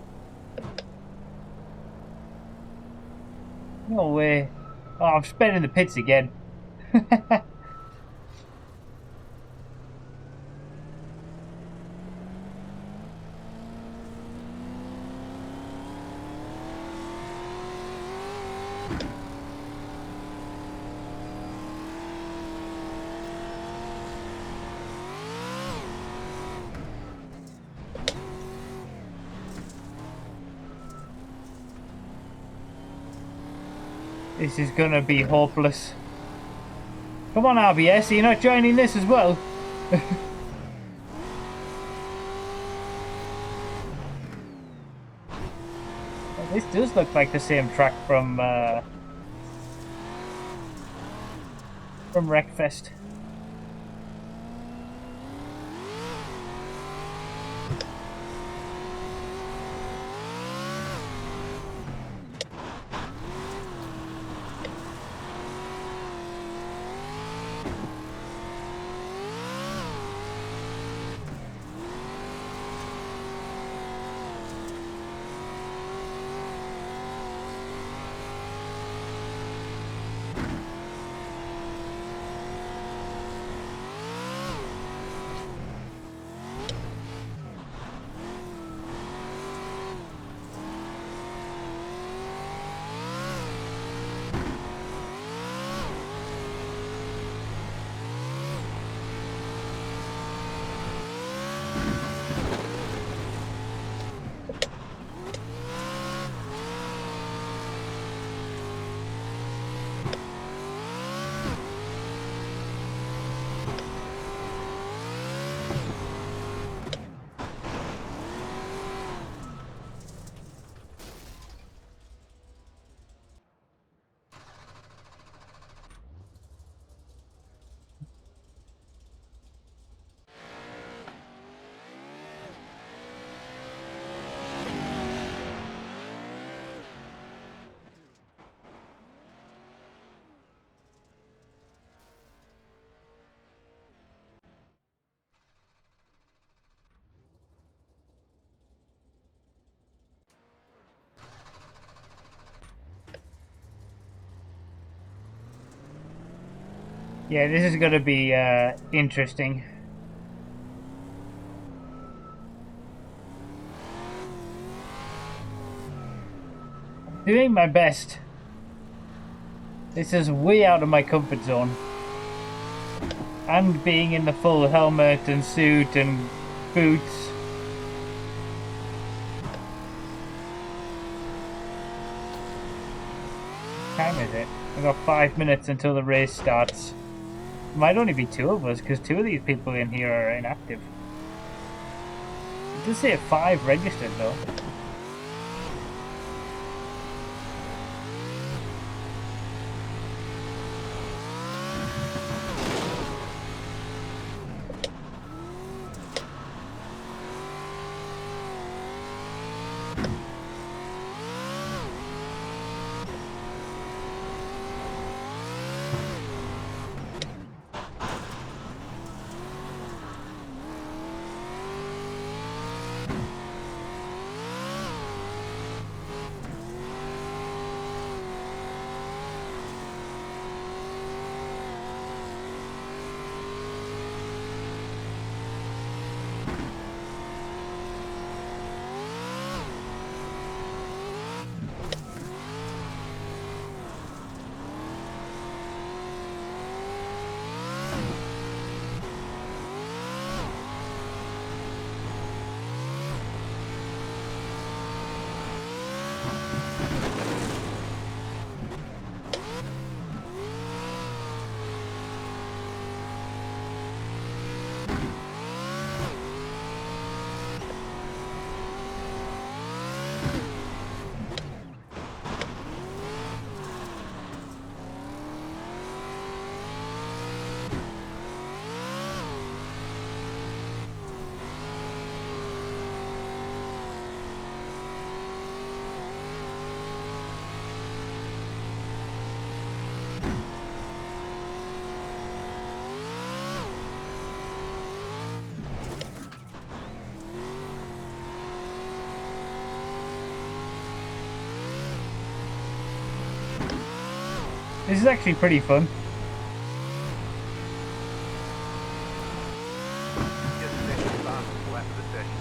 Speaker 1: No way. Oh, I'm sped in the pits again.
Speaker 4: This is gonna be hopeless. Come on, RBS, are you not joining this as well? This does look like the same track from Wreckfest. Yeah, this is gonna be interesting. Doing my best. This is way out of my comfort zone. And being in the full helmet and suit and boots. What time is it? I've got 5 minutes until the race starts. Might only be 2 of us, because 2 of these people in here are inactive. It does say 5 registered though. This is actually pretty fun.
Speaker 2: Just a second, fastest lap of the session.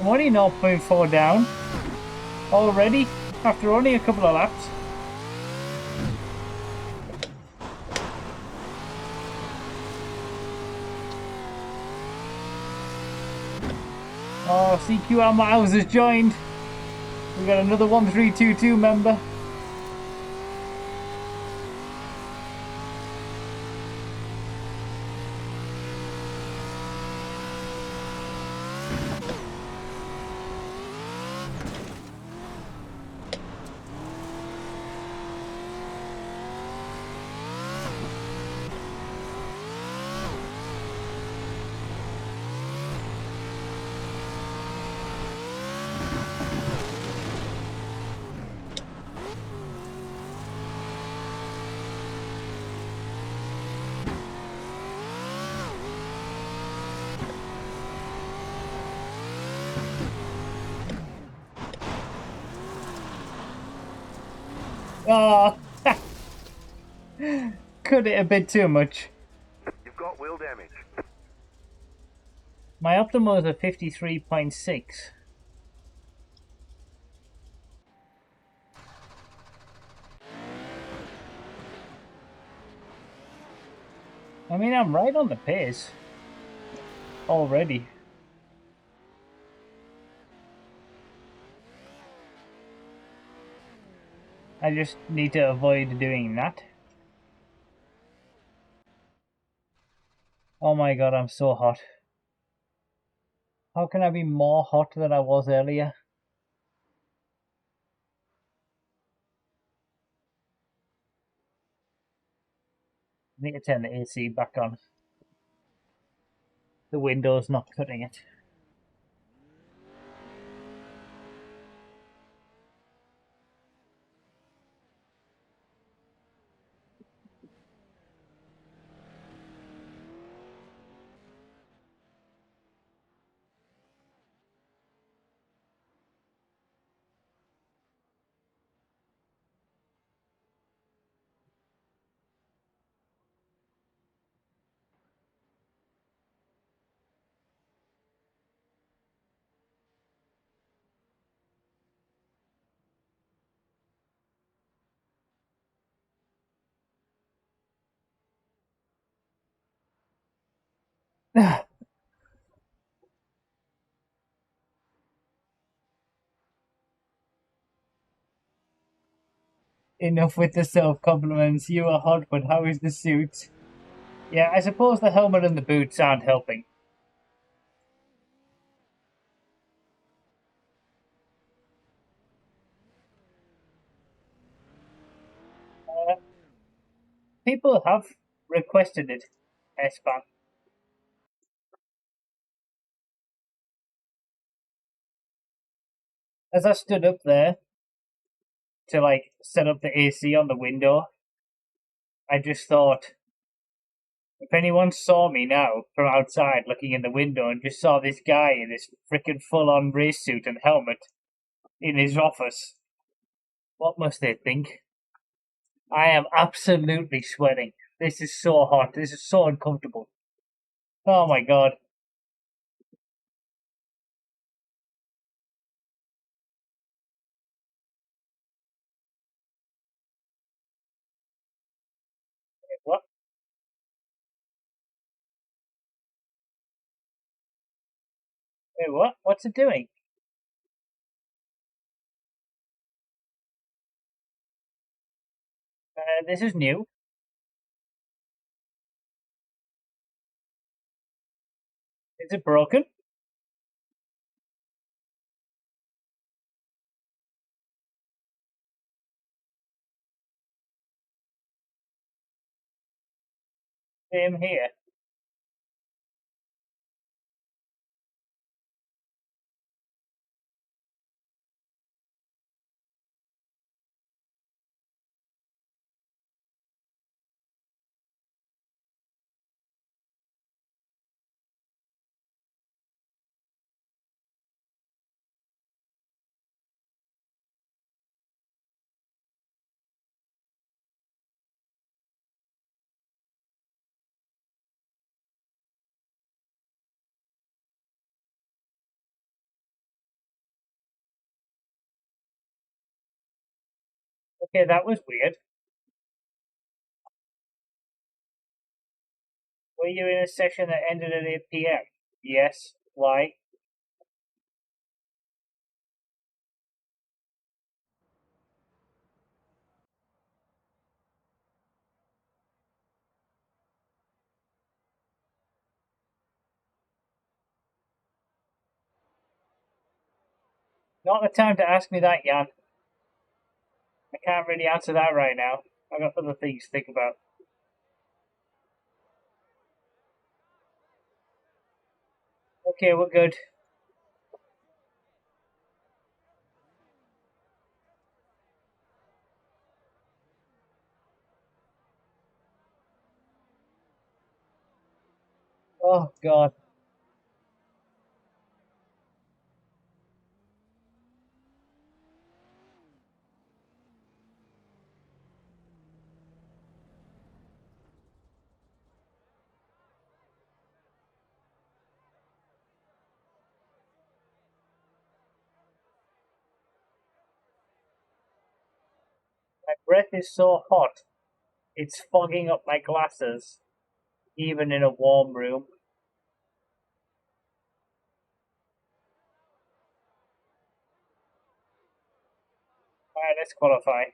Speaker 4: I'm only 0.4 down. Already? After only a couple of laps. Oh, Our CQR Miles has joined. We've got another 1322 member. Oh, cut it a bit too much.
Speaker 2: You've got wheel damage.
Speaker 4: My optimal is a 53.6. I mean, I'm right on the pace already. I just need to avoid doing that. Oh my god, I'm so hot. How can I be more hot than I was earlier? I need to turn the AC back on. The window's not cutting it. Enough with the self-compliments. You are hot, but how is the suit? Yeah, I suppose the helmet and the boots aren't helping. People have requested it, S-Ban. As I stood up there to like set up the AC on the window, I just thought, if anyone saw me now from outside looking in the window and just saw this guy in this freaking full-on race suit and helmet in his office, what must they think? I am absolutely sweating. This is so hot. This is so uncomfortable. Oh my god. What? Wait, what? What's it doing? This is new. Is it broken? Same here. Okay, that was weird. Were you in a session that ended at 8 p.m.? Yes. Why? Not the time to ask me that, Jan. I can't really answer that right now. I've got other things to think about. Okay, we're good. Oh, God. My breath is so hot, it's fogging up my glasses, even in a warm room. Alright, let's qualify.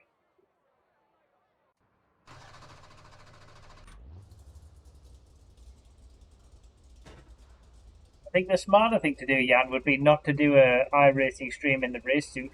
Speaker 4: I think the smarter thing to do, Jan, would be not to do a iRacing stream in the race suit.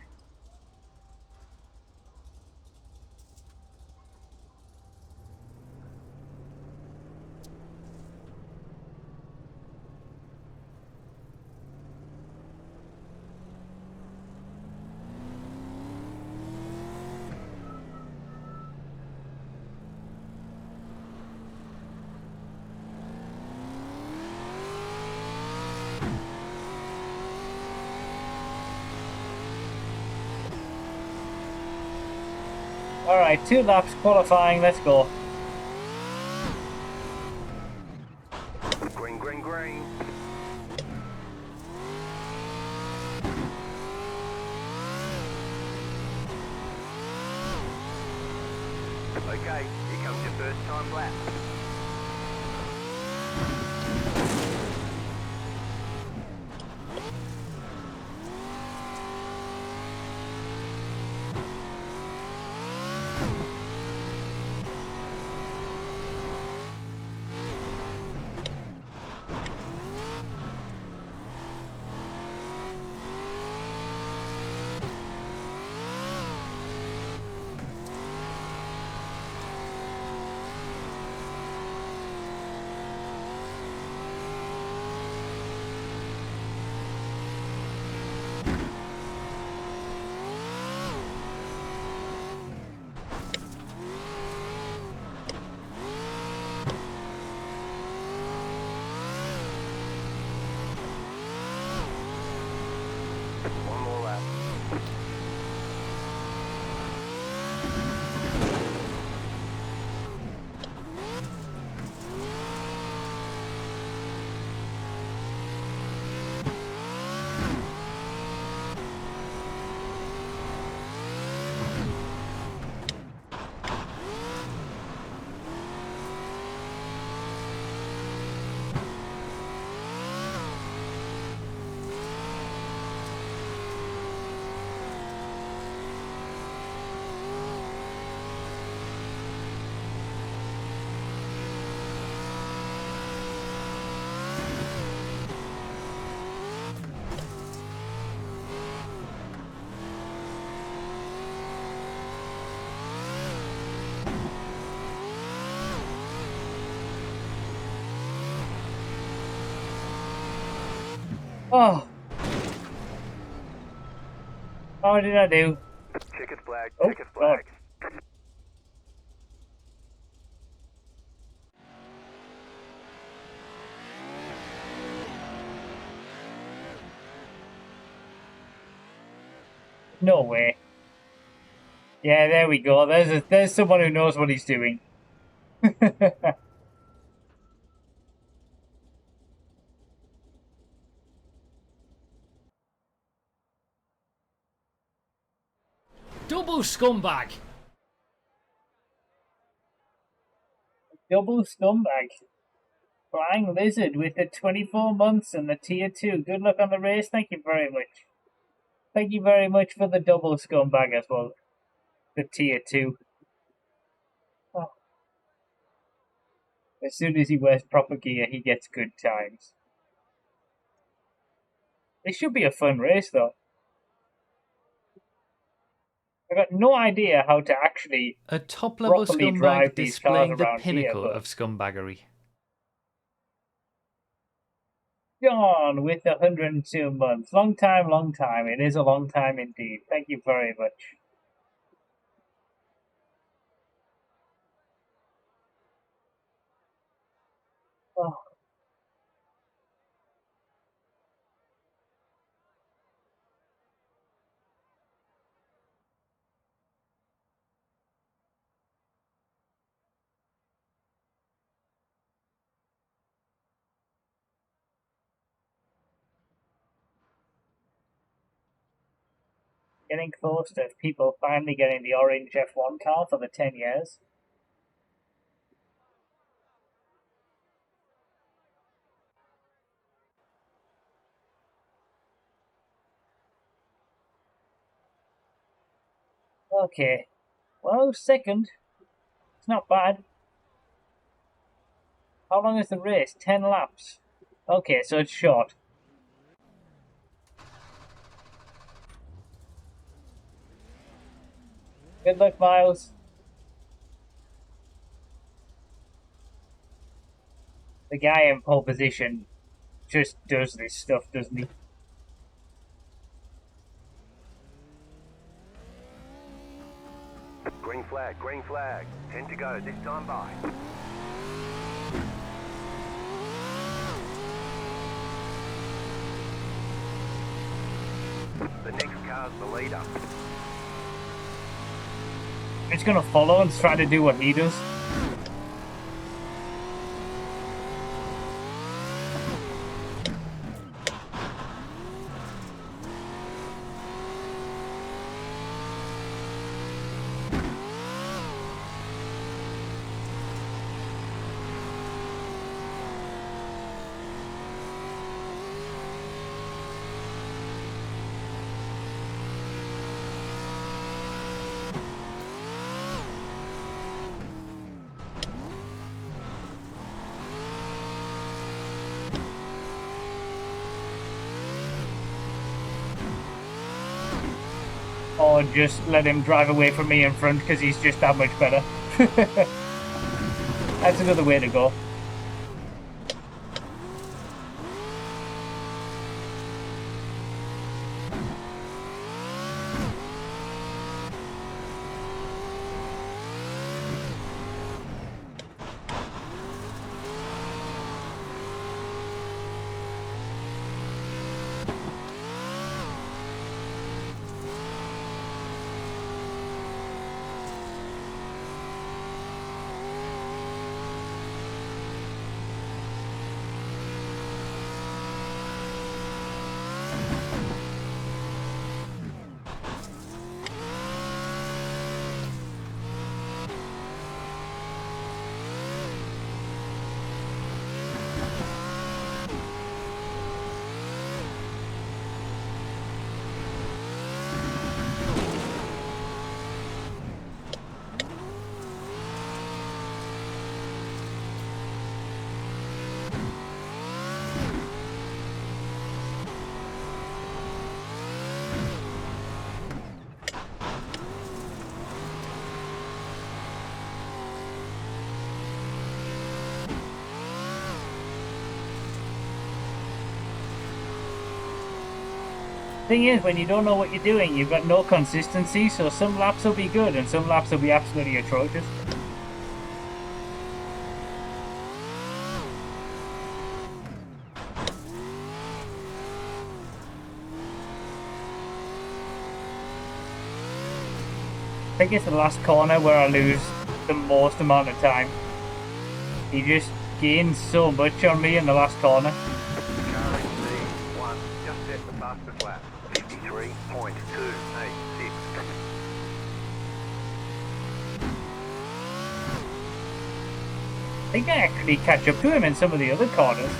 Speaker 4: Alright, 2 laps qualifying, let's go.
Speaker 2: Green, green, green. Okay, here comes your first time lap. One more lap.
Speaker 4: Oh! How did I do?
Speaker 2: Checkered flag,
Speaker 4: Oh,
Speaker 2: checkered flag.
Speaker 4: No way. Yeah, there we go. There's someone who knows what he's doing.
Speaker 6: Double scumbag.
Speaker 4: Double scumbag. Flying Lizard with the 24 months and the tier 2. Good luck on the race. Thank you very much. Thank you very much for the double scumbag as well. The tier 2. Oh. As soon as he wears proper gear, he gets good times. This should be a fun race, though. I've got no idea how to actually
Speaker 1: A top-level
Speaker 4: properly
Speaker 1: scumbag
Speaker 4: drive these cars
Speaker 1: displaying the
Speaker 4: around here,
Speaker 1: pinnacle
Speaker 4: but
Speaker 1: of scumbaggery.
Speaker 4: John with 102 months. Long time, long time. It is a long time indeed. Thank you very much. Oh. Getting close to people finally getting the orange F1 car for the 10 years. Okay. Well, second. It's not bad. How long is the race? 10 laps. Okay, so it's short. Good luck, Miles. The guy in pole position just does this stuff, doesn't he?
Speaker 2: Green flag, green flag. 10 to go, this time by. The next car's the leader.
Speaker 4: It's gonna follow and try to do what he does. Or just let him drive away from me in front because he's just that much better. That's another way to go. Thing is, when you don't know what you're doing, you've got no consistency, so some laps will be good and some laps will be absolutely atrocious. I think it's the last corner where I lose the most amount of time. He just gains so much on me in the last corner.
Speaker 2: Car in C1 just set the fastest lap. 53.286.
Speaker 4: I think I actually catch up to him in some of the other corners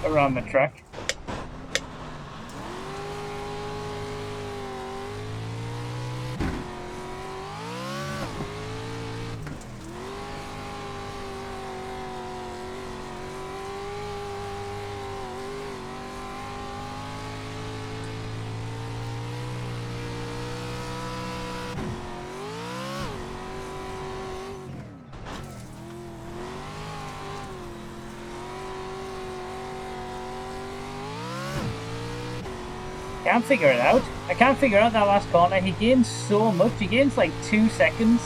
Speaker 4: around the track. Can't figure it out. I can't figure out that last corner. He gains so much. He gains like 2 seconds.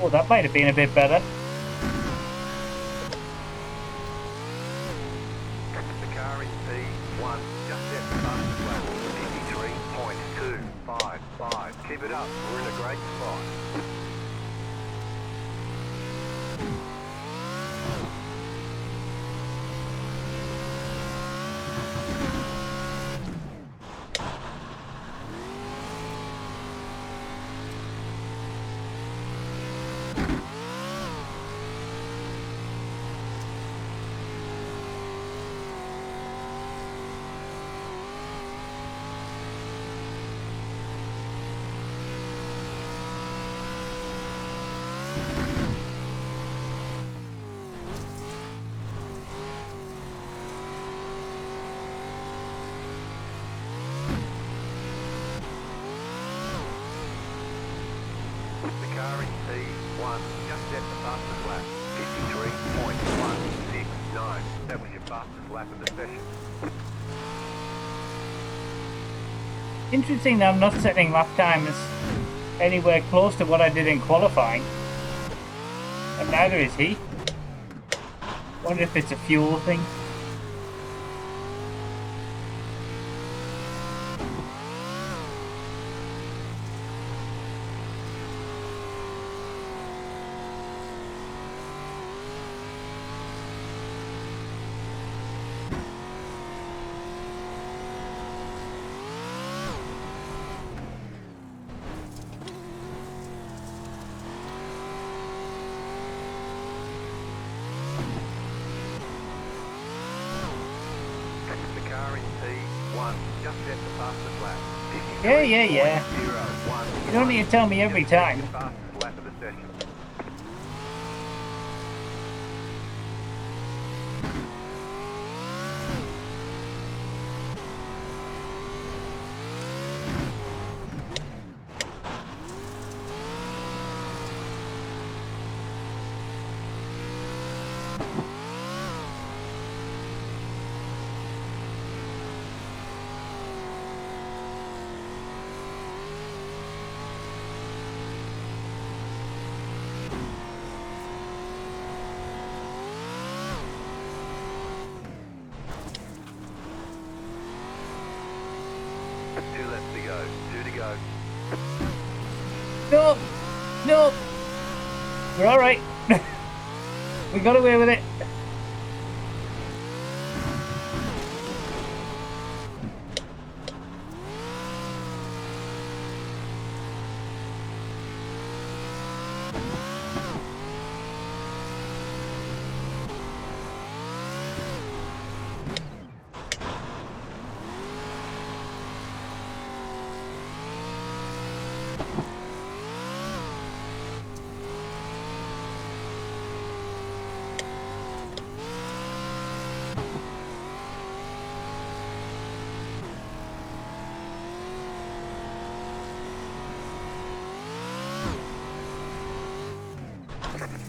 Speaker 4: Oh, that might have been a bit better.
Speaker 2: The car in P1 just set the fastest lap, 53.255. Keep it up, we're in a great spot. The car in P1 just set the fastest lap, 53.169. That was your fastest lap of the session.
Speaker 4: Interesting that I'm not setting lap times anywhere close to what I did in qualifying. And neither is he. Wonder if it's a fuel thing.
Speaker 2: The car in P1 just set the fastest lap,
Speaker 4: Yeah.
Speaker 2: 53.01.
Speaker 4: You don't need to tell me every time.
Speaker 2: Your fastest lap of the session. Two laps to go, two to go.
Speaker 4: No. We're alright. We got away with it.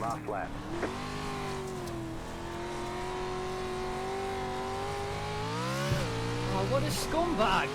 Speaker 2: Last lap.
Speaker 6: Oh, what a scumbag!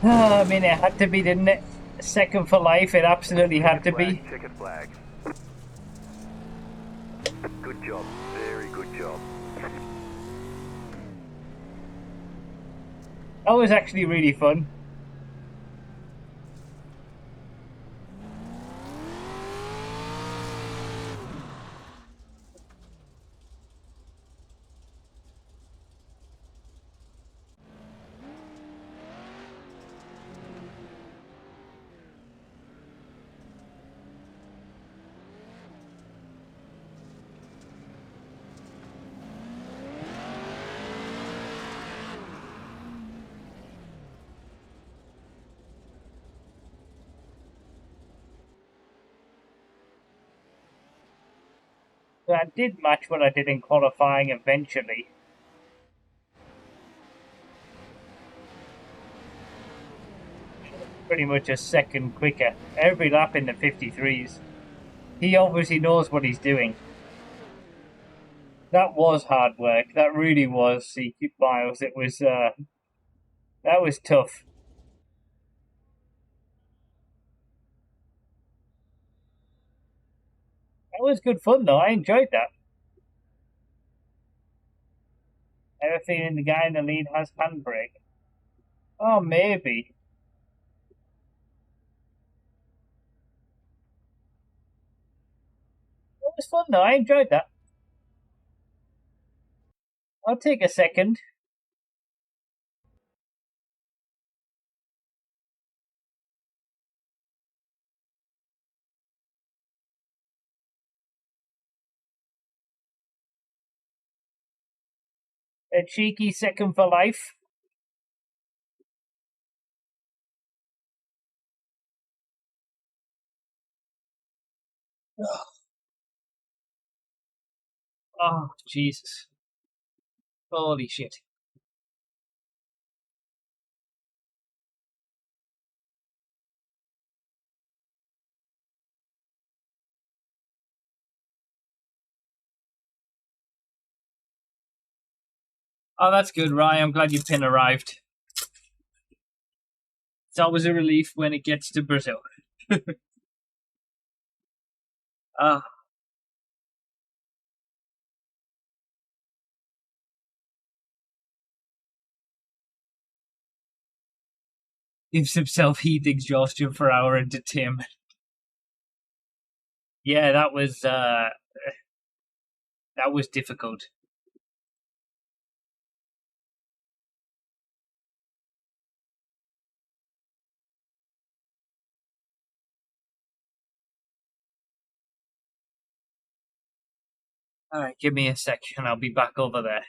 Speaker 4: I mean, it had to be, didn't it? Second for life, it absolutely had to be.
Speaker 2: Checkered flag. Good job. Very good job.
Speaker 4: That was actually really fun. So I did match what I did in qualifying eventually. Pretty much a second quicker. Every lap in the 53s. He obviously knows what he's doing. That was hard work. That really was, CQ Bios. It was, that was tough. That was good fun though. I enjoyed that. I have a feeling the guy in the lead has handbrake. Oh, maybe. It was fun though. I enjoyed that. I'll take a second. A cheeky second for life. Oh, Jesus. Holy shit. Oh, that's good, Ryan. I'm glad your pin arrived. It's always a relief when it gets to Brazil. Ah, gives himself heat exhaustion for our entertainment. Yeah, that was difficult. All right, give me a sec, and I'll be back over there.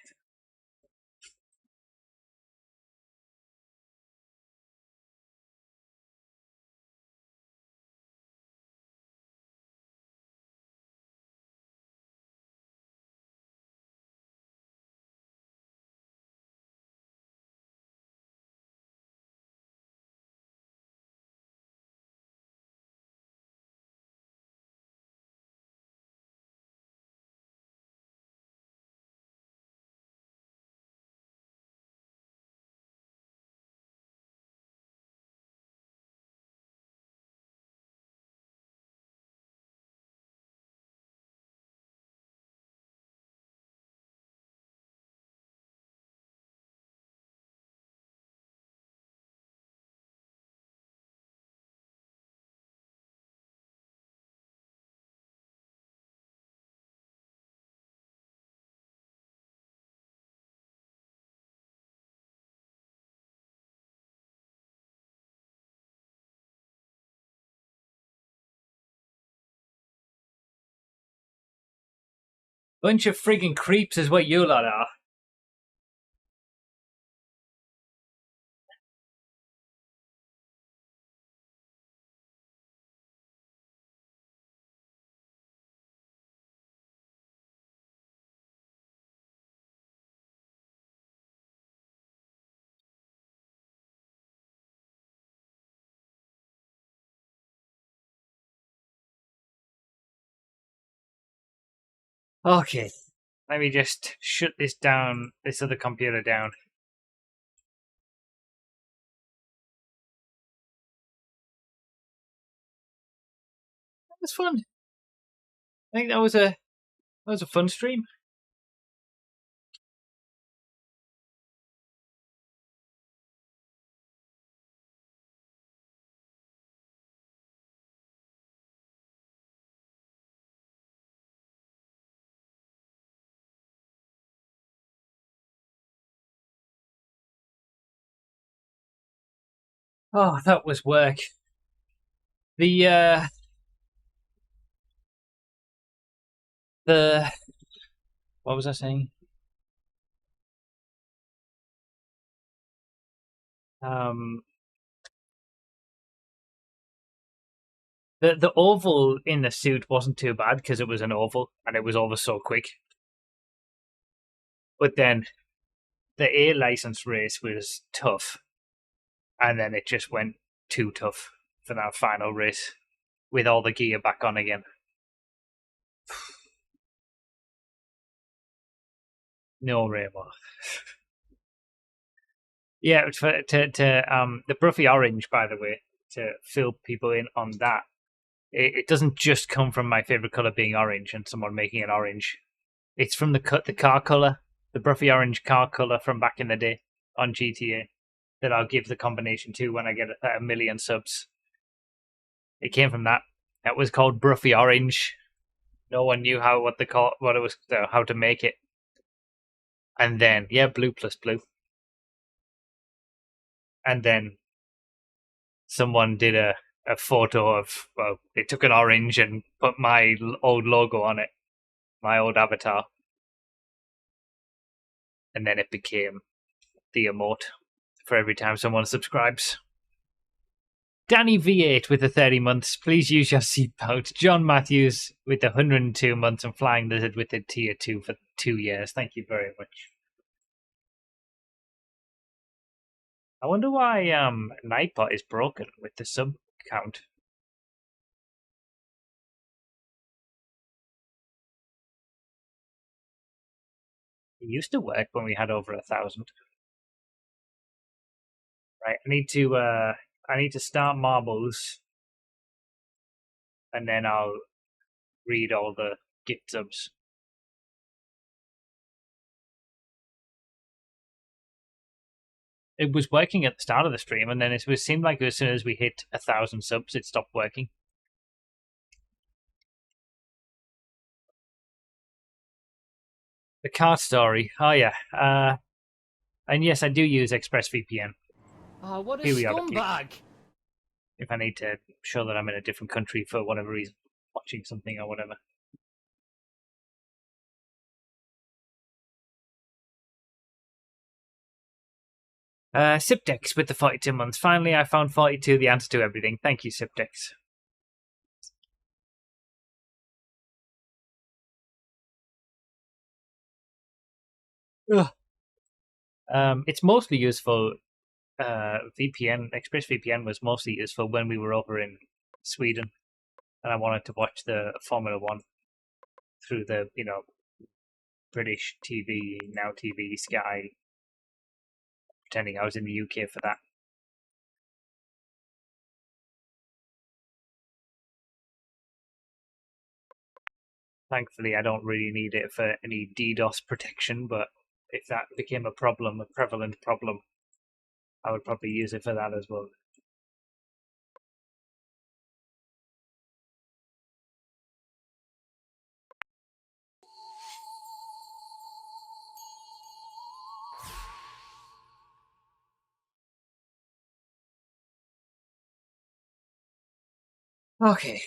Speaker 4: Bunch of frigging creeps is what you lot are. Okay, let me just shut this down, this other computer down.
Speaker 1: was fun. I think that was a fun stream. Oh, that was work. The what was I saying? The oval in the suit wasn't too bad because it was an oval and it was over so quick. But then the A license race was tough, and then it just went too tough for that final race with all the gear back on again. No, Raymore. Yeah, the Broughy orange, by the way, to fill people in on that. It doesn't just come from my favorite color being orange and someone making it orange. It's from the car color, the Broughy orange car color from back in the day on GTA that I'll give the combination to when I get a million subs. It came from that. That was called Broughy orange. No one knew how to make it. And then blue plus blue. And then someone did a photo of, well, they took an orange and put my old logo on it, my old avatar. And then it became the emote for every time someone subscribes. Danny V8 with the 30 months. Please use your seatbelt. John Matthews with the 102 months and Flying Lizard with the tier 2 for 2 years. Thank you very much. I wonder why Nightbot is broken with the sub count. It used to work when we had over 1,000. Right, I need to start marbles, and then I'll read all the gift subs. It was working at the start of the stream, and then it seemed like as soon as we hit 1,000 subs, it stopped working. The cart story. Oh yeah. And yes, I do use ExpressVPN.
Speaker 6: What a
Speaker 1: Periodically.
Speaker 6: scumbag!
Speaker 1: If I need to show that I'm in a different country for whatever reason, watching something or whatever. Sipdex with the 42 months. Finally, I found 42 the answer to everything. Thank you, Sipdex. It's mostly useful. ExpressVPN was mostly useful when we were over in Sweden, and I wanted to watch the Formula One through the British TV, Now TV, Sky, pretending I was in the UK for that. Thankfully, I don't really need it for any DDoS protection, but if that became a prevalent problem, I would probably use it for that as well. Okay.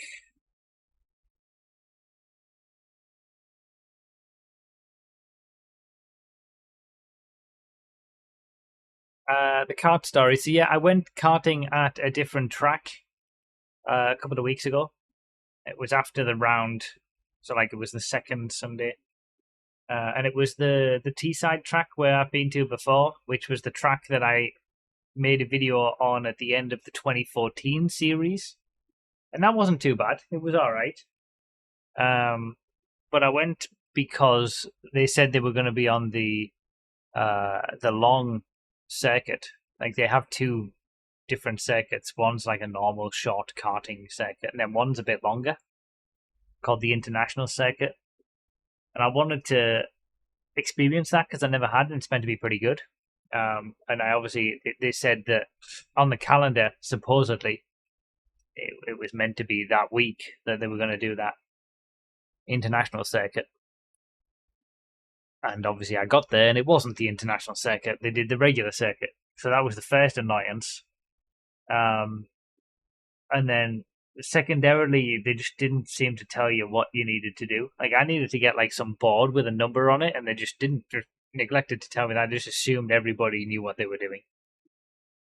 Speaker 1: The kart story. So yeah, I went karting at a different track a couple of weeks ago. It was after the round, so like it was the second Sunday, and it was the Teesside track where I've been to before, which was the track that I made a video on at the end of the 2014 series, and that wasn't too bad. It was all right. But I went because they said they were going to be on the long circuit. Like they have two different circuits. One's like a normal short karting circuit, and then one's a bit longer.
Speaker 4: called the International Circuit, and I wanted to experience that because I never had, and it's meant to be pretty good. And I obviously they said that on the calendar, supposedly, it was meant to be that week that they were going to do that international circuit. And obviously, I got there, and it wasn't the international circuit. They did the regular circuit, so that was the first annoyance. And then secondarily, they just didn't seem to tell you what you needed to do. Like I needed to get like some board with a number on it, and they just didn't. Just neglected to tell me that. I just assumed everybody knew what they were doing.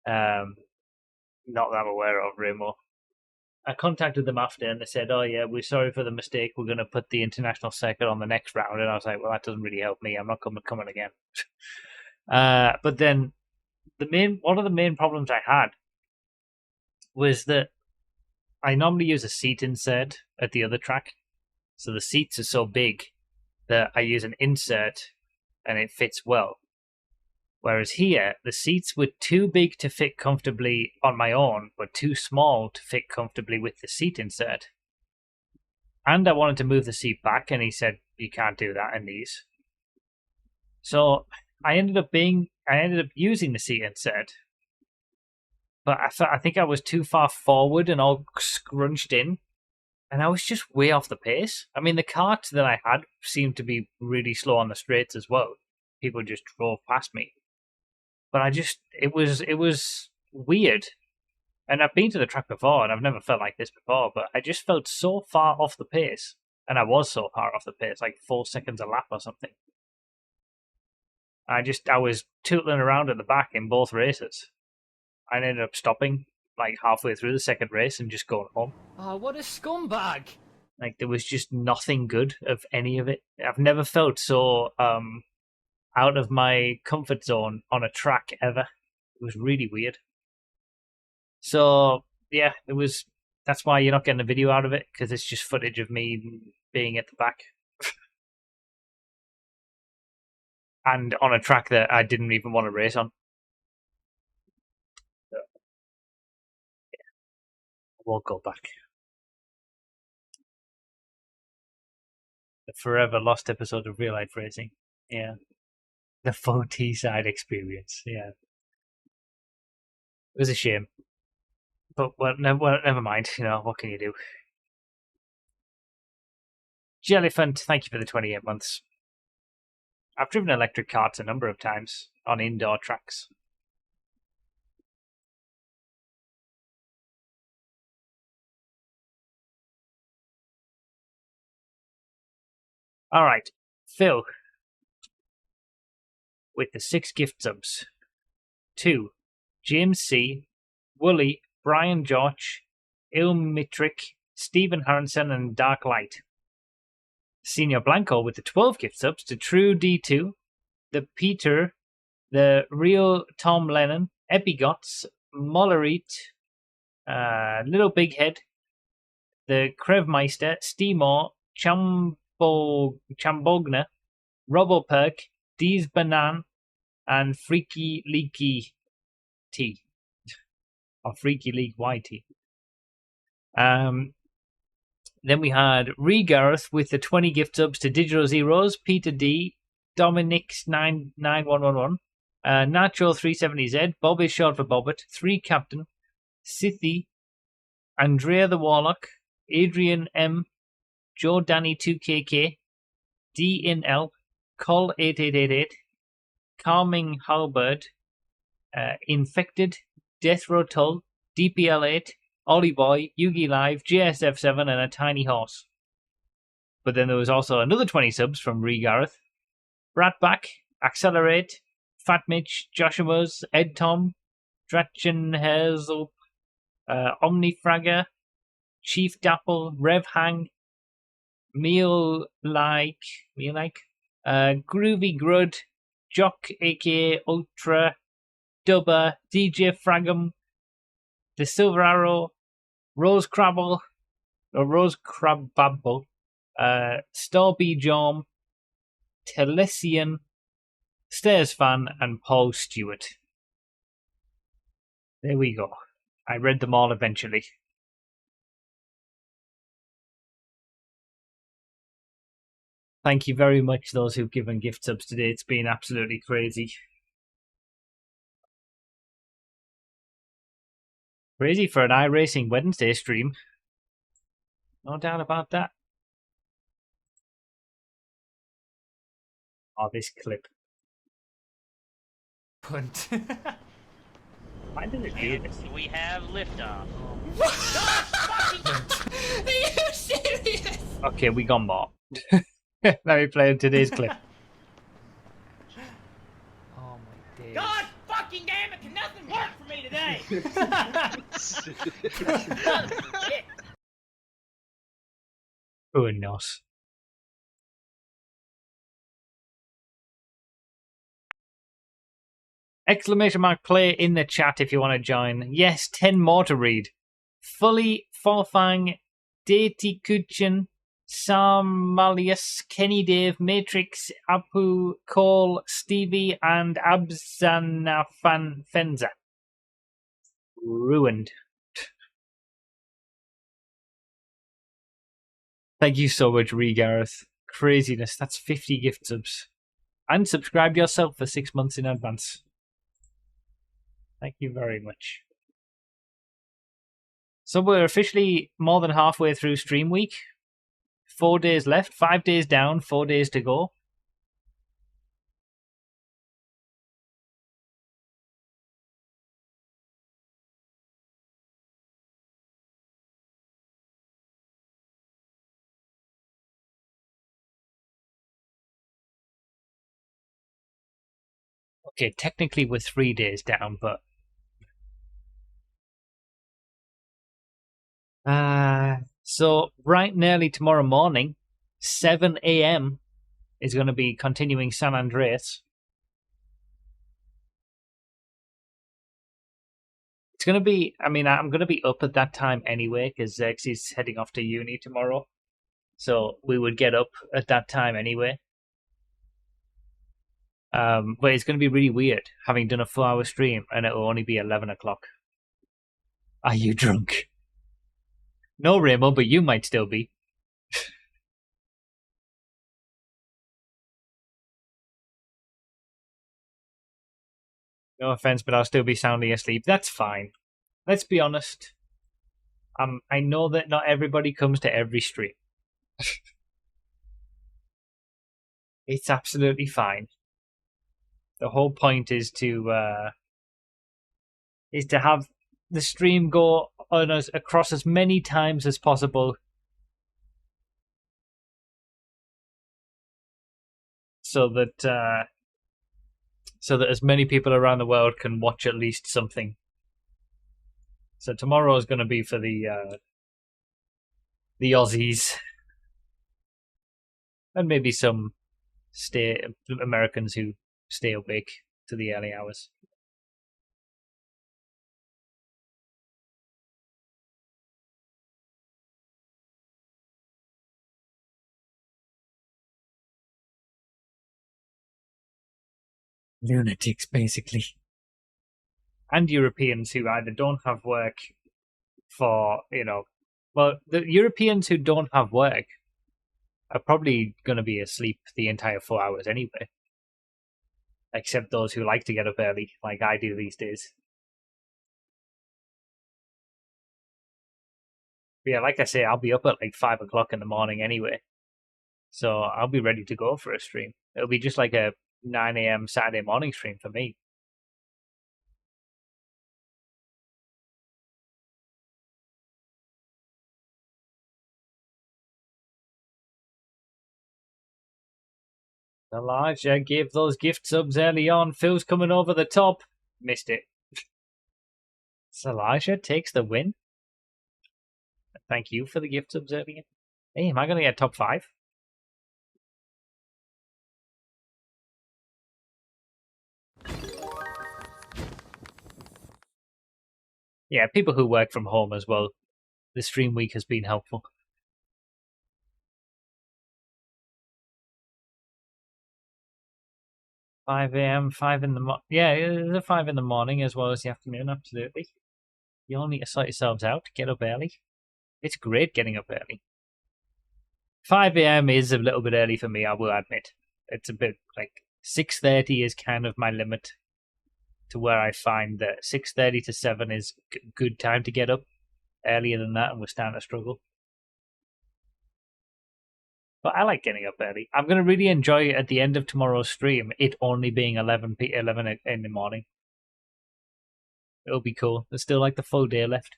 Speaker 4: Not that I'm aware of, Remo. I contacted them after, and they said, "Oh yeah, we're sorry for the mistake. We're going to put the international circuit on the next round." And I was like, "Well, that doesn't really help me. I'm not coming again." But then one of the main problems I had was that I normally use a seat insert at the other track. So the seats are so big that I use an insert and it fits well. Whereas here, the seats were too big to fit comfortably on my own, but too small to fit comfortably with the seat insert. And I wanted to move the seat back, and he said, you can't do that in these. So I ended up using the seat insert, but I think I was too far forward and all scrunched in, and I was just way off the pace. I mean, the kart that I had seemed to be really slow on the straights as well. People just drove past me, but it was weird. And I've been to the track before, and I've never felt like this before. But I just felt so far off the pace, and I was so far off the pace, like 4 seconds a lap or something. I was tootling around at the back in both races. I ended up stopping like halfway through the second race and just going home.
Speaker 6: Oh, what a scumbag!
Speaker 4: Like there was just nothing good of any of it. I've never felt so out of my comfort zone on a track ever. It was really weird. So yeah, that's why you're not getting a video out of it, because it's just footage of me being at the back. And on a track that I didn't even want to race on. So, yeah, I won't go back. The forever lost episode of Real Life Racing. Yeah. The full T-side experience. Yeah. It was a shame. But never mind. You know, what can you do? Jellyphant, thank you for the 28 months. I've driven electric karts a number of times on indoor tracks. All right, Phil with the 6 gift subs. 2, James C, Wooly, Brian George, Ilmitric, Stephen Harrison, and Dark Light. Senior Blanco with the 12 gift subs to True D2, the Peter, the Real Tom Lennon, Epigots, Mollerit, Little Big Head, the Krevmeister, Steemore, Chambogna, Roboperk, Deez Banan, and Freaky Leaky T. Or Freaky League YT. Then we had Regarth with the 20 gift subs to Digital Zeros, Peter D, Dominix99111, Nacho370Z, Bob is short for Bobbert, 3 Captain, Sithy, Andrea the Warlock, Adrian M, Joe Danny 2KK, D in L, Col 8888, Calming Halberd, Infected, Death Row Tull, DPL8, Ollie Boy, Yugi Live, JSF7, and a Tiny Horse. But then there was also another 20 subs from Regareth, Bratback, Accelerate, Fat Mitch, Joshua's, Ed Tom, Drachen Herzl, Omnifragger, Chief Dapple, Rev Hang, Meal Like, Groovy Grud, Jock aka Ultra, Dubber, DJ Fragum, The Silver Arrow, Rose Crabble, Storby Jorm, Telesian, Stairs Fan, and Paul Stewart. There we go. I read them all eventually. Thank you very much, those who've given gift subs today. It's been absolutely crazy. Crazy for an iRacing Wednesday stream. No doubt about that. Oh, this clip.
Speaker 1: Punt.
Speaker 4: Why did it do
Speaker 5: And
Speaker 4: this?
Speaker 5: we have liftoff.
Speaker 6: Are you serious?
Speaker 4: Okay, we got more. Let me play today's clip.
Speaker 1: Oh my days.
Speaker 5: God fucking damn it! Can nothing work for me today?
Speaker 4: Who knows? Exclamation mark play in the chat if you want to join. Yes, 10 more to read. Fully, Forfang, Deity Kuchen, Sarmalius, Kenny Dave, Matrix, Apu, Cole, Stevie, and Abzana Fenza. Ruined. Thank you so much, Gareth. Craziness. That's 50 gift subs. And subscribe yourself for 6 months in advance. Thank you very much. So we're officially more than halfway through stream week. 4 days left, 5 days down, 4 days to go. Okay, technically we're 3 days down, but so bright and early tomorrow morning, 7 a.m. is going to be continuing San Andreas. It's going to be, I mean, I'm going to be up at that time anyway, because Zex is heading off to uni tomorrow. So we would get up at that time anyway. But it's going to be really weird having done a 4-hour stream and it will only be 11 o'clock. Are you drunk? No, Ramo, but you might still be. No offense, but I'll still be soundly asleep. That's fine. Let's be honest. I know that not everybody comes to every stream. It's absolutely fine. The whole point is to have the stream go on us across as many times as possible, so that as many people around the world can watch at least something. So tomorrow is going to be for the Aussies and maybe some Americans who stay awake to the early hours. Lunatics, basically. And Europeans who either don't have work for, well, the Europeans who don't have work are probably going to be asleep the entire 4 hours anyway. Except those who like to get up early, like I do these days. But yeah, like I say, I'll be up at like 5 o'clock in the morning anyway. So I'll be ready to go for a stream. It'll be just like a 9 a.m. Saturday morning stream for me. Elijah gave those gift subs early on. Phil's coming over the top. Missed it. Elijah takes the win. Thank you for the gift subs earlier. Hey, am I going to get top 5? Yeah, people who work from home as well. The stream week has been helpful. 5 a.m., 5 in the morning. Yeah, it's a 5 in the morning as well as the afternoon, absolutely. You all need to sort yourselves out, get up early. It's great getting up early. 5 a.m. is a little bit early for me, I will admit. It's a bit like 6:30 is kind of my limit to where I find that 6:30 to 7 is good time to get up. Earlier than that, and we're starting to struggle. But I like getting up early. I'm going to really enjoy at the end of tomorrow's stream, it only being 11 in the morning. It'll be cool. There's still like the full day left.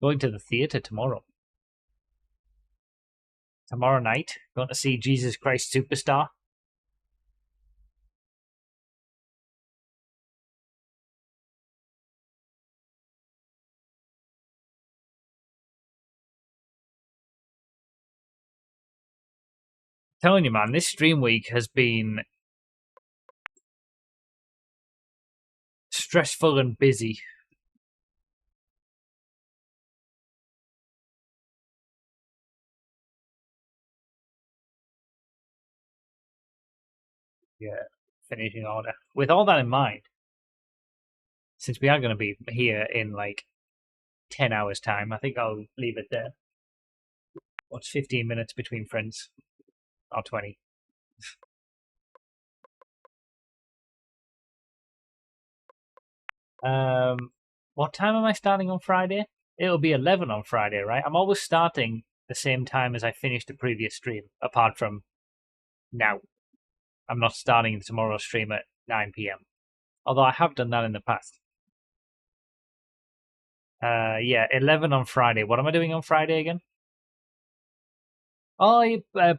Speaker 4: Going to the theatre tomorrow. Tomorrow night, going to see Jesus Christ Superstar. Telling you, man, this stream week has been stressful and busy. Yeah, finishing order. With all that in mind, since we are going to be here in like 10 hours' time, I think I'll leave it there. What's 15 minutes between friends? Or 20? What time am I starting on Friday? It'll be 11 on Friday, right? I'm always starting the same time as I finished the previous stream, apart from now. I'm not starting tomorrow's stream at 9 p.m. Although I have done that in the past. Yeah, 11 on Friday. What am I doing on Friday again? Oh,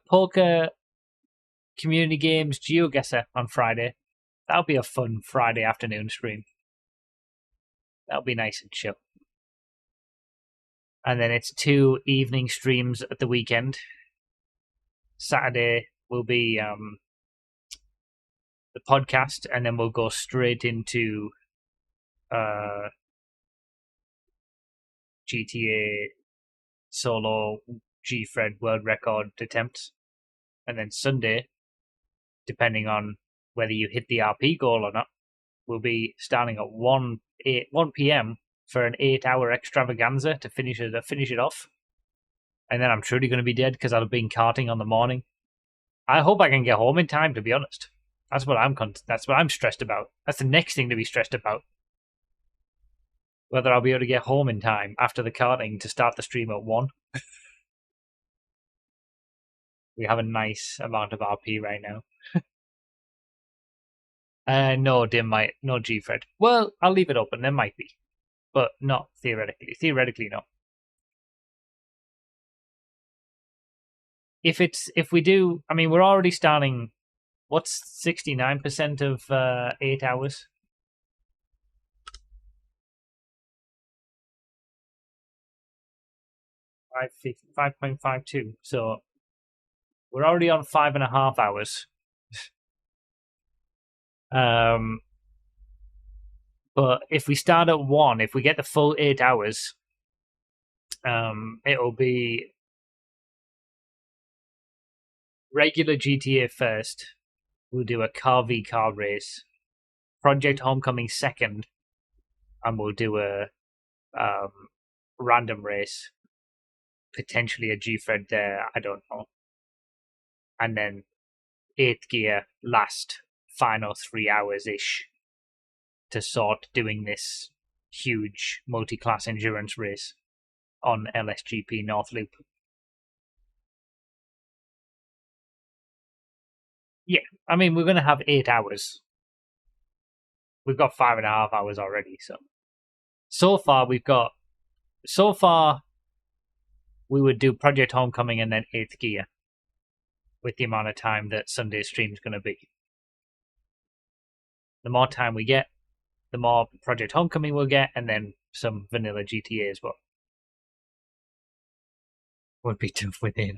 Speaker 4: poker community games GeoGuessr on Friday. That'll be a fun Friday afternoon stream. That'll be nice and chill. And then it's 2 evening streams at the weekend. Saturday will be the podcast, and then we'll go straight into GTA solo G-Fred world record attempts. And then Sunday, depending on whether you hit the RP goal or not, we'll be starting at 1 p.m. for an 8-hour extravaganza to finish it off. And then I'm truly going to be dead because I'll have been karting on the morning. I hope I can get home in time, to be honest. That's what I'm stressed about. That's the next thing to be stressed about. Whether I'll be able to get home in time after the karting to start the stream at 1. We have a nice amount of RP right now. No, no G-Fred. Well, I'll leave it open. There might be, but not theoretically. Theoretically, no. If we do, I mean, we're already starting. What's 69% of 8 hours? 5.52. So we're already on 5.5 hours. But if we start at 1, if we get the full 8 hours, it'll be regular GTA first. We'll do a car v car race. Project Homecoming second, and we'll do a random race. Potentially a G-Fred there, I don't know. And then 8th gear last final 3 hours-ish to sort doing this huge multi-class endurance race on LSGP North Loop. Yeah, I mean, we're going to have 8 hours. We've got 5.5 hours already, so far we would do Project Homecoming and then 8th gear with the amount of time that Sunday's stream is going to be. The more time we get, the more Project Homecoming we'll get, and then some vanilla GTA as well. Would be tough within.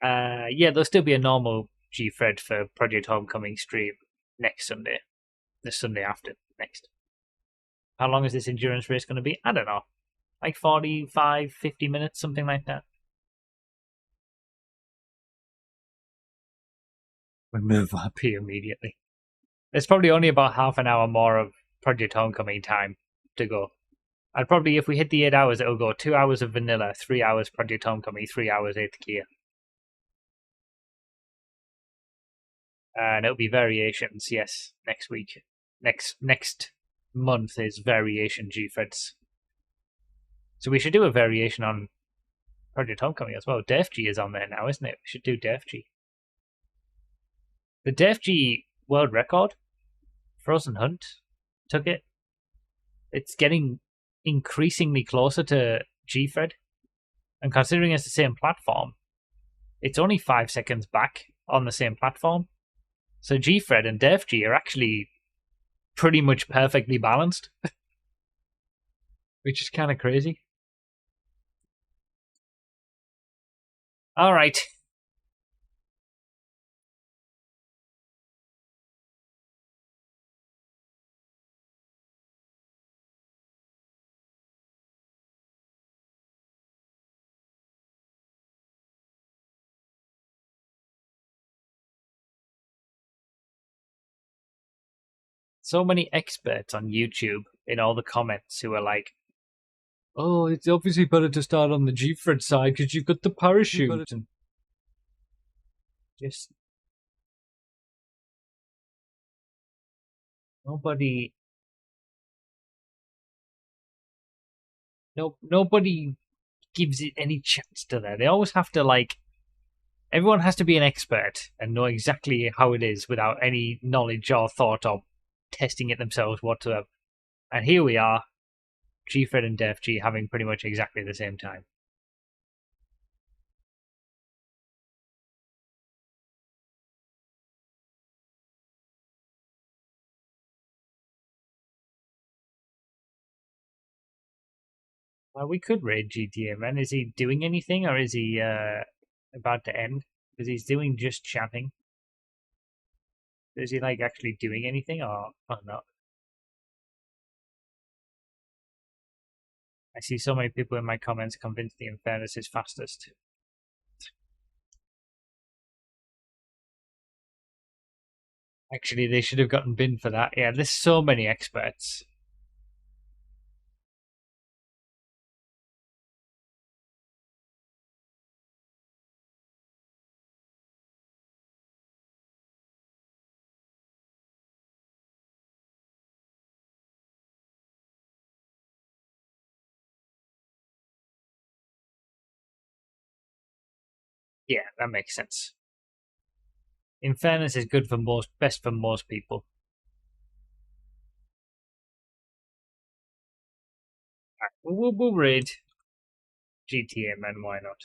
Speaker 4: Yeah, there'll still be a normal G-Fred for Project Homecoming stream next Sunday. The Sunday after next. How long is this endurance race going to be? I don't know. Like 45, 50 minutes, something like that. Remove RP immediately. There's probably only about half an hour more of Project Homecoming time to go.
Speaker 1: I'd probably, if we hit the 8 hours, it'll go 2 hours of vanilla, 3 hours Project Homecoming, 3 hours 8th gear. And it'll be variations, yes, next week. Next month is variation G-Freds. So we should do a variation on Project Homecoming as well. Def G is on there now, isn't it? We should do Def G. The Def G world record, Frozen Hunt, took it. It's getting increasingly closer to G-Fred. And considering it's the same platform, it's only 5 seconds back on the same platform. So G-Fred and Def G are actually pretty much perfectly balanced. Which is kind of crazy. Alright. So many experts on YouTube in all the comments who are like, oh, it's obviously better to start on the G-Fred side because you've got the parachute. And just nobody gives it any chance to that. They always have to, like, everyone has to be an expert and know exactly how it is without any knowledge or thought or testing it themselves whatsoever. And here we are, G-Fred and Def G having pretty much exactly the same time. Well, we could raid GTA, man. Is he doing anything, or is he about to end? Because he's doing just chatting. Is he, like, actually doing anything, or not? I see so many people in my comments convinced the Infernos is fastest. Actually, they should have gotten binned for that. Yeah, there's so many experts. Yeah, that makes sense. In fairness, is good for best for most people. Right, we'll raid GTA, man. Why not?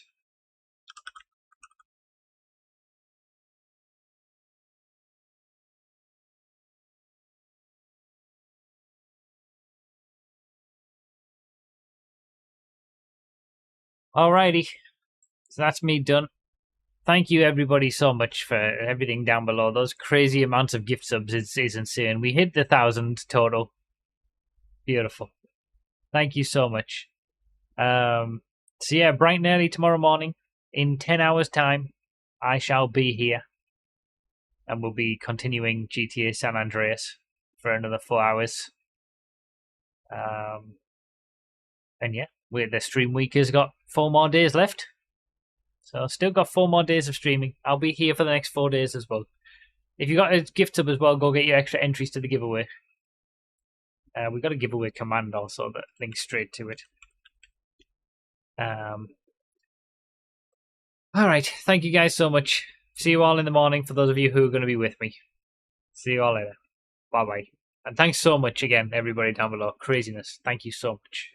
Speaker 1: Alrighty, so that's me done. Thank you everybody so much for everything down below. Those crazy amounts of gift subs is insane. We hit the 1,000 total. Beautiful. Thank you so much. So yeah, bright and early tomorrow morning, in 10 hours time, I shall be here. And we'll be continuing GTA San Andreas for another 4 hours. And yeah, the stream week has got 4 more days left. So I've still got 4 more days of streaming. I'll be here for the next 4 days as well. If you got a gift sub as well, go get your extra entries to the giveaway. We've got a giveaway command also that links straight to it. Alright, thank you guys so much. See you all in the morning for those of you who are going to be with me. See you all later. Bye-bye. And thanks so much again, everybody down below. Craziness. Thank you so much.